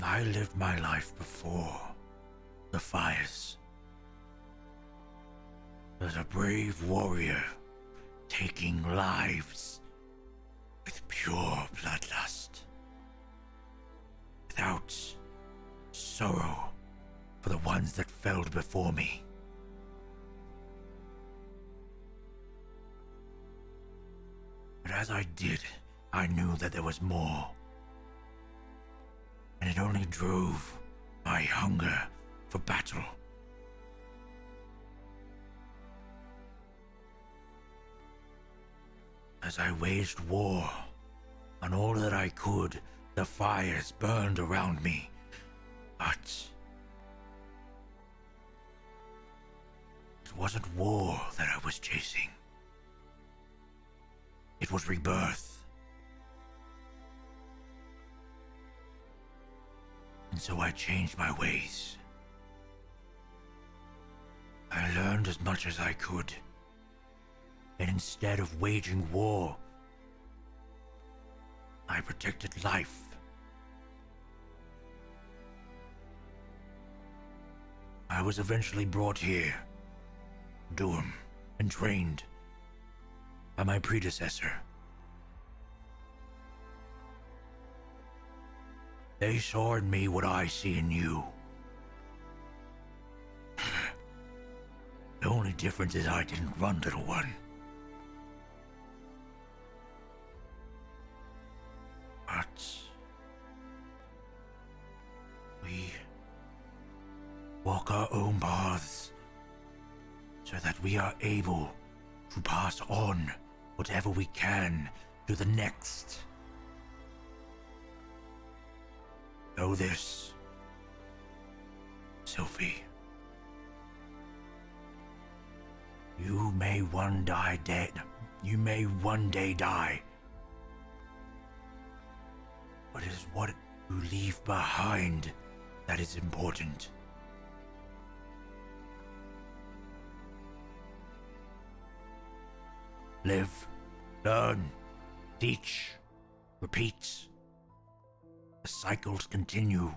I lived my life before the fires as a brave warrior taking lives with pure bloodlust, without sorrow for the ones that fell before me. But as I did, I knew that there was more. And it only drove my hunger for battle. As I waged war on all that I could, the fires burned around me. But it wasn't war that I was chasing. It was rebirth. And so I changed my ways. I learned as much as I could. And instead of waging war, I protected life. I was eventually brought here, Durham, and trained by my predecessor. They saw in me what I see in you. The only difference is I didn't run, little one. walk our own paths so that we are able to pass on whatever we can to the next. Know this, Sylphie. You may one day die. But it is what you leave behind that is important. Live, learn, teach, repeat. The cycles continue.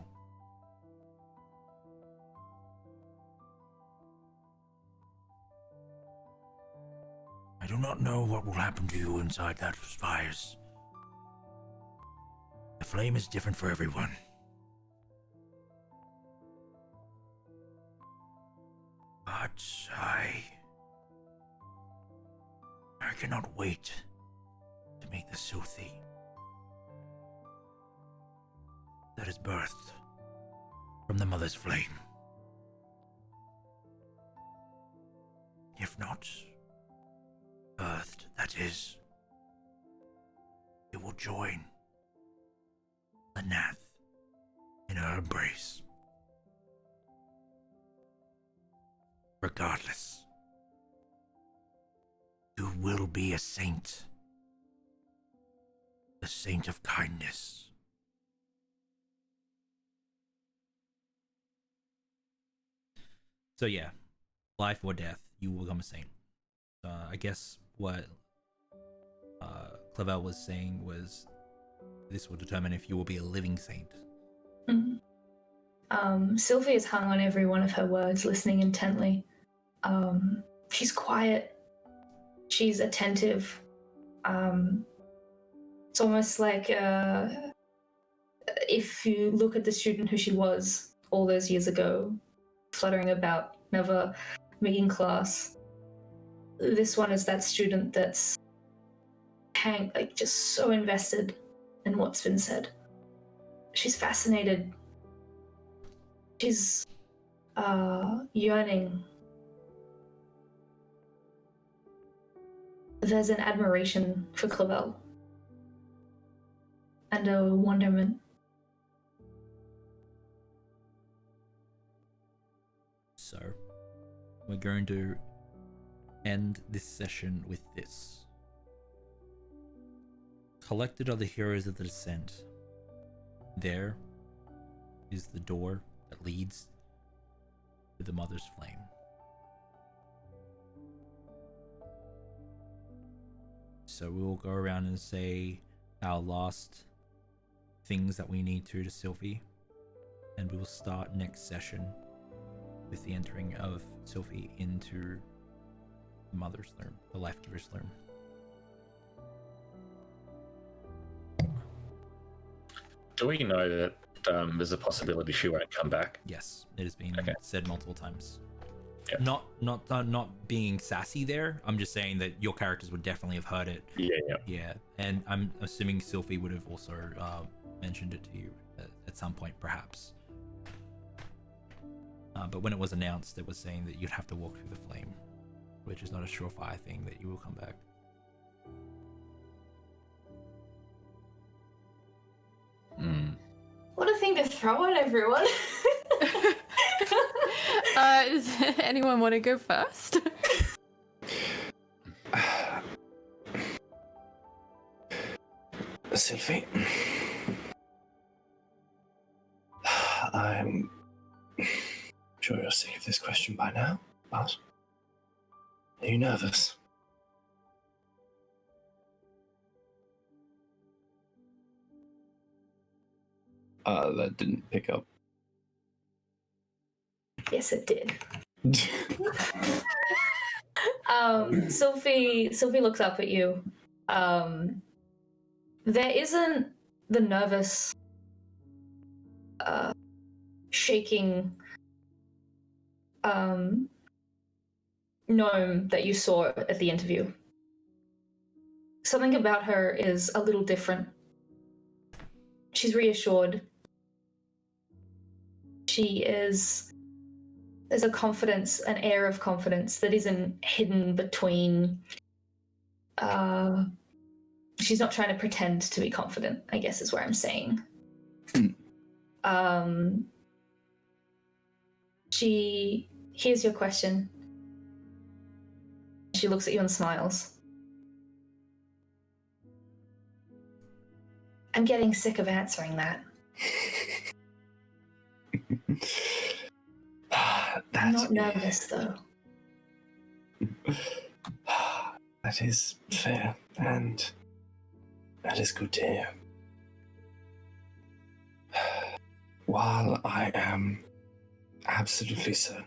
I do not know what will happen to you inside those fires. The flame is different for everyone. But I cannot wait to meet the Sylphie that is birthed from the mother's flame. If not birthed, that is, it will join the Nath in her embrace. Regardless, you will be a saint. The saint of kindness. So yeah, life or death, you will become a saint. I guess what Clavel was saying was this will determine if you will be a living saint. Sylvie is hung on every one of her words, listening intently. She's quiet. She's attentive. It's almost like if you look at the student who she was all those years ago, fluttering about, never making class. This one is that student that's just so invested in what's been said. She's fascinated. She's yearning. There's an admiration for Clavel and a wonderment. So, we're going to end this session with this. Collected are the heroes of the descent. There is the door that leads to the mother's flame. So we will go around and say our last things that we need to Sylphie, and we will start next session with the entering of Sylphie into the mother's loom, the life giver's loom. Do we know that there's a possibility she won't come back? Yes, it has been Okay. said multiple times. Yep. Not being sassy there. I'm just saying that your characters would definitely have heard it. Yeah. And I'm assuming Sylphie would have also mentioned it to you at some point, perhaps. But when it was announced, it was saying that you'd have to walk through the flame, which is not a surefire thing that you will come back. What a thing to throw at everyone. Does anyone want to go first? Sylphie, I'm sure you're sick of this question by now, but are you nervous? That didn't pick up. Yes, it did. Sylphie looks up at you. There isn't the nervous, shaking gnome that you saw at the interview. Something about her is a little different. She's reassured. She is there's a confidence, an air of confidence that isn't hidden between. She's not trying to pretend to be confident, I guess is where I'm saying. She hears your question. She looks at you and smiles. I'm getting sick of answering that. I'm not nervous, though. That is fair, and that is good to hear. While I am absolutely certain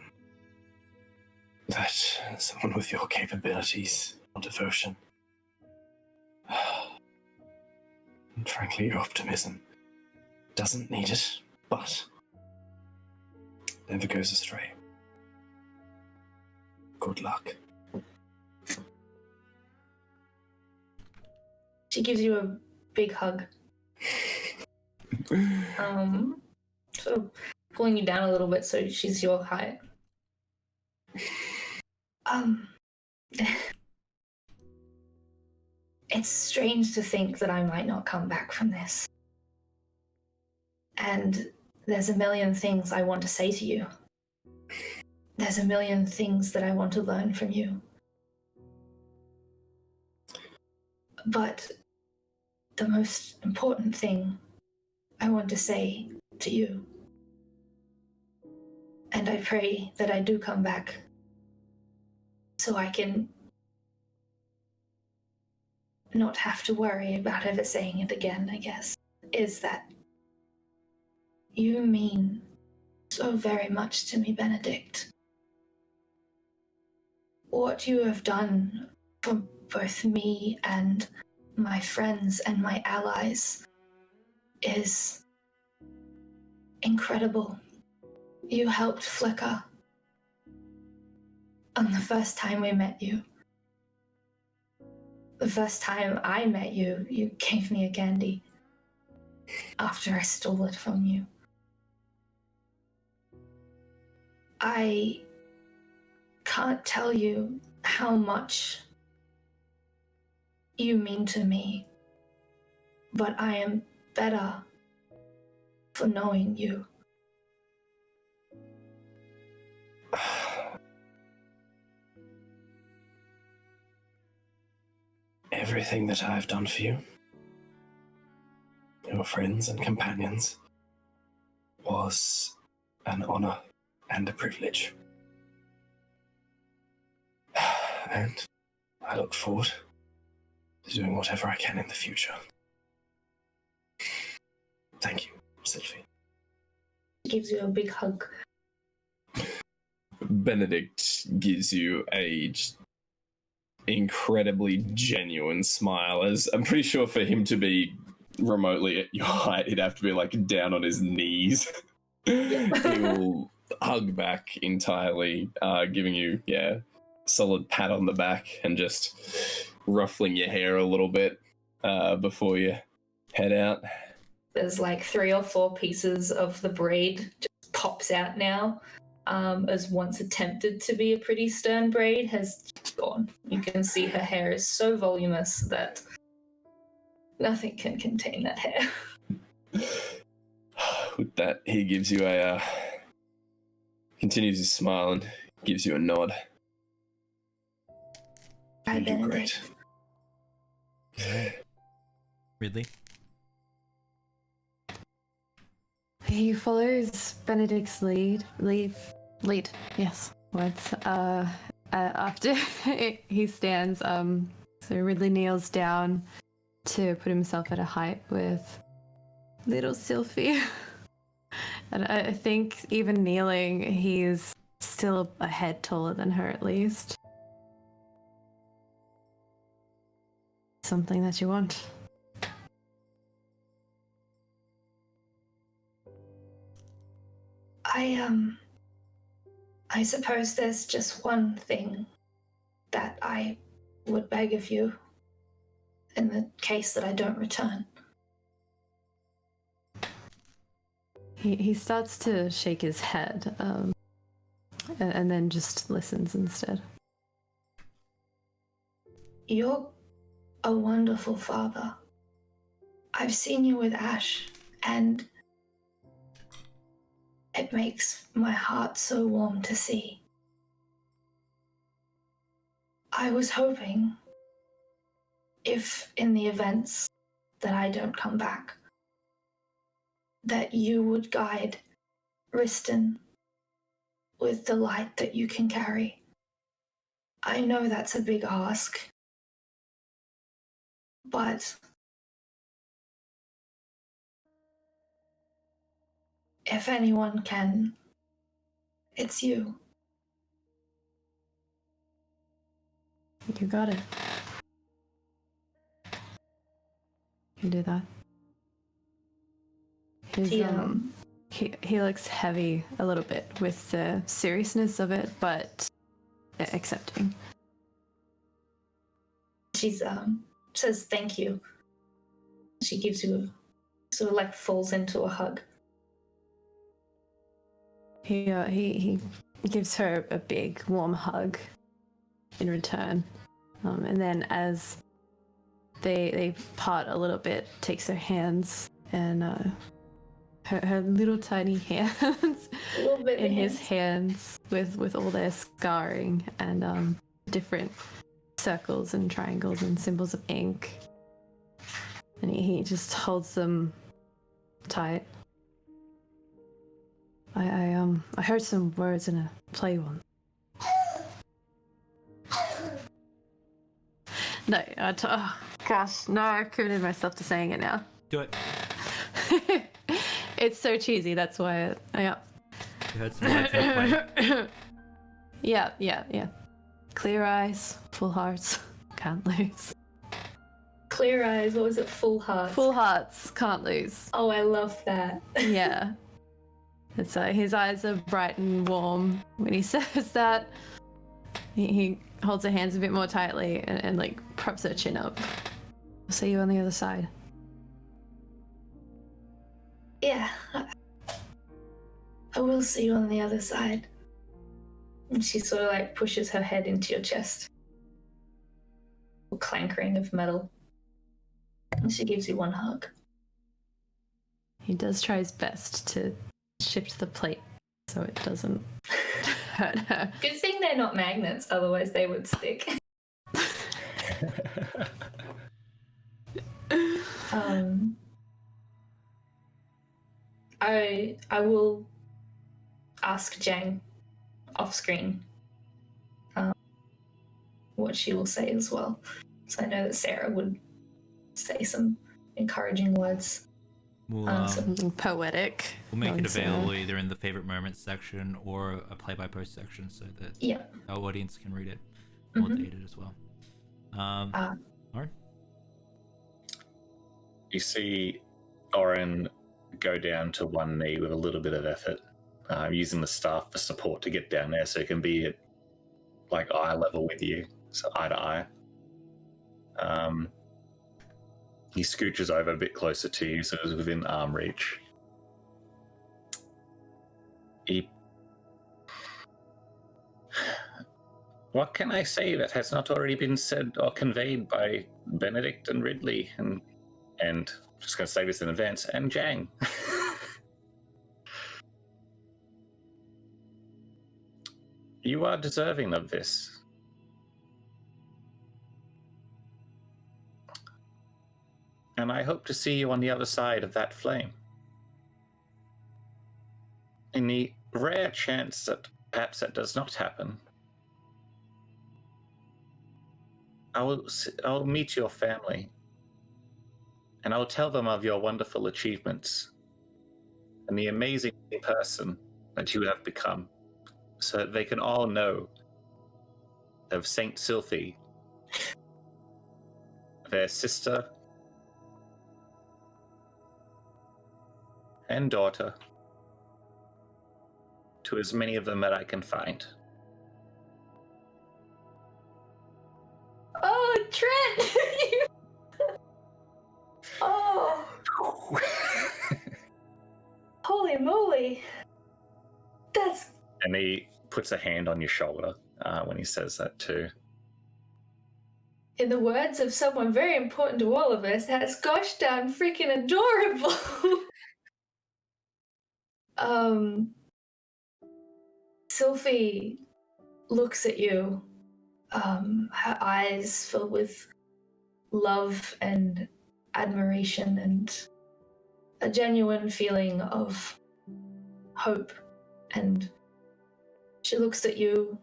that someone with your capabilities or devotion, and frankly your optimism, doesn't need it, but never goes astray. Good luck. She gives you a big hug. Sort of pulling you down a little bit so she's your height. It's strange to think that I might not come back from this. And there's a million things I want to say to you. There's a million things that I want to learn from you. But the most important thing I want to say to you, and I pray that I do come back so I can not have to worry about ever saying it again, I guess, is that you mean so very much to me, Benedict. What you have done for both me and my friends and my allies is incredible. You helped Flicker on the first time we met you. The first time I met you, you gave me a candy after I stole it from you. I can't tell you how much you mean to me, but I am better for knowing you. Everything that I've done for you, your friends and companions, was an honor and a privilege. And I look forward to doing whatever I can in the future. Thank you, Sylvie. She gives you a big hug. Benedict gives you a incredibly genuine smile, as I'm pretty sure for him to be remotely at your height, he'd have to be like down on his knees. He will hug back entirely, giving you, solid pat on the back and just ruffling your hair a little bit before you head out. There's like 3 or 4 pieces of the braid just pops out now, as once attempted to be a pretty stern braid has gone. You can see her hair is so voluminous that nothing can contain that hair. With that, he gives you continues his smile and gives you a nod. Bye, You do great. Ridley? He follows Benedict's lead. Yes, words. After he stands, so Ridley kneels down to put himself at a height with little Sylphie. And I think even kneeling, he's still a head taller than her at least. Something that you want. I suppose there's just one thing that I would beg of you in the case that I don't return. He starts to shake his head. and then just listens instead. You're a wonderful father. I've seen you with Ash, and it makes my heart so warm to see. I was hoping, if in the events that I don't come back, that you would guide Riston with the light that you can carry. I know that's a big ask, but if anyone can, it's you. You got it. You do that. He looks heavy a little bit with the seriousness of it, but accepting. She's says thank you. She gives you sort of like falls into a hug. He gives her a big warm hug in return, and then as they part a little bit, takes her hands and her little tiny hands A little bit in his hands with all their scarring and different circles and triangles and symbols of ink, and he just holds them tight. I heard some words in a play once. No, oh gosh, no, I committed myself to saying it now. Do it. It's so cheesy, that's why. Yeah. You heard some words in a play. Yeah. Clear eyes, full hearts, can't lose. Clear eyes, what was it? Full hearts. Full hearts, can't lose. Oh, I love that. Yeah. It's his eyes are bright and warm when he says that. He holds her hands a bit more tightly and like props her chin up. I'll see you on the other side. Yeah. I will see you on the other side. And she sort of like pushes her head into your chest. A clankering of metal. And she gives you one hug. He does try his best to shift the plate so it doesn't hurt her. Good thing they're not magnets, otherwise they would stick. I will ask Jang off screen what she will say as well. So I know that Sarah would say some encouraging words. We'll, Something poetic. we'll make it Sarah. available either in the favorite moments section or a play-by-post section so that our audience can read it while they edit as well. Lauren? You see Oren go down to one knee with a little bit of effort, using the staff for support to get down there so it can be at like eye level with you, so eye to eye. He scooches over a bit closer to you, so it's within arm reach. What can I say that has not already been said or conveyed by Benedict and Ridley and just going to say this in advance, and Jang? You are deserving of this. And I hope to see you on the other side of that flame. In the rare chance that perhaps that does not happen, I will meet your family, and I will tell them of your wonderful achievements and the amazing person that you have become, so that they can all know of Saint Sylphie, their sister and daughter, to as many of them that I can find. Oh, Trent! Oh. Holy moly. That's... And he puts a hand on your shoulder when he says that too. In the words of someone very important to all of us, that's gosh darn freaking adorable. Sylphie looks at you, her eyes filled with love and admiration and a genuine feeling of hope. And she looks at you,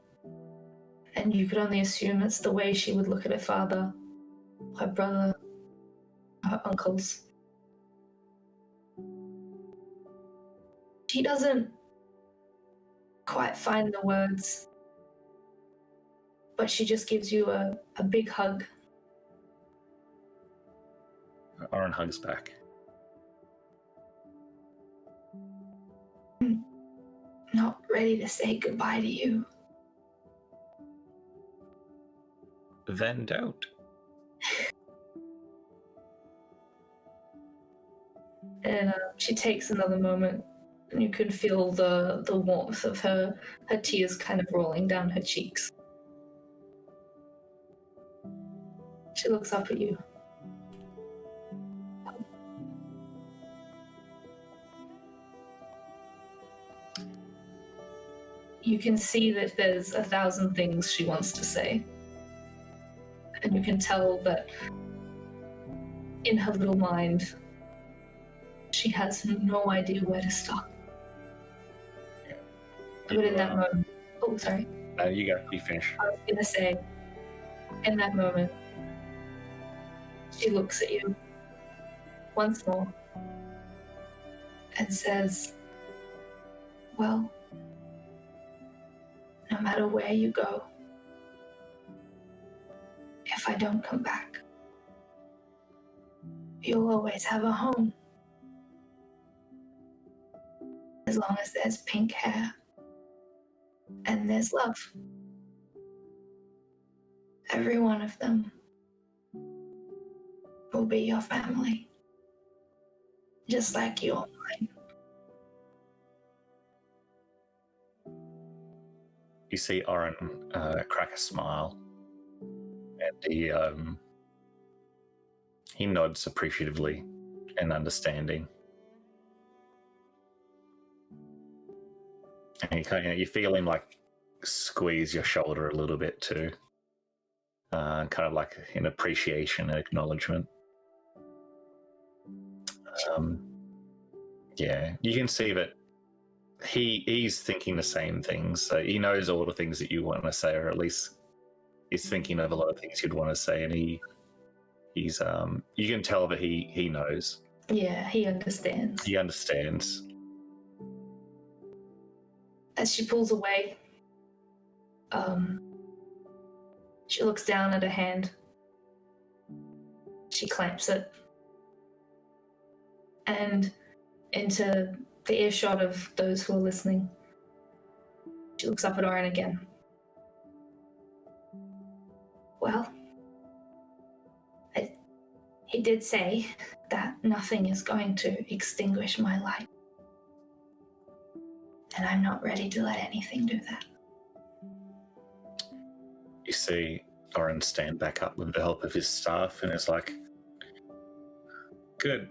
and you could only assume it's the way she would look at her father, her brother, her uncles. She doesn't quite find the words, but she just gives you a big hug. Oren hugs back. Not ready to say goodbye to you. Then don't. And she takes another moment, and you can feel the warmth of her tears kind of rolling down her cheeks. She looks up at you. You can see that there's 1,000 things she wants to say. And you can tell that in her little mind, she has no idea where to stop. But in that moment, oh, sorry. You go, you finish. I was going to say, in that moment, she looks at you once more and says, well, no matter where you go, if I don't come back, you'll always have a home. As long as there's pink hair and there's love. Every one of them will be your family, just like you are mine. You see Oren crack a smile, and he nods appreciatively and understanding. And you feel him like squeeze your shoulder a little bit too, kind of like in appreciation and acknowledgement. Yeah, you can see that he's thinking the same things. So he knows all the things that you want to say, or at least he's thinking of a lot of things you'd want to say, and he's you can tell that he knows. Yeah, he understands. He understands. As she pulls away, she looks down at her hand. She clamps it. And into the earshot of those who are listening, she looks up at Oren again. Well, he did say that nothing is going to extinguish my light. And I'm not ready to let anything do that. You see Oren stand back up with the help of his staff, and it's like, good.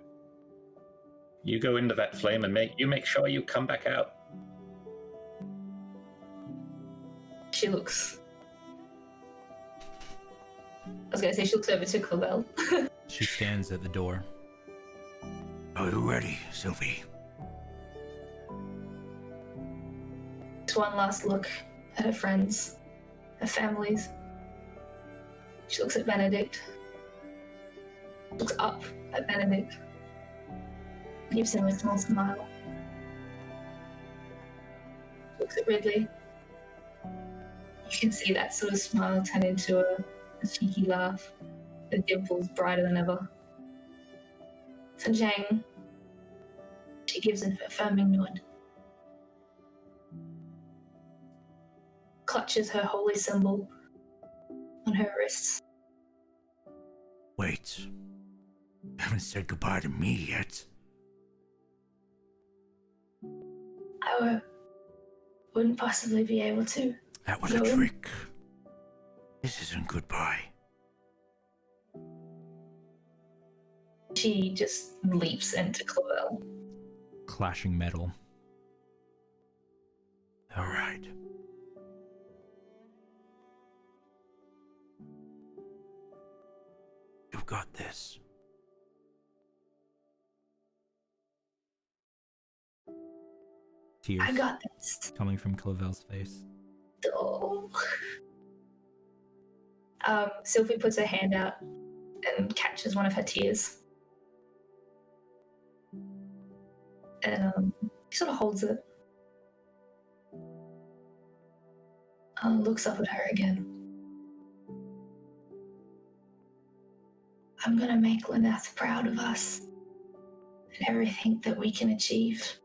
You go into that flame and make sure you come back out. She looks. I was going to say she looks over to Cobell. She stands at the door. Are you ready, Sylphie? To one last look at her friends, her families. She looks at Benedict. Looks up at Benedict. Gives him a small smile. Looks at Ridley. You can see that sort of smile turn into a cheeky laugh. The dimples brighter than ever. To Jang, she gives an affirming nod. Clutches her holy symbol on her wrists. Wait. You haven't said goodbye to me yet. wouldn't possibly be able to. That was a No. trick. This isn't goodbye. She just leaps into Clavel. Clashing metal. All right. You've got this. Tears I got this. coming from Clavel's face. Oh. Sylvie puts her hand out and catches one of her tears. And he sort of holds it. Looks up at her again. I'm gonna make Lyneth proud of us and everything that we can achieve.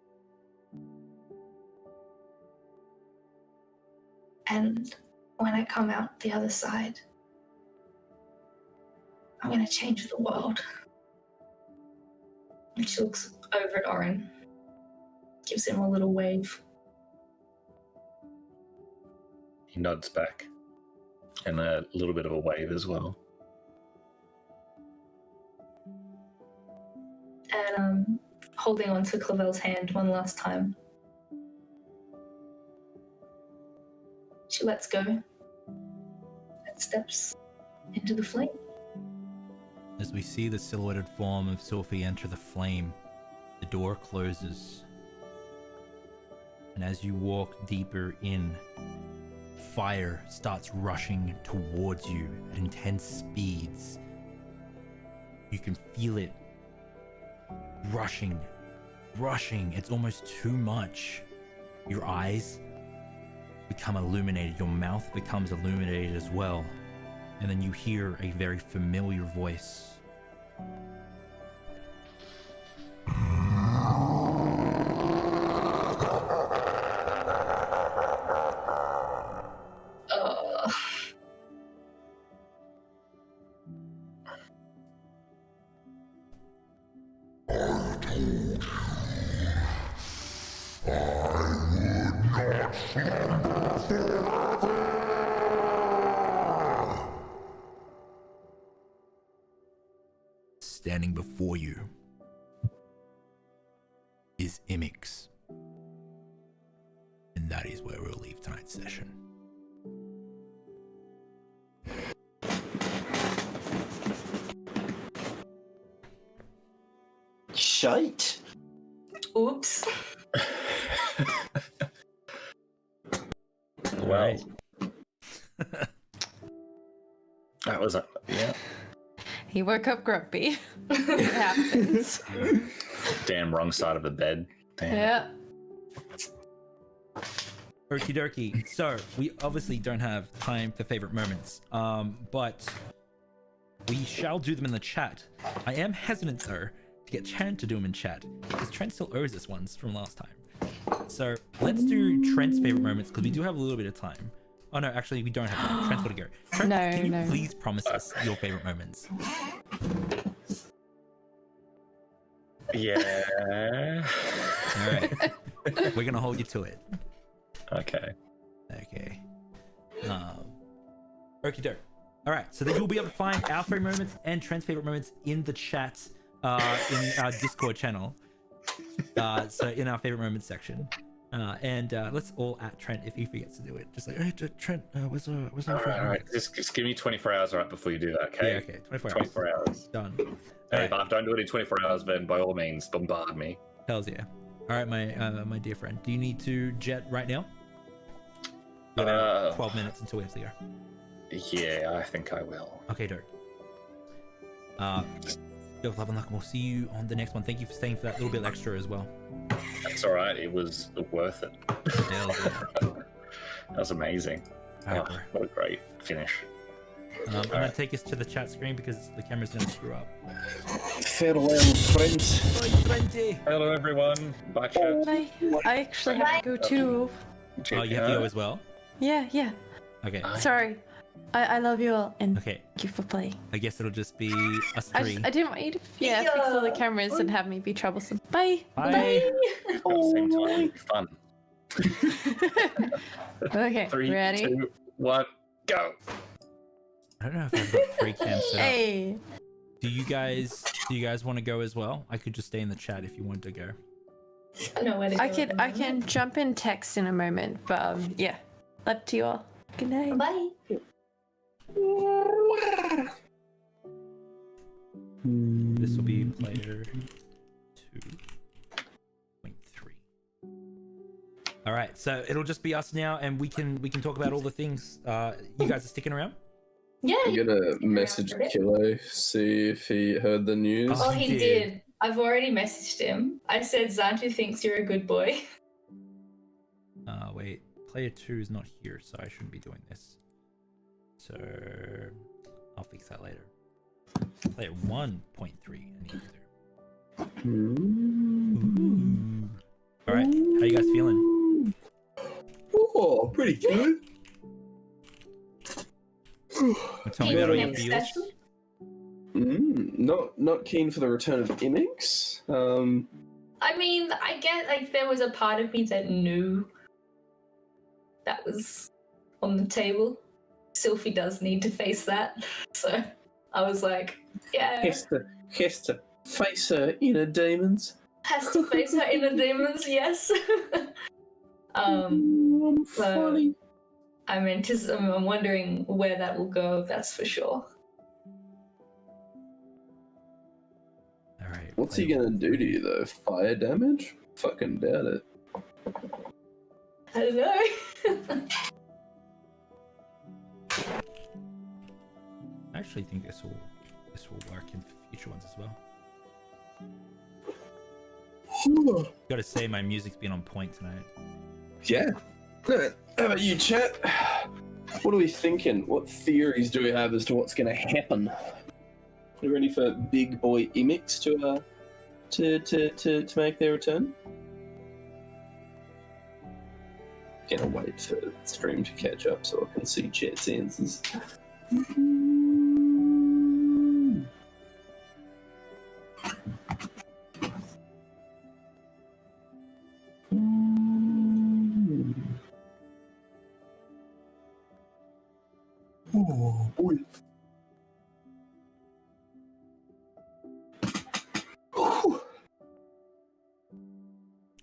And when I come out the other side, I'm gonna change the world. And she looks over at Oren, gives him a little wave. He nods back, and a little bit of a wave as well. And holding on to Clavel's hand one last time. She lets go and steps into the flame. As we see the silhouetted form of Sophie enter the flame, the door closes. And as you walk deeper in, fire starts rushing towards you at intense speeds. You can feel it rushing. It's almost too much. Your eyes become illuminated. Your mouth becomes illuminated as well. And then you hear a very familiar voice. Standing before you is Imix. And that is where we'll leave tonight's session. Shite. Oops. Well, that was yeah. He woke up grumpy. It happens. Damn, wrong side of the bed. Damn. Yeah. Okie dokie. So, we obviously don't have time for favorite moments, but we shall do them in the chat. I am hesitant, though, to get Trent to do them in chat, because Trent still owes us ones from last time. So, let's do Trent's favorite moments, because we do have a little bit of time. Oh no, actually we don't have time. Trent's got to go. Trent, can you please promise us your favorite moments? Yeah. All right. We're going to hold you to it. Okay. Okay. Okie doke. All right. So then you'll be able to find our favorite moments and Trent's favorite moments in the chat in our Discord channel. So in our favorite moments section. And let's all at Trent if he forgets to do it. Just like, hey, Trent, where's our all right. Just give me 24 hours right before you do that, okay? Yeah, okay. 24 hours. Done. Hey, Right. if I don't do it in 24 hours, then by all means, bombard me. Hells yeah. All right, my dear friend. Do you need to jet right now? We have about 12 minutes until we have to go. Yeah, I think I will. Okay, dope. Yo, love and luck, and we'll see you on the next one. Thank you for staying for that little bit extra as well. That's all right. It was worth it. Hells yeah. That was amazing. All right, Oh, bro. what a great finish. I'm gonna take us to the chat screen because the camera's gonna screw up. Farewell, friends. Hello, everyone. Bye, chat. I actually have to go too. Oh, you have to go as well? Yeah. Okay. Sorry. I love you all and Okay. thank you for playing. I guess it'll just be us I three. didn't want you to fix all the cameras and have me be troublesome. Bye. Bye. At the same time, it'll be fun. Okay, 3, ready? 2, 1, go. I don't know if I've got 3 cams set up. Hey. Do you guys want to go as well? I could just stay in the chat if you want to go. I know where to go. I can jump in text in a moment, but yeah, up to you all. Good night. Bye. This will be player 2.3. All right, so it'll just be us now, and we can talk about all the things. You guys are sticking around? Yeah. I'm gonna message Kilo, see if he heard the news. Oh, he did. I've already messaged him. I said Zantu thinks you're a good boy. Wait, player 2 is not here, so I shouldn't be doing this. So I'll fix that later. Player 1.3, I need to do. Ooh. All right, how you guys feeling? Oh, pretty good. Tell me about all your feels. Not keen for the return of Immix. I mean, I get like there was a part of me that knew that was on the table. Sylphie does need to face that, so I was like, yeah. Has to face her inner demons. Has to face her inner demons, yes. I'm so funny. I'm wondering where that will go, that's for sure. All right. What's he gonna do to you though? Fire damage? Fucking doubt it. I don't know. I actually think this will work in future ones as well. Gotta say, my music's been on point tonight. Yeah. How about you, chat? What are we thinking? What theories do we have as to what's gonna happen? Are you ready for big boy Immix to make their return? Gonna wait for the stream to catch up so I can see chat's answers. Oh boy.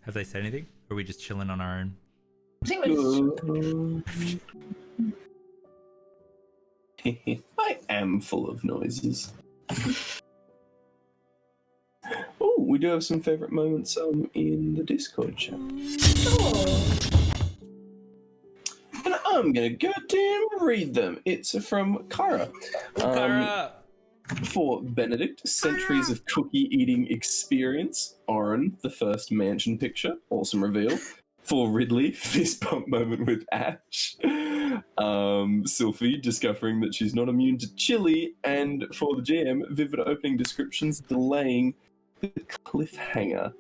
Have they said anything? Or are we just chilling on our own? I think we're just... I am full of noises. Oh, we do have some favourite moments in the Discord chat. Oh. And I'm gonna goddamn read them. It's from Kara. Kara! For Benedict, Centuries of Cookie Eating Experience. Oren, the first mansion picture. Awesome reveal. For Ridley, fist bump moment with Ash. Sylphie, discovering that she's not immune to chili. And for the GM, vivid opening descriptions delaying the cliffhanger.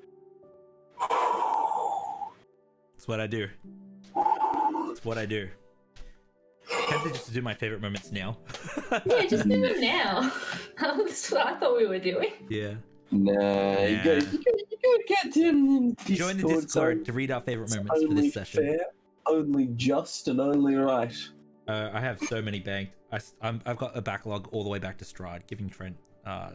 That's what I do. That's what I do. Can't they just do my favorite moments now? Yeah, just do it now. That's what I thought we were doing. Yeah. Nah, you gotta get in Discord. Join the Discord to read our favorite moments for only this session. fair, only just, and only right. I have so many banked. I've got a backlog all the way back to Stride, giving Trent has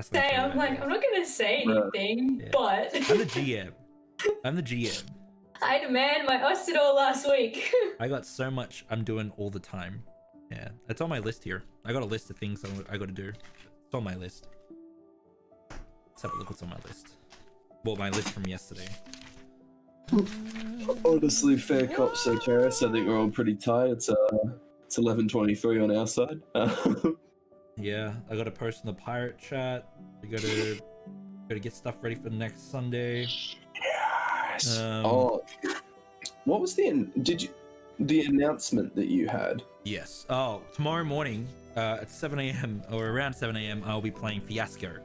to. Say, I'm like, I'm not gonna say anything, Yeah. but I'm the GM. I'm the GM. I demand my Ostador last week. I got so much I'm doing all the time. Yeah, it's on my list here. I got a list of things I got to do. It's on my list. Let's have a look what's on my list. Well, my list from yesterday. Honestly, fair cop, so Terrace. I think we're all pretty tired. It's 11:23 on our side. Yeah, I got to post in the pirate chat. We got to get stuff ready for next Sunday. Yes. What was the announcement that you had? Yes. Oh, tomorrow morning at 7 a.m. or around 7 a.m. I'll be playing Fiasco,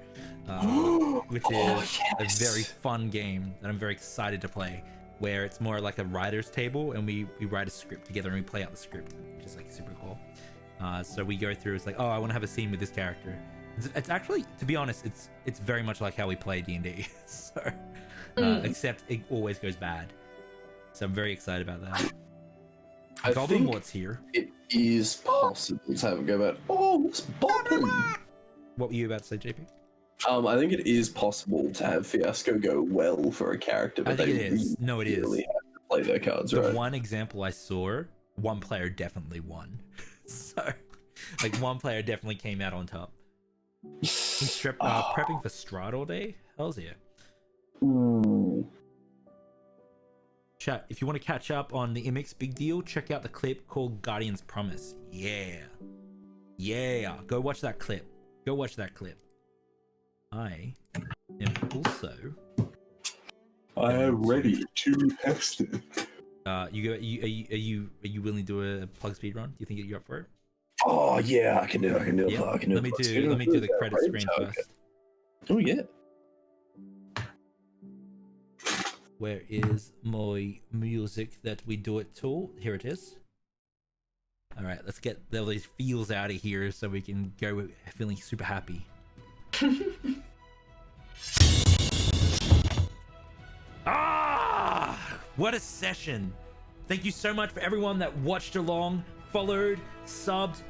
which is a very fun game that I'm very excited to play. Where it's more like a writer's table, and we write a script together and we play out the script, which is like super cool. So we go through. It's like, oh, I want to have a scene with this character. It's actually, to be honest, it's very much like how we play D&D. So except it always goes bad. So I'm very excited about that. I Goblin think Ward's here. it is possible to have it go back. Oh, what's bopping? What were you about to say, JP? I think it is possible to have Fiasco go well for a character, but I think they it is. No, it is. really have to play their cards The right. one example I saw, one player definitely won. So, like, one player definitely came out on top. He's prepping for Strahd all day? Hell's yeah. Ooh. Chat, if you want to catch up on the MX Big Deal, check out the clip called Guardian's Promise. Yeah. Yeah. Go watch that clip. Go watch that clip. I am also... I am ready to test it. Are you willing to do a plug speed run? Do you think you're up for it? Oh yeah, I can do. Yeah. Let me do the credit screen first. Oh yeah. Where is my music that we do it to? Here it is. All right, let's get all these feels out of here so we can go feeling super happy. What a session. Thank you so much for everyone that watched along, followed, subbed,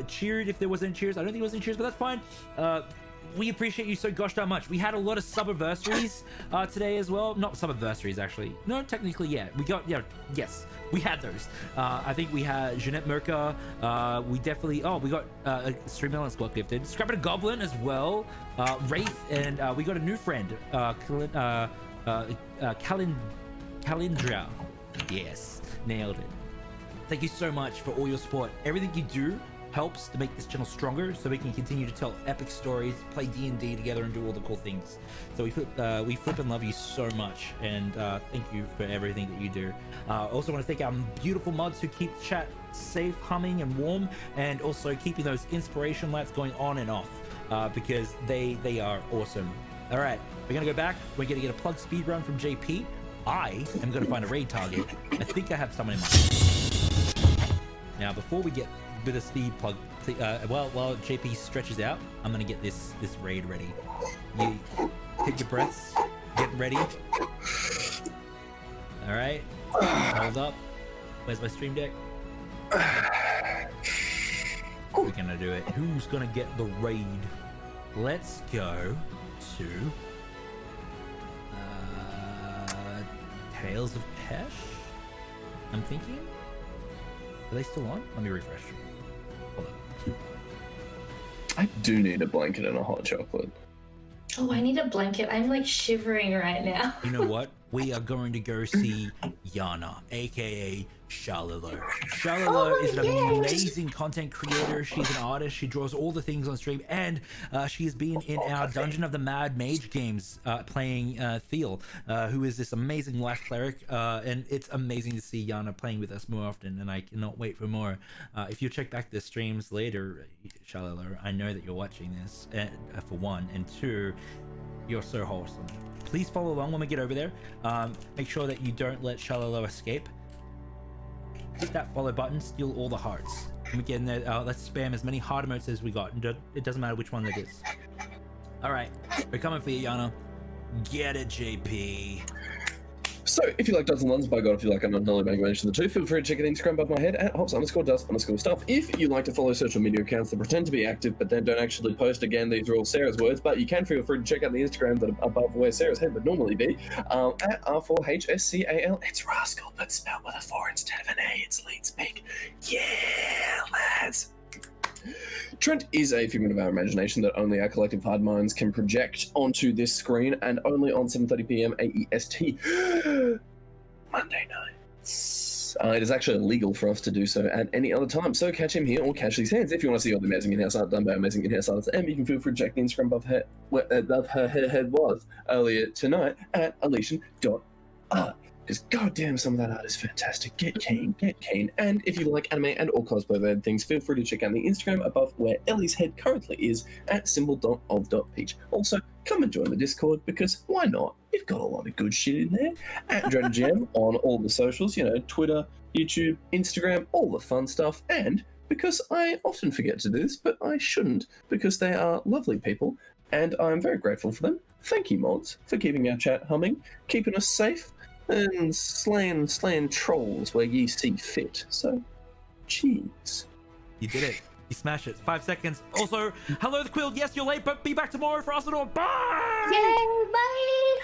cheered if there was any cheers. I don't think there was any cheers, but that's fine. We appreciate you so gosh darn much. We had a lot of subversaries today as well. Not subversaries, actually. No, technically, yeah. We got, yeah, yes. We had those. I think we had Jeanette Merca. We definitely, we got Stream Balance got gifted. Scrap a Goblin as well. Wraith, and we got a new friend, Calindra. Yes, nailed it. Thank you so much for all your support. Everything you do helps to make this channel stronger, so we can continue to tell epic stories, play D&D together, and do all the cool things. So we flip and love you so much, and thank you for everything that you do. Also want to thank our beautiful mods who keep chat safe, humming, and warm, and also keeping those inspiration lights going on and off, because they are awesome. All right, we're gonna go back. We're gonna get a plug speed run from JP. I am gonna find a raid target. I think I have someone in mind. Now, before we get with a speed plug, while JP stretches out, I'm gonna get this raid ready. You take your breaths, get ready. All right, hold up. Where's my stream deck? We're gonna do it. Who's gonna get the raid? Let's go to Tales of Pesh. I'm thinking. Are they still on? Let me refresh. Hold on. I do need a blanket and a hot chocolate. Oh, I need a blanket. I'm like shivering right now. You know what? We are going to go see Yana, aka Shalala. Shalala is an amazing content creator. She's an artist. She draws all the things on stream, and she has been in our Dungeon of the Mad Mage games, playing Thiel, who is this amazing life cleric. And it's amazing to see Yana playing with us more often, and I cannot wait for more. If you check back the streams later, Shalala, I know that you're watching this, for one, and two, you're so wholesome. Please follow along when we get over there. Make sure that you don't let Shalala escape. Hit that follow button, steal all the hearts. When we get in there, let's spam as many heart emotes as we got. It doesn't matter which one it is. All right, we're coming for you, Yana. Get it, JP. So, if you like Dots and Lons, by God, if you like Untitled Chapter the two, feel free to check it Instagram above my head at hops_dust_stuff. If you like to follow social media accounts that pretend to be active but then don't actually post, again, these are all Sarah's words, but you can feel free to check out the Instagram that are above where Sarah's head would normally be, at R4HSCAL. It's Rascal, but spelled with a 4 instead of an A. It's lead speak. Yeah, lads. Trent is a figment of our imagination that only our collective hard minds can project onto this screen, and only on 7:30 p.m. AEST Monday nights. It is actually illegal for us to do so at any other time, so catch him here or catch these hands. If you want to see all the amazing in-house art done by amazing in-house artists, and you can feel free to check the Instagram above her head was earlier tonight at Alicia.art. Because goddamn, some of that art is fantastic. Get keen, get keen. And if you like anime and all cosplay-related things, feel free to check out the Instagram above where Ellie's head currently is at symbol.of.peach. Also, come and join the Discord, because why not? We've got a lot of good shit in there. At Dread Gem on all the socials, Twitter, YouTube, Instagram, all the fun stuff. And because I often forget to do this, but I shouldn't, because they are lovely people, and I'm very grateful for them. thank you, mods, for keeping our chat humming, keeping us safe, and slaying trolls where ye see fit. So, cheers. You did it. You smashed it. 5 seconds. Also, hello the Quill. Yes, you're late, but be back tomorrow for Arsenal. Bye! Yay, bye!